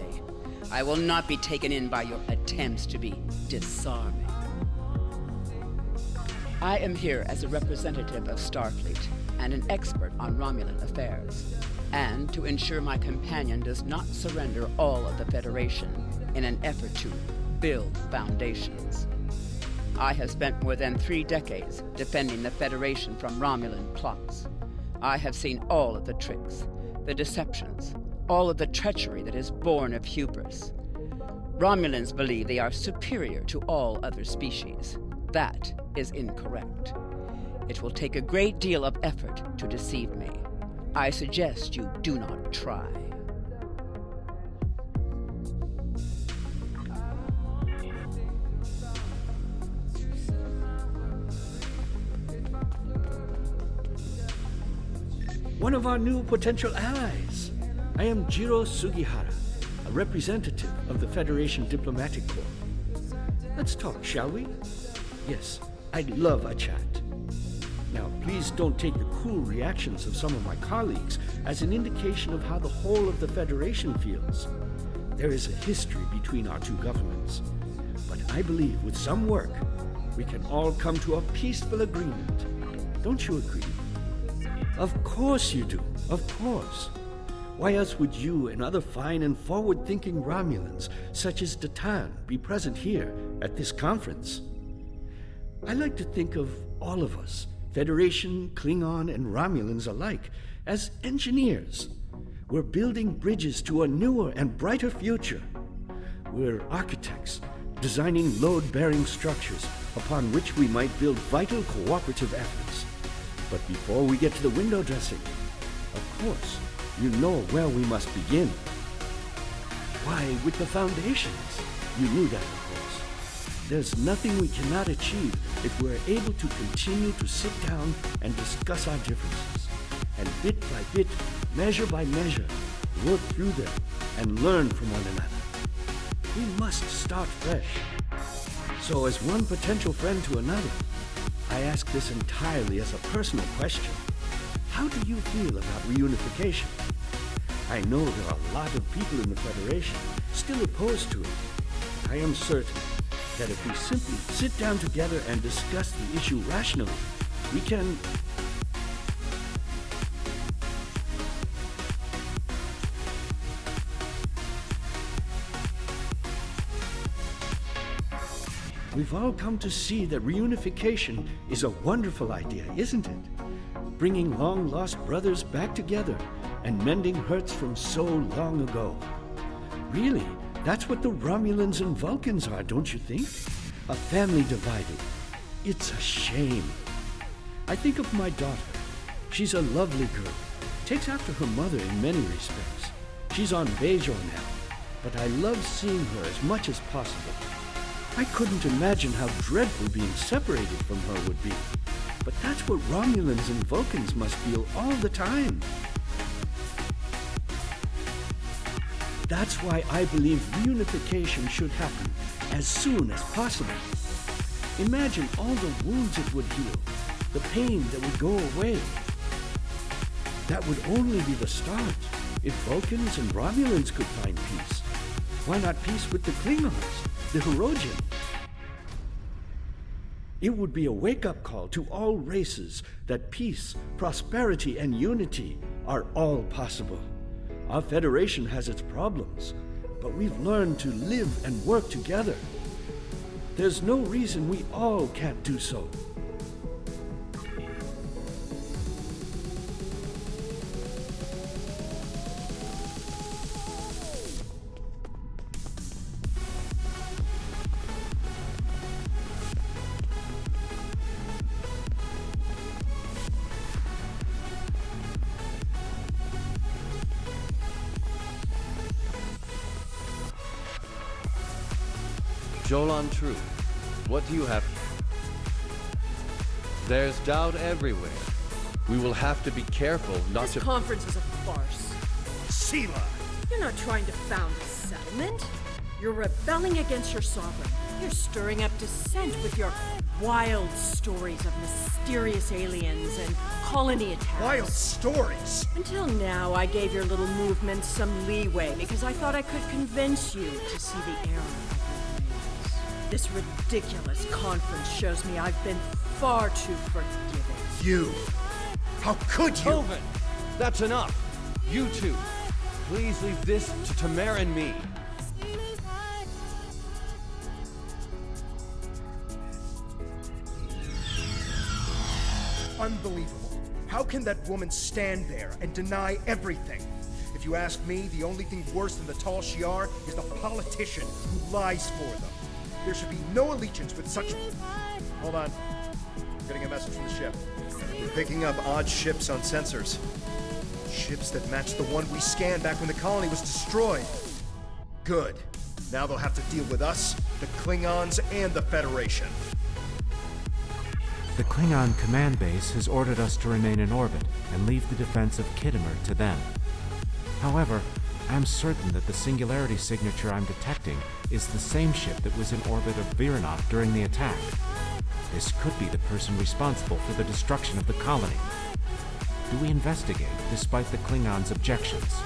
I will not be taken in by your attempts to be disarming. I am here as a representative of Starfleet and an expert on Romulan affairs, and to ensure my companion does not surrender all of the Federation in an effort to build foundations. I have spent more than 3 decades defending the Federation from Romulan plots. I have seen all of the tricks, the deceptions, all of the treachery that is born of hubris. Romulans believe they are superior to all other species. That is incorrect. It will take a great deal of effort to deceive me. I suggest you do not try. One of our new potential allies. I am Jiro Sugihara, a representative of the Federation Diplomatic Corps. Let's talk, shall we? Yes, I'd love a chat. Now, please don't take the cool reactions of some of my colleagues as an indication of how the whole of the Federation feels. There is a history between our two governments. But I believe with some work, we can all come to a peaceful agreement. Don't you agree? Of course you do, of course. Why else would you and other fine and forward-thinking Romulans, such as Datan, be present here at this conference? I like to think of all of us, Federation, Klingon, and Romulans alike, as engineers. We're building bridges to a newer and brighter future. We're architects, designing load-bearing structures upon which we might build vital cooperative efforts. But before we get to the window dressing, of course, you know where we must begin. Why, with the foundations. You knew that, of course. There's nothing we cannot achieve if we're able to continue to sit down and discuss our differences, and bit by bit, measure by measure, work through them and learn from one another. We must start fresh. So as one potential friend to another, I ask this entirely as a personal question. How do you feel about reunification? I know there are a lot of people in the Federation still opposed to it. I am certain that if we simply sit down together and discuss the issue rationally, we can... We've all come to see that reunification is a wonderful idea, isn't it? Bringing long-lost brothers back together and mending hurts from so long ago. Really, that's what the Romulans and Vulcans are, don't you think? A family divided. It's a shame. I think of my daughter. She's a lovely girl. Takes after her mother in many respects. She's on Voyager now, but I love seeing her as much as possible. I couldn't imagine how dreadful being separated from her would be. But that's what Romulans and Vulcans must feel all the time. That's why I believe reunification should happen as soon as possible. Imagine all the wounds it would heal, the pain that would go away. That would only be the start. If Vulcans and Romulans could find peace, why not peace with the Klingons? The Herodian. It would be a wake-up call to all races that peace, prosperity, and unity are all possible. Our Federation has its problems, but we've learned to live and work together. There's no reason we all can't do so. Jolan True, what do you have? There's doubt everywhere. We will have to be careful not to... This conference is a farce. Sela! You're not trying to found a settlement. You're rebelling against your sovereign. You're stirring up dissent with your wild stories of mysterious aliens and colony attacks. Wild stories? Until now, I gave your little movement some leeway because I thought I could convince you to see the error of your ways. This ridiculous conference shows me I've been far too forgiving. You! How could you? Oven! That's enough! You two, please leave this to Tamara and me. Unbelievable. How can that woman stand there and deny everything? If you ask me, the only thing worse than the Tal Shiar is the politician who lies for them. There should be no allegiance with such... Hold on. Getting a message from the ship. We're picking up odd ships on sensors. Ships that match the one we scanned back when the colony was destroyed. Good. Now they'll have to deal with us, the Klingons, and the Federation. The Klingon command base has ordered us to remain in orbit and leave the defense of Khitomer to them. However, I'm certain that the singularity signature I'm detecting is the same ship that was in orbit of Viranov during the attack. This could be the person responsible for the destruction of the colony. Do we investigate despite the Klingons' objections?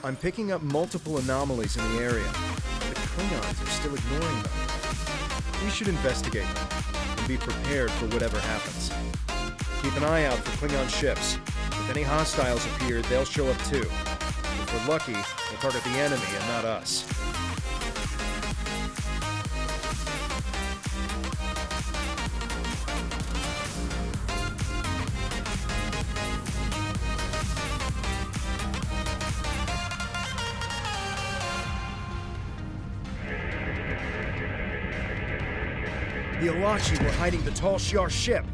I'm picking up multiple anomalies in the area. The Klingons are still ignoring them. We should investigate them and be prepared for whatever happens. Keep an eye out for Klingon ships. If any hostiles appear, they'll show up too. If we're lucky, they'll target the enemy and not us. The Alachi were hiding the Tal Shiar ship.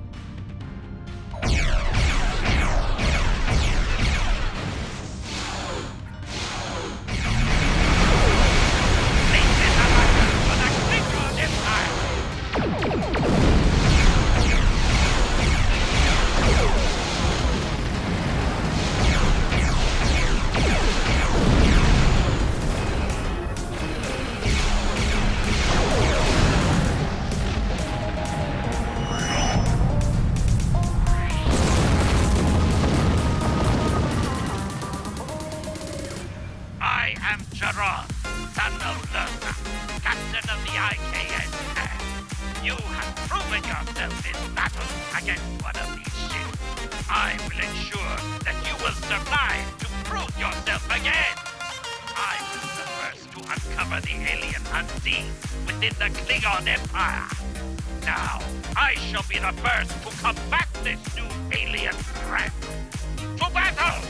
Within the Klingon Empire. Now, I shall be the first to combat this new alien threat. To battle!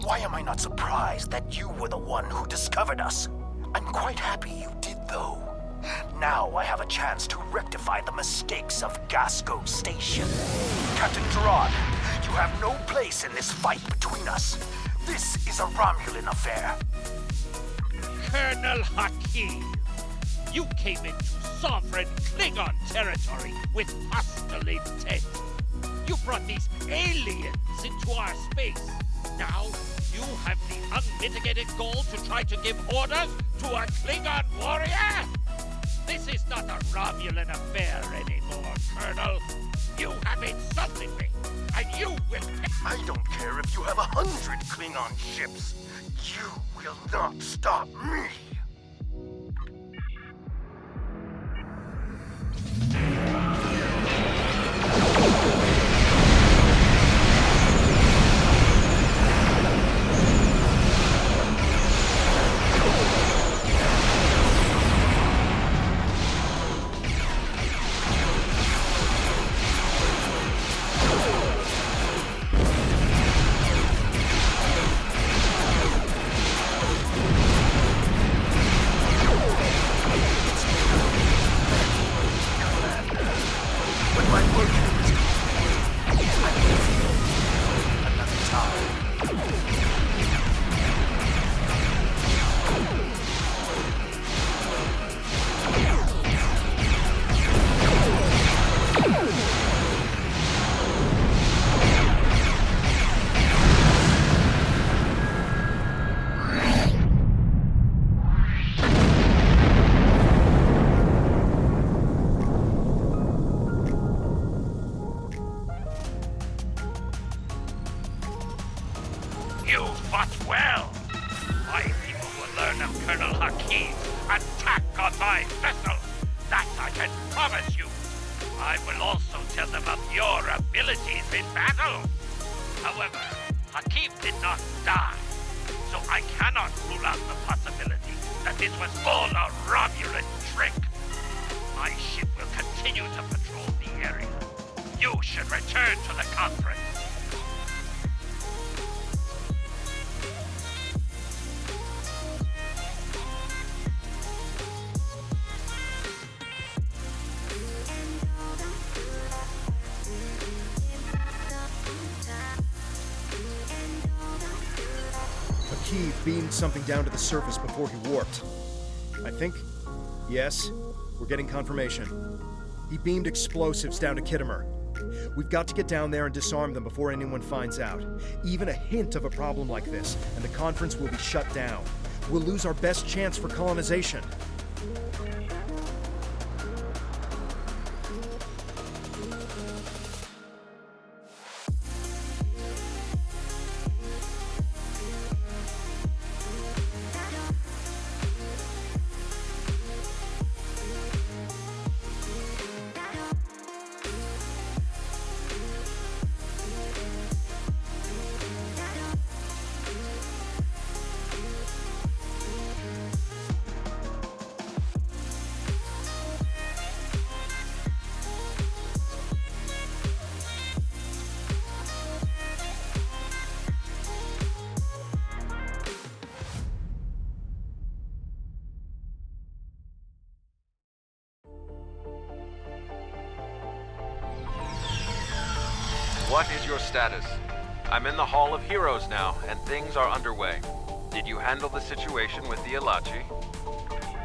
Why am I not surprised that you were the one who discovered us? I'm quite happy you did, though. Now I have a chance to rectify the mistakes of Gasco Station. Captain Gerard, you have no place in this fight between us. This is a Romulan affair. Colonel Hakim, you came into sovereign Klingon territory with hostile intent. You brought these aliens into our space. Now, you have the unmitigated goal to try to give orders to a Klingon warrior? This is not a Romulan affair anymore, Colonel. You have insulted me, and you will... I don't care if you have 100 Klingon ships. You will not stop me. He beamed something down to the surface before he warped. I think? Yes, we're getting confirmation. He beamed explosives down to Kittimer. We've got to get down there and disarm them before anyone finds out. Even a hint of a problem like this, and the conference will be shut down. We'll lose our best chance for colonization. What is your status? I'm in the Hall of Heroes now, and things are underway. Did you handle the situation with the Ilachi?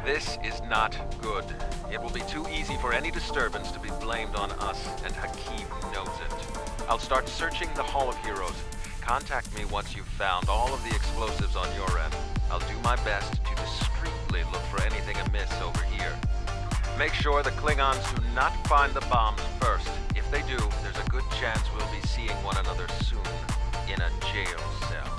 This is not good. It will be too easy for any disturbance to be blamed on us, and Hakim knows it. I'll start searching the Hall of Heroes. Contact me once you've found all of the explosives on your end. I'll do my best to discreetly look for anything amiss over here. Make sure the Klingons do not find the bombs first. If they do, there's a good chance we'll be seeing one another soon in a jail cell.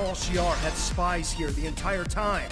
Tal Shiar had spies here the entire time.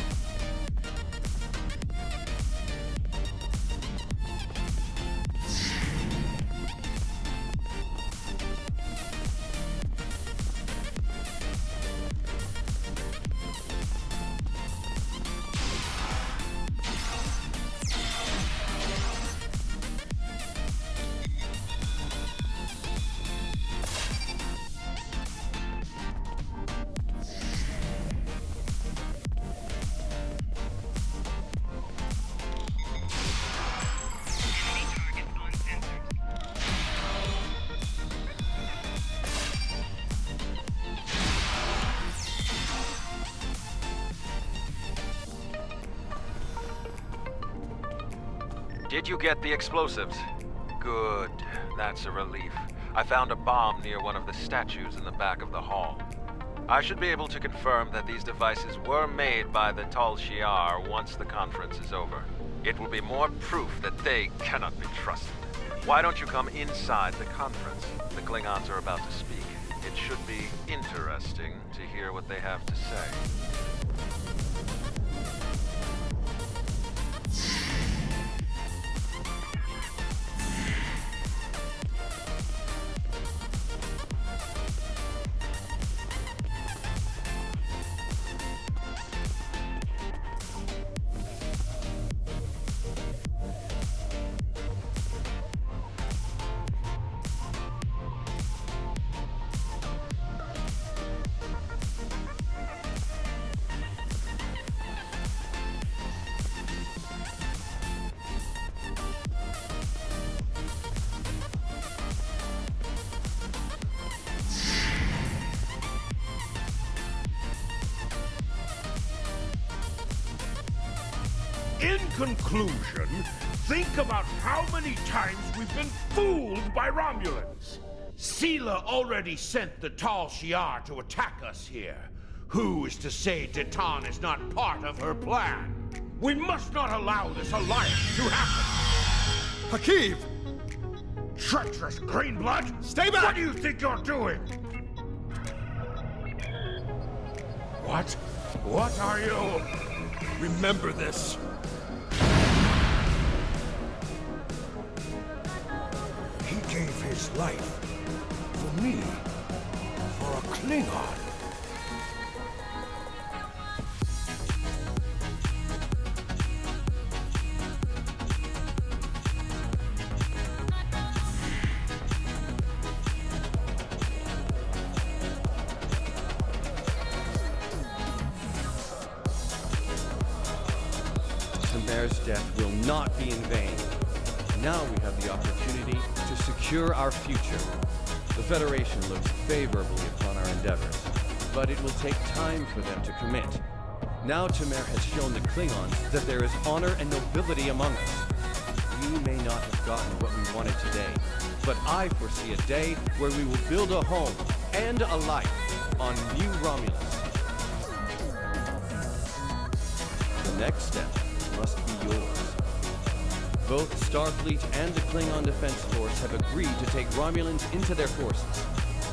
Did you get the explosives? Good. That's a relief. I found a bomb near one of the statues in the back of the hall. I should be able to confirm that these devices were made by the Tal Shiar once the conference is over. It will be more proof that they cannot be trusted. Why don't you come inside the conference? The Klingons are about to speak. It should be interesting to hear what they have to say. In conclusion, think about how many times we've been fooled by Romulans. Sela already sent the Tal Shiar to attack us here. Who is to say Detan is not part of her plan? We must not allow this alliance to happen. Hakiv! Treacherous Greenblood! Stay back! What do you think you're doing? What? What are you? Remember this. He gave his life for me, for a Klingon. Tamer's death will not be in vain. Now we have the opportunity to secure our future. The Federation looks favorably upon our endeavors, but it will take time for them to commit. Now Tamer has shown the Klingons that there is honor and nobility among us. We may not have gotten what we wanted today, but I foresee a day where we will build a home and a life on New Romulus. The next step must be yours. Both Starfleet and the Klingon Defense Force have agreed to take Romulans into their forces.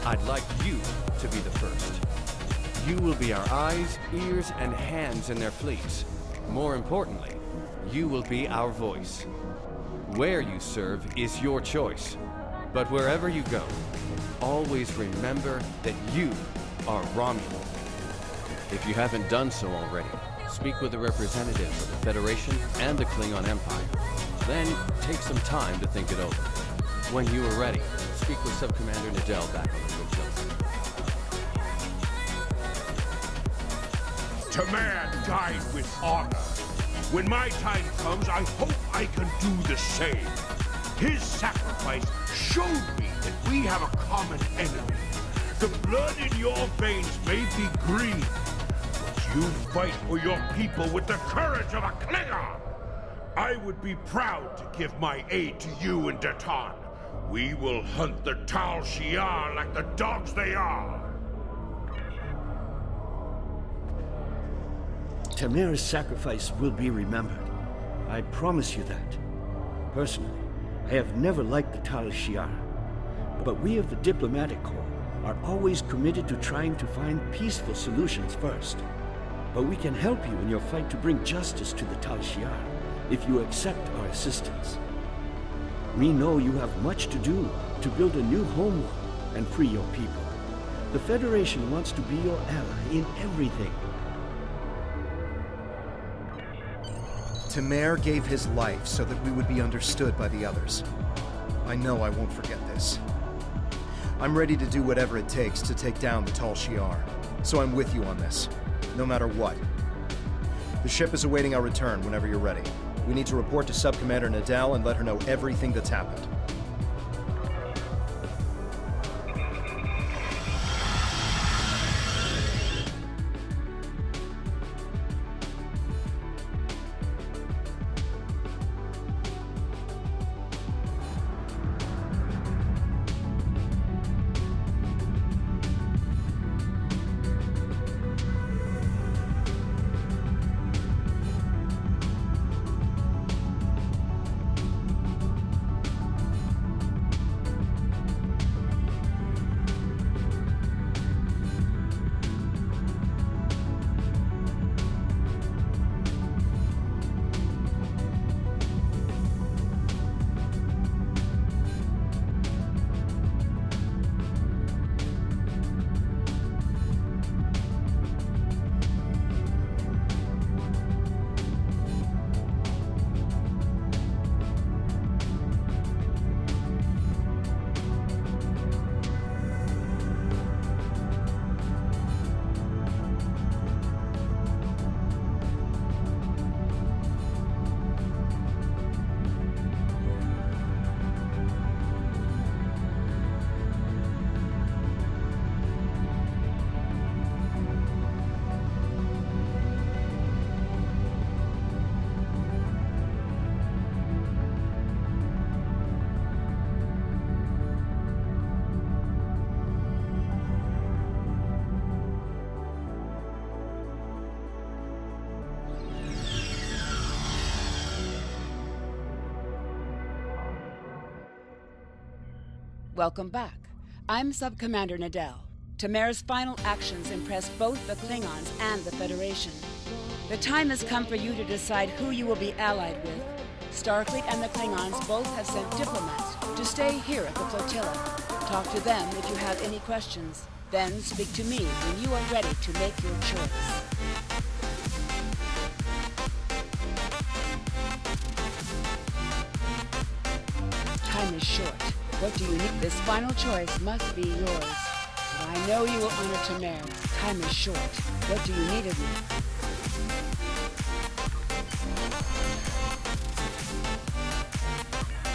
I'd like you to be the first. You will be our eyes, ears, and hands in their fleets. More importantly, you will be our voice. Where you serve is your choice. But wherever you go, always remember that you are Romulan. If you haven't done so already, speak with the representatives of the Federation and the Klingon Empire. Then, take some time to think it over. When you are ready, speak with Subcommander Nadell back on the flotilla. Tamer died with honor. When my time comes, I hope I can do the same. His sacrifice showed me that we have a common enemy. The blood in your veins may be green, but you fight for your people with the courage of a Klingon. I would be proud to give my aid to you and Detan. We will hunt the Tal Shiar like the dogs they are. Tamer's sacrifice will be remembered. I promise you that. Personally, I have never liked the Tal Shiar, but we of the Diplomatic Corps are always committed to trying to find peaceful solutions first. But we can help you in your fight to bring justice to the Tal Shiar if you accept our assistance. We know you have much to do to build a new homeworld and free your people. The Federation wants to be your ally in everything. Temer gave his life so that we would be understood by the others. I know I won't forget this. I'm ready to do whatever it takes to take down the Tal Shiar, so I'm with you on this, no matter what. The ship is awaiting our return whenever you're ready. We need to report to Sub-Commander Nadal and let her know everything that's happened. Welcome back. I'm Sub-Commander Nadal. Temer's final actions impressed both the Klingons and the Federation. The time has come for you to decide who you will be allied with. Starfleet and the Klingons both have sent diplomats to stay here at the flotilla. Talk to them if you have any questions. Then speak to me when you are ready to make your choice. Time is short. What do you need? This final choice must be yours. But I know you will honor Temer. Time is short. What do you need of me?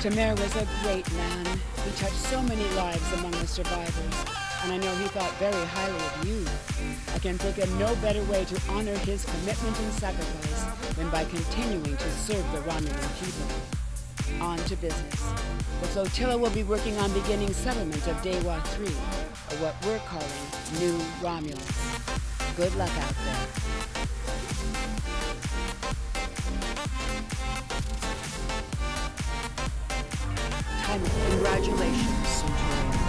Temer was a great man. He touched so many lives among the survivors, and I know he thought very highly of you. I can think of no better way to honor his commitment and sacrifice than by continuing to serve the Romulan people. On to business. The flotilla will be working on beginning settlement of Dewa 3, or what we're calling New Romulus. Good luck out there. Congratulations, Centurion.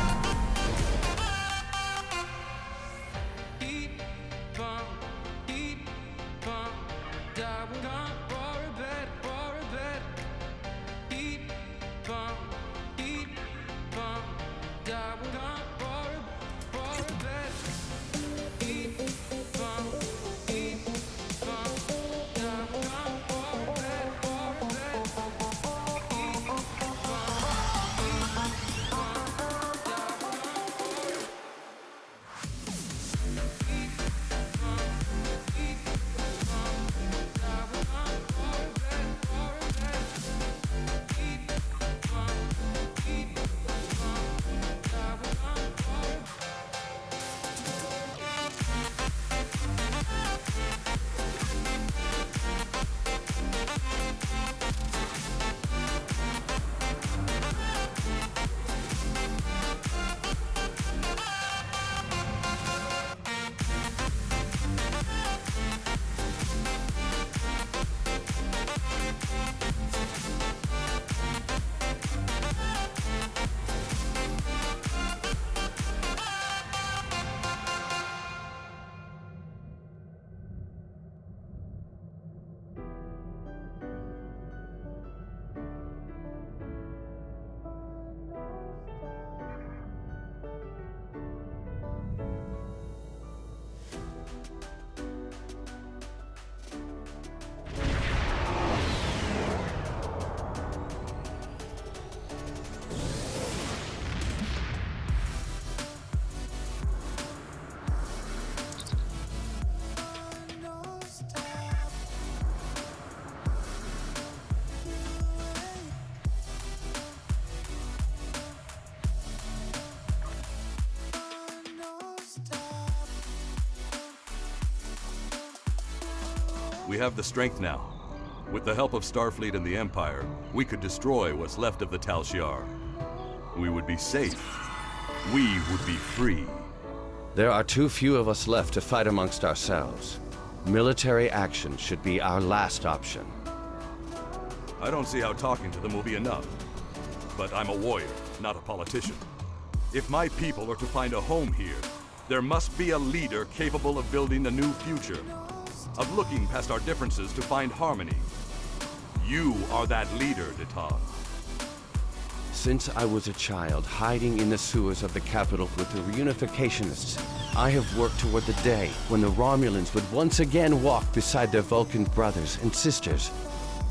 We have the strength now. With the help of Starfleet and the Empire, we could destroy what's left of the Tal Shiar. We would be safe. We would be free. There are too few of us left to fight amongst ourselves. Military action should be our last option. I don't see how talking to them will be enough. But I'm a warrior, not a politician. If my people are to find a home here, there must be a leader capable of building a new future, of looking past our differences to find harmony. You are that leader, Detan. Since I was a child hiding in the sewers of the capital with the reunificationists, I have worked toward the day when the Romulans would once again walk beside their Vulcan brothers and sisters.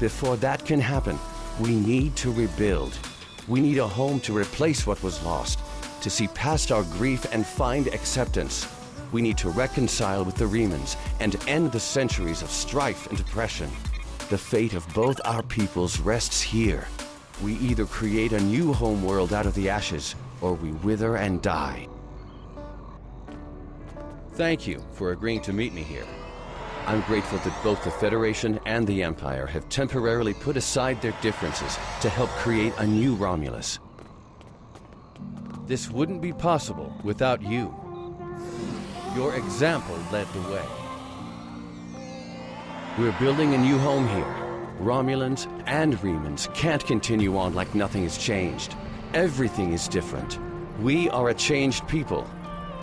Before that can happen, we need to rebuild. We need a home to replace what was lost, to see past our grief and find acceptance. We need to reconcile with the Remans and end the centuries of strife and oppression. The fate of both our peoples rests here. We either create a new homeworld out of the ashes, or we wither and die. Thank you for agreeing to meet me here. I'm grateful that both the Federation and the Empire have temporarily put aside their differences to help create a new Romulus. This wouldn't be possible without you. Your example led the way. We're building a new home here. Romulans and Remans can't continue on like nothing has changed. Everything is different. We are a changed people.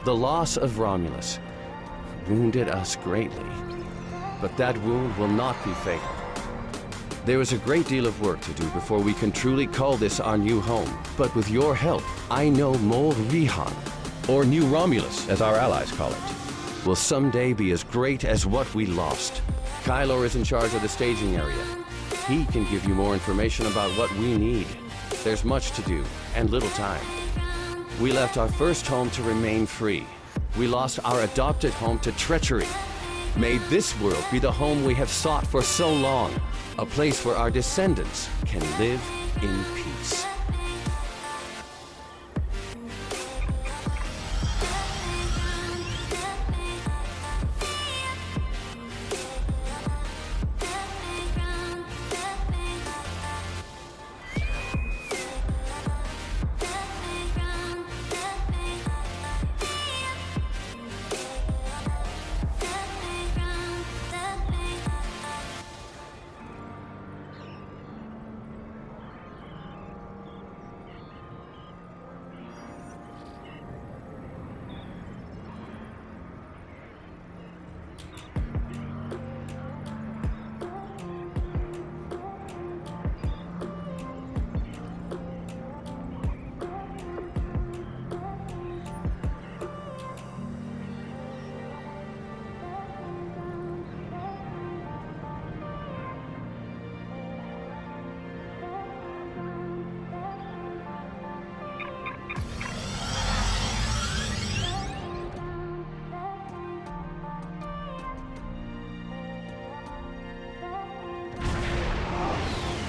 The loss of Romulus wounded us greatly. But that wound will not be fatal. There is a great deal of work to do before we can truly call this our new home. But with your help, I know Mol Rihan, or New Romulus, as our allies call it, will someday be as great as what we lost. Kylor is in charge of the staging area. He can give you more information about what we need. There's much to do, and little time. We left our first home to remain free. We lost our adopted home to treachery. May this world be the home we have sought for so long. A place where our descendants can live in peace.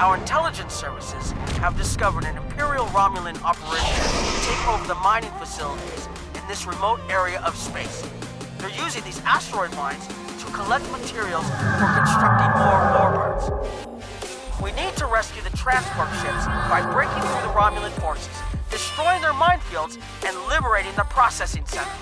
Our intelligence services have discovered an Imperial Romulan operation to take over the mining facilities in this remote area of space. They're using these asteroid mines to collect materials for constructing more warbirds. We need to rescue the transport ships by breaking through the Romulan forces, destroying their minefields, and liberating the processing centers.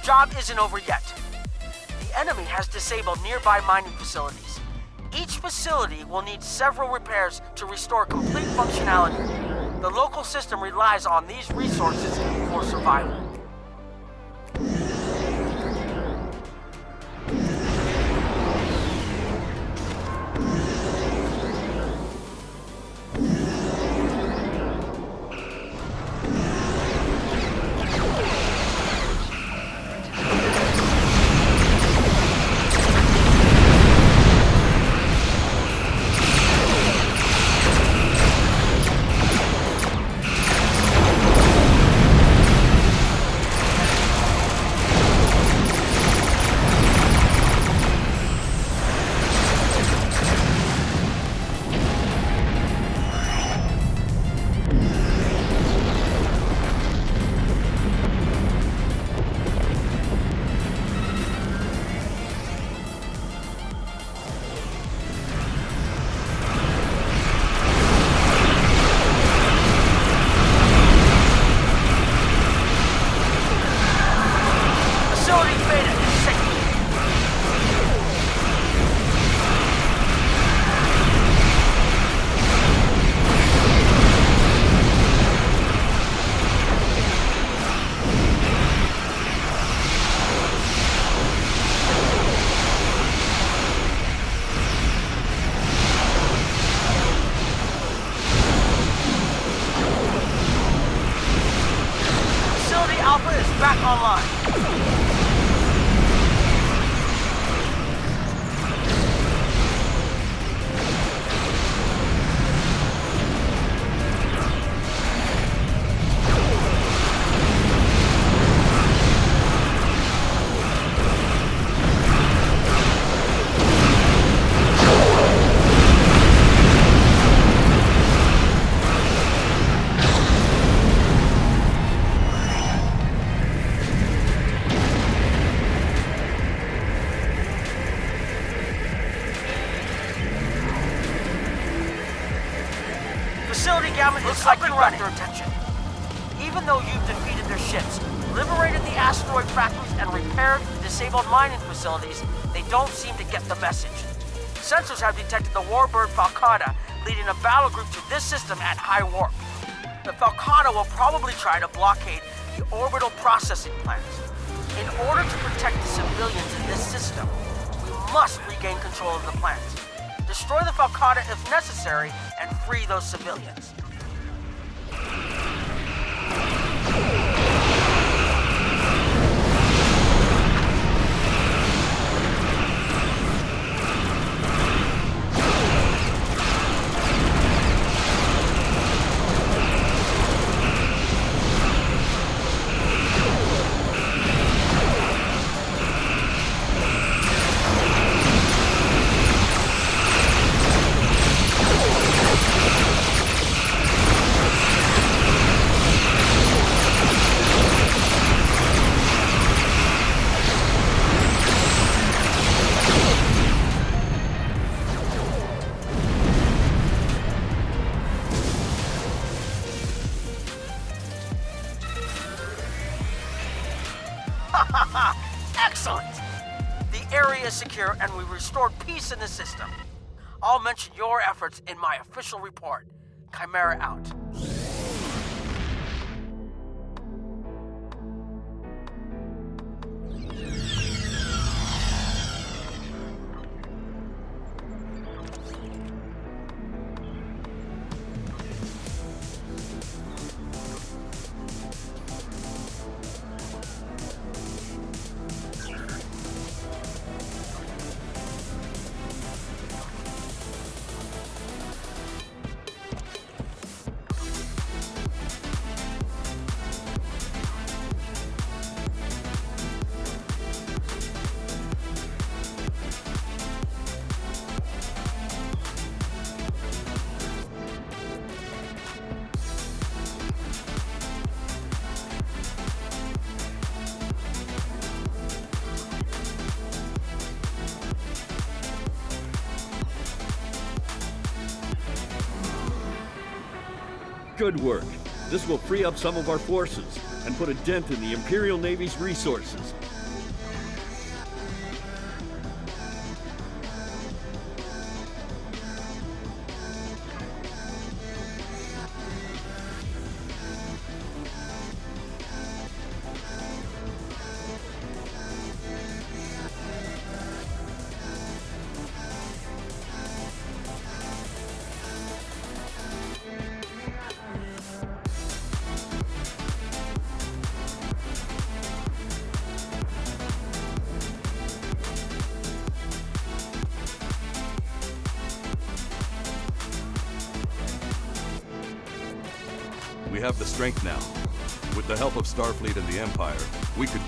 job isn't over yet. The enemy has disabled nearby mining facilities. Each facility will need several repairs to restore complete functionality. The local system relies on these resources for survival. Back online. Facility Gamma is like you got their attention. Even though you've defeated their ships, liberated the asteroid factories, and repaired the disabled mining facilities, they don't seem to get the message. Sensors have detected the warbird Falcata leading a battle group to this system at high warp. The Falcata will probably try to blockade the orbital processing plants. In order to protect the civilians in this system, we must regain control of the plants. Destroy the Falcata if necessary, and free those civilians. Excellent! The area is secure and we restored peace in the system. I'll mention your efforts in my official report. Chimera out. Good work. This will free up some of our forces and put a dent in the Imperial Navy's resources. We have the strength now. With the help of Starfleet and the Empire, we could...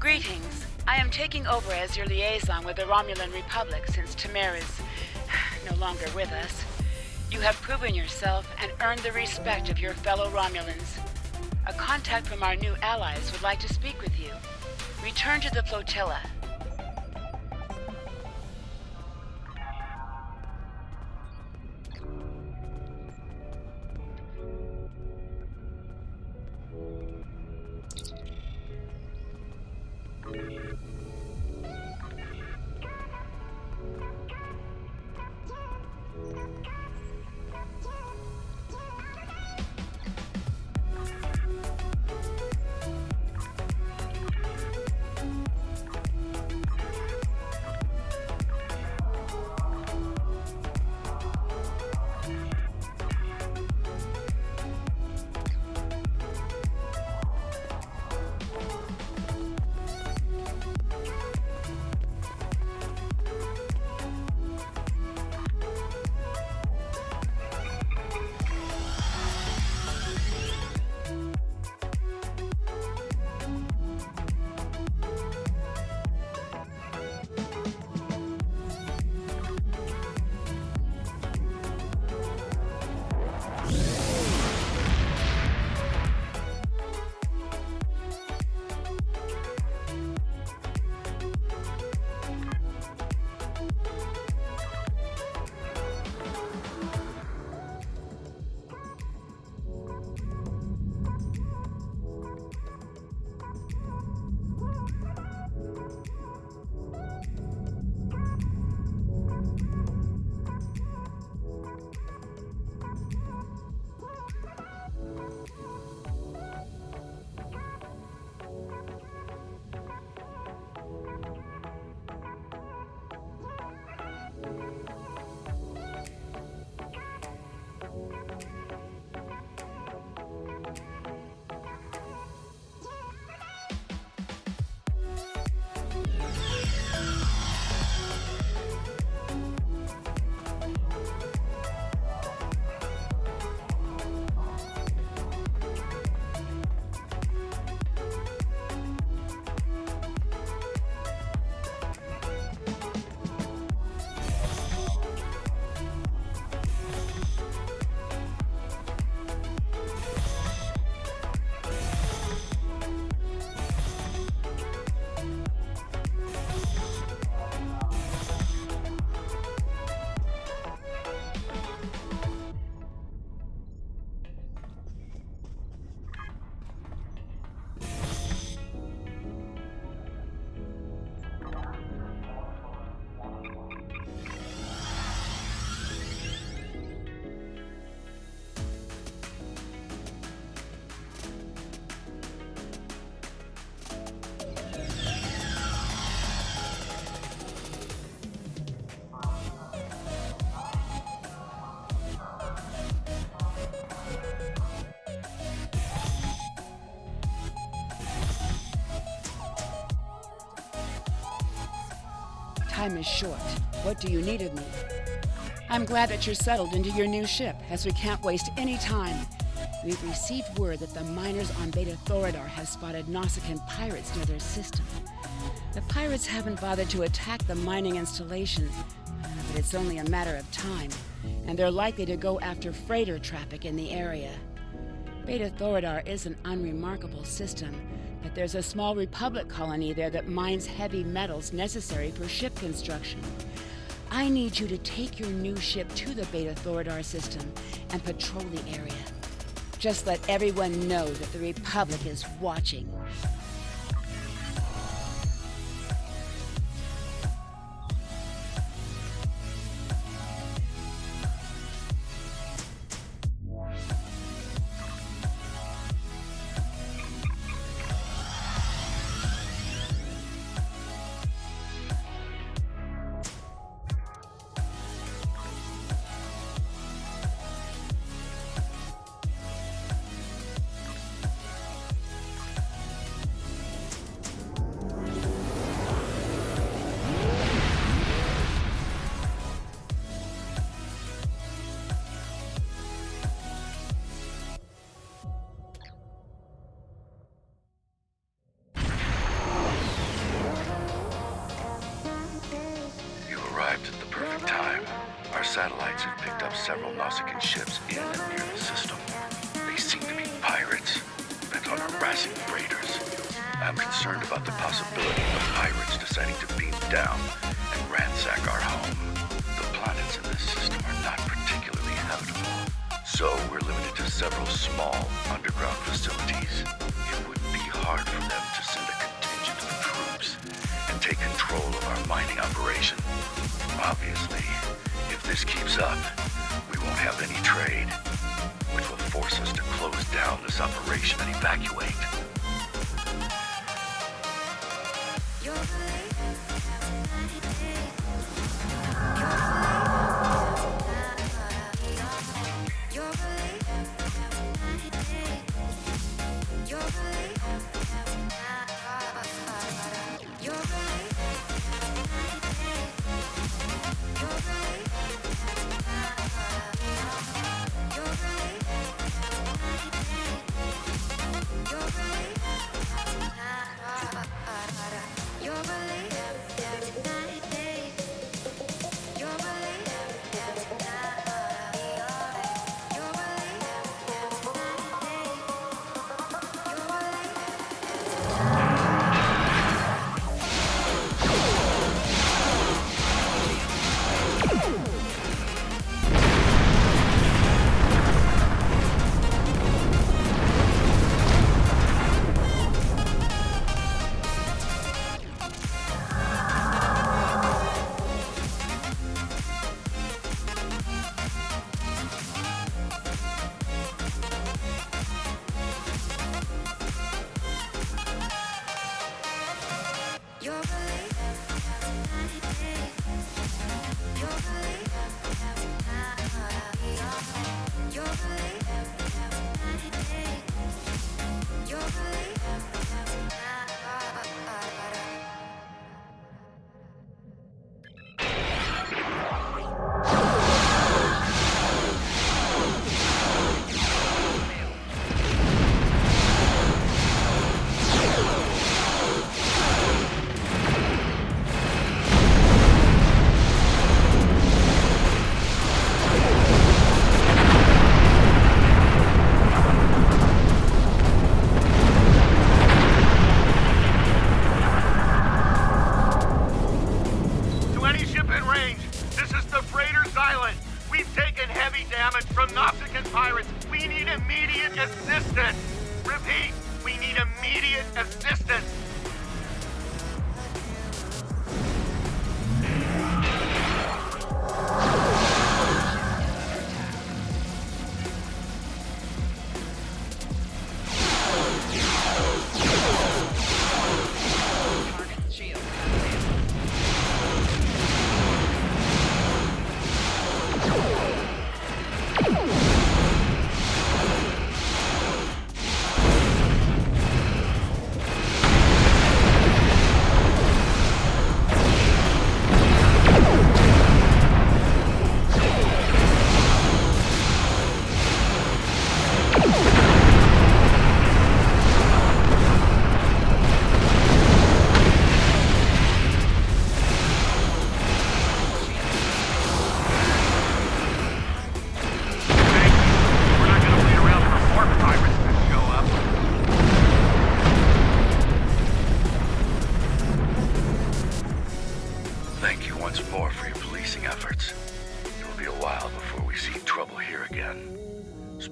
Greetings. I am taking over as your liaison with the Romulan Republic since Tamir is no longer with us. You have proven yourself and earned the respect of your fellow Romulans. A contact from our new allies would like to speak with you. Return to the flotilla. time is short. What do you need of me? I'm glad that you're settled into your new ship, as we can't waste any time. We've received word that the miners on Beta Thoradar have spotted Nausicaan pirates near their system. The pirates haven't bothered to attack the mining installation, but it's only a matter of time, and they're likely to go after freighter traffic in the area. Beta Thoradar is an unremarkable system, but there's a small Republic colony there that mines heavy metals necessary for ship construction. I need you to take your new ship to the Beta Thoradar system and patrol the area. Just let everyone know that the Republic is watching. Satellites have picked up several Nausicaan ships in and near the system. They seem to be pirates, bent on harassing freighters. I'm concerned about the possibility of pirates deciding to beam down and ransack our home. The planets in this system are not particularly habitable, so we're limited to several small underground facilities. It wouldn't be hard for them to send a contingent of troops and take control of our mining operation. Obviously, if this keeps up, we won't have any trade, which will force us to close down this operation and evacuate.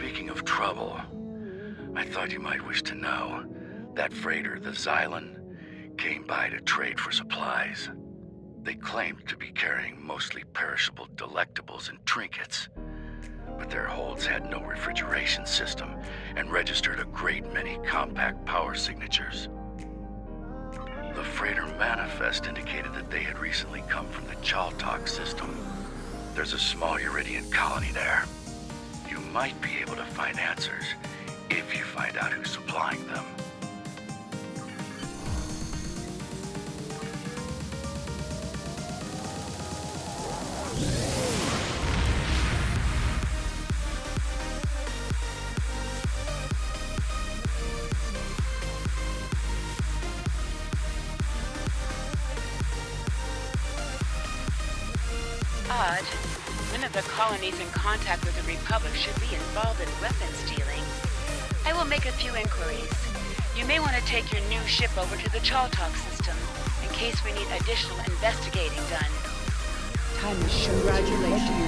Speaking of trouble, I thought you might wish to know that freighter, the Xylan, came by to trade for supplies. They claimed to be carrying mostly perishable delectables and trinkets, but their holds had no refrigeration system and registered a great many compact power signatures. The freighter manifest indicated that they had recently come from the Chaltok system. There's a small Uridian colony there. You might be able to find answers if you find out who's supplying them. Odd. None of the colonies in contact with the Republic should be involved in weapons dealing. I will make a few inquiries. You may want to take your new ship over to the Chaltok system, in case we need additional investigating done. Time is short. Congratulations.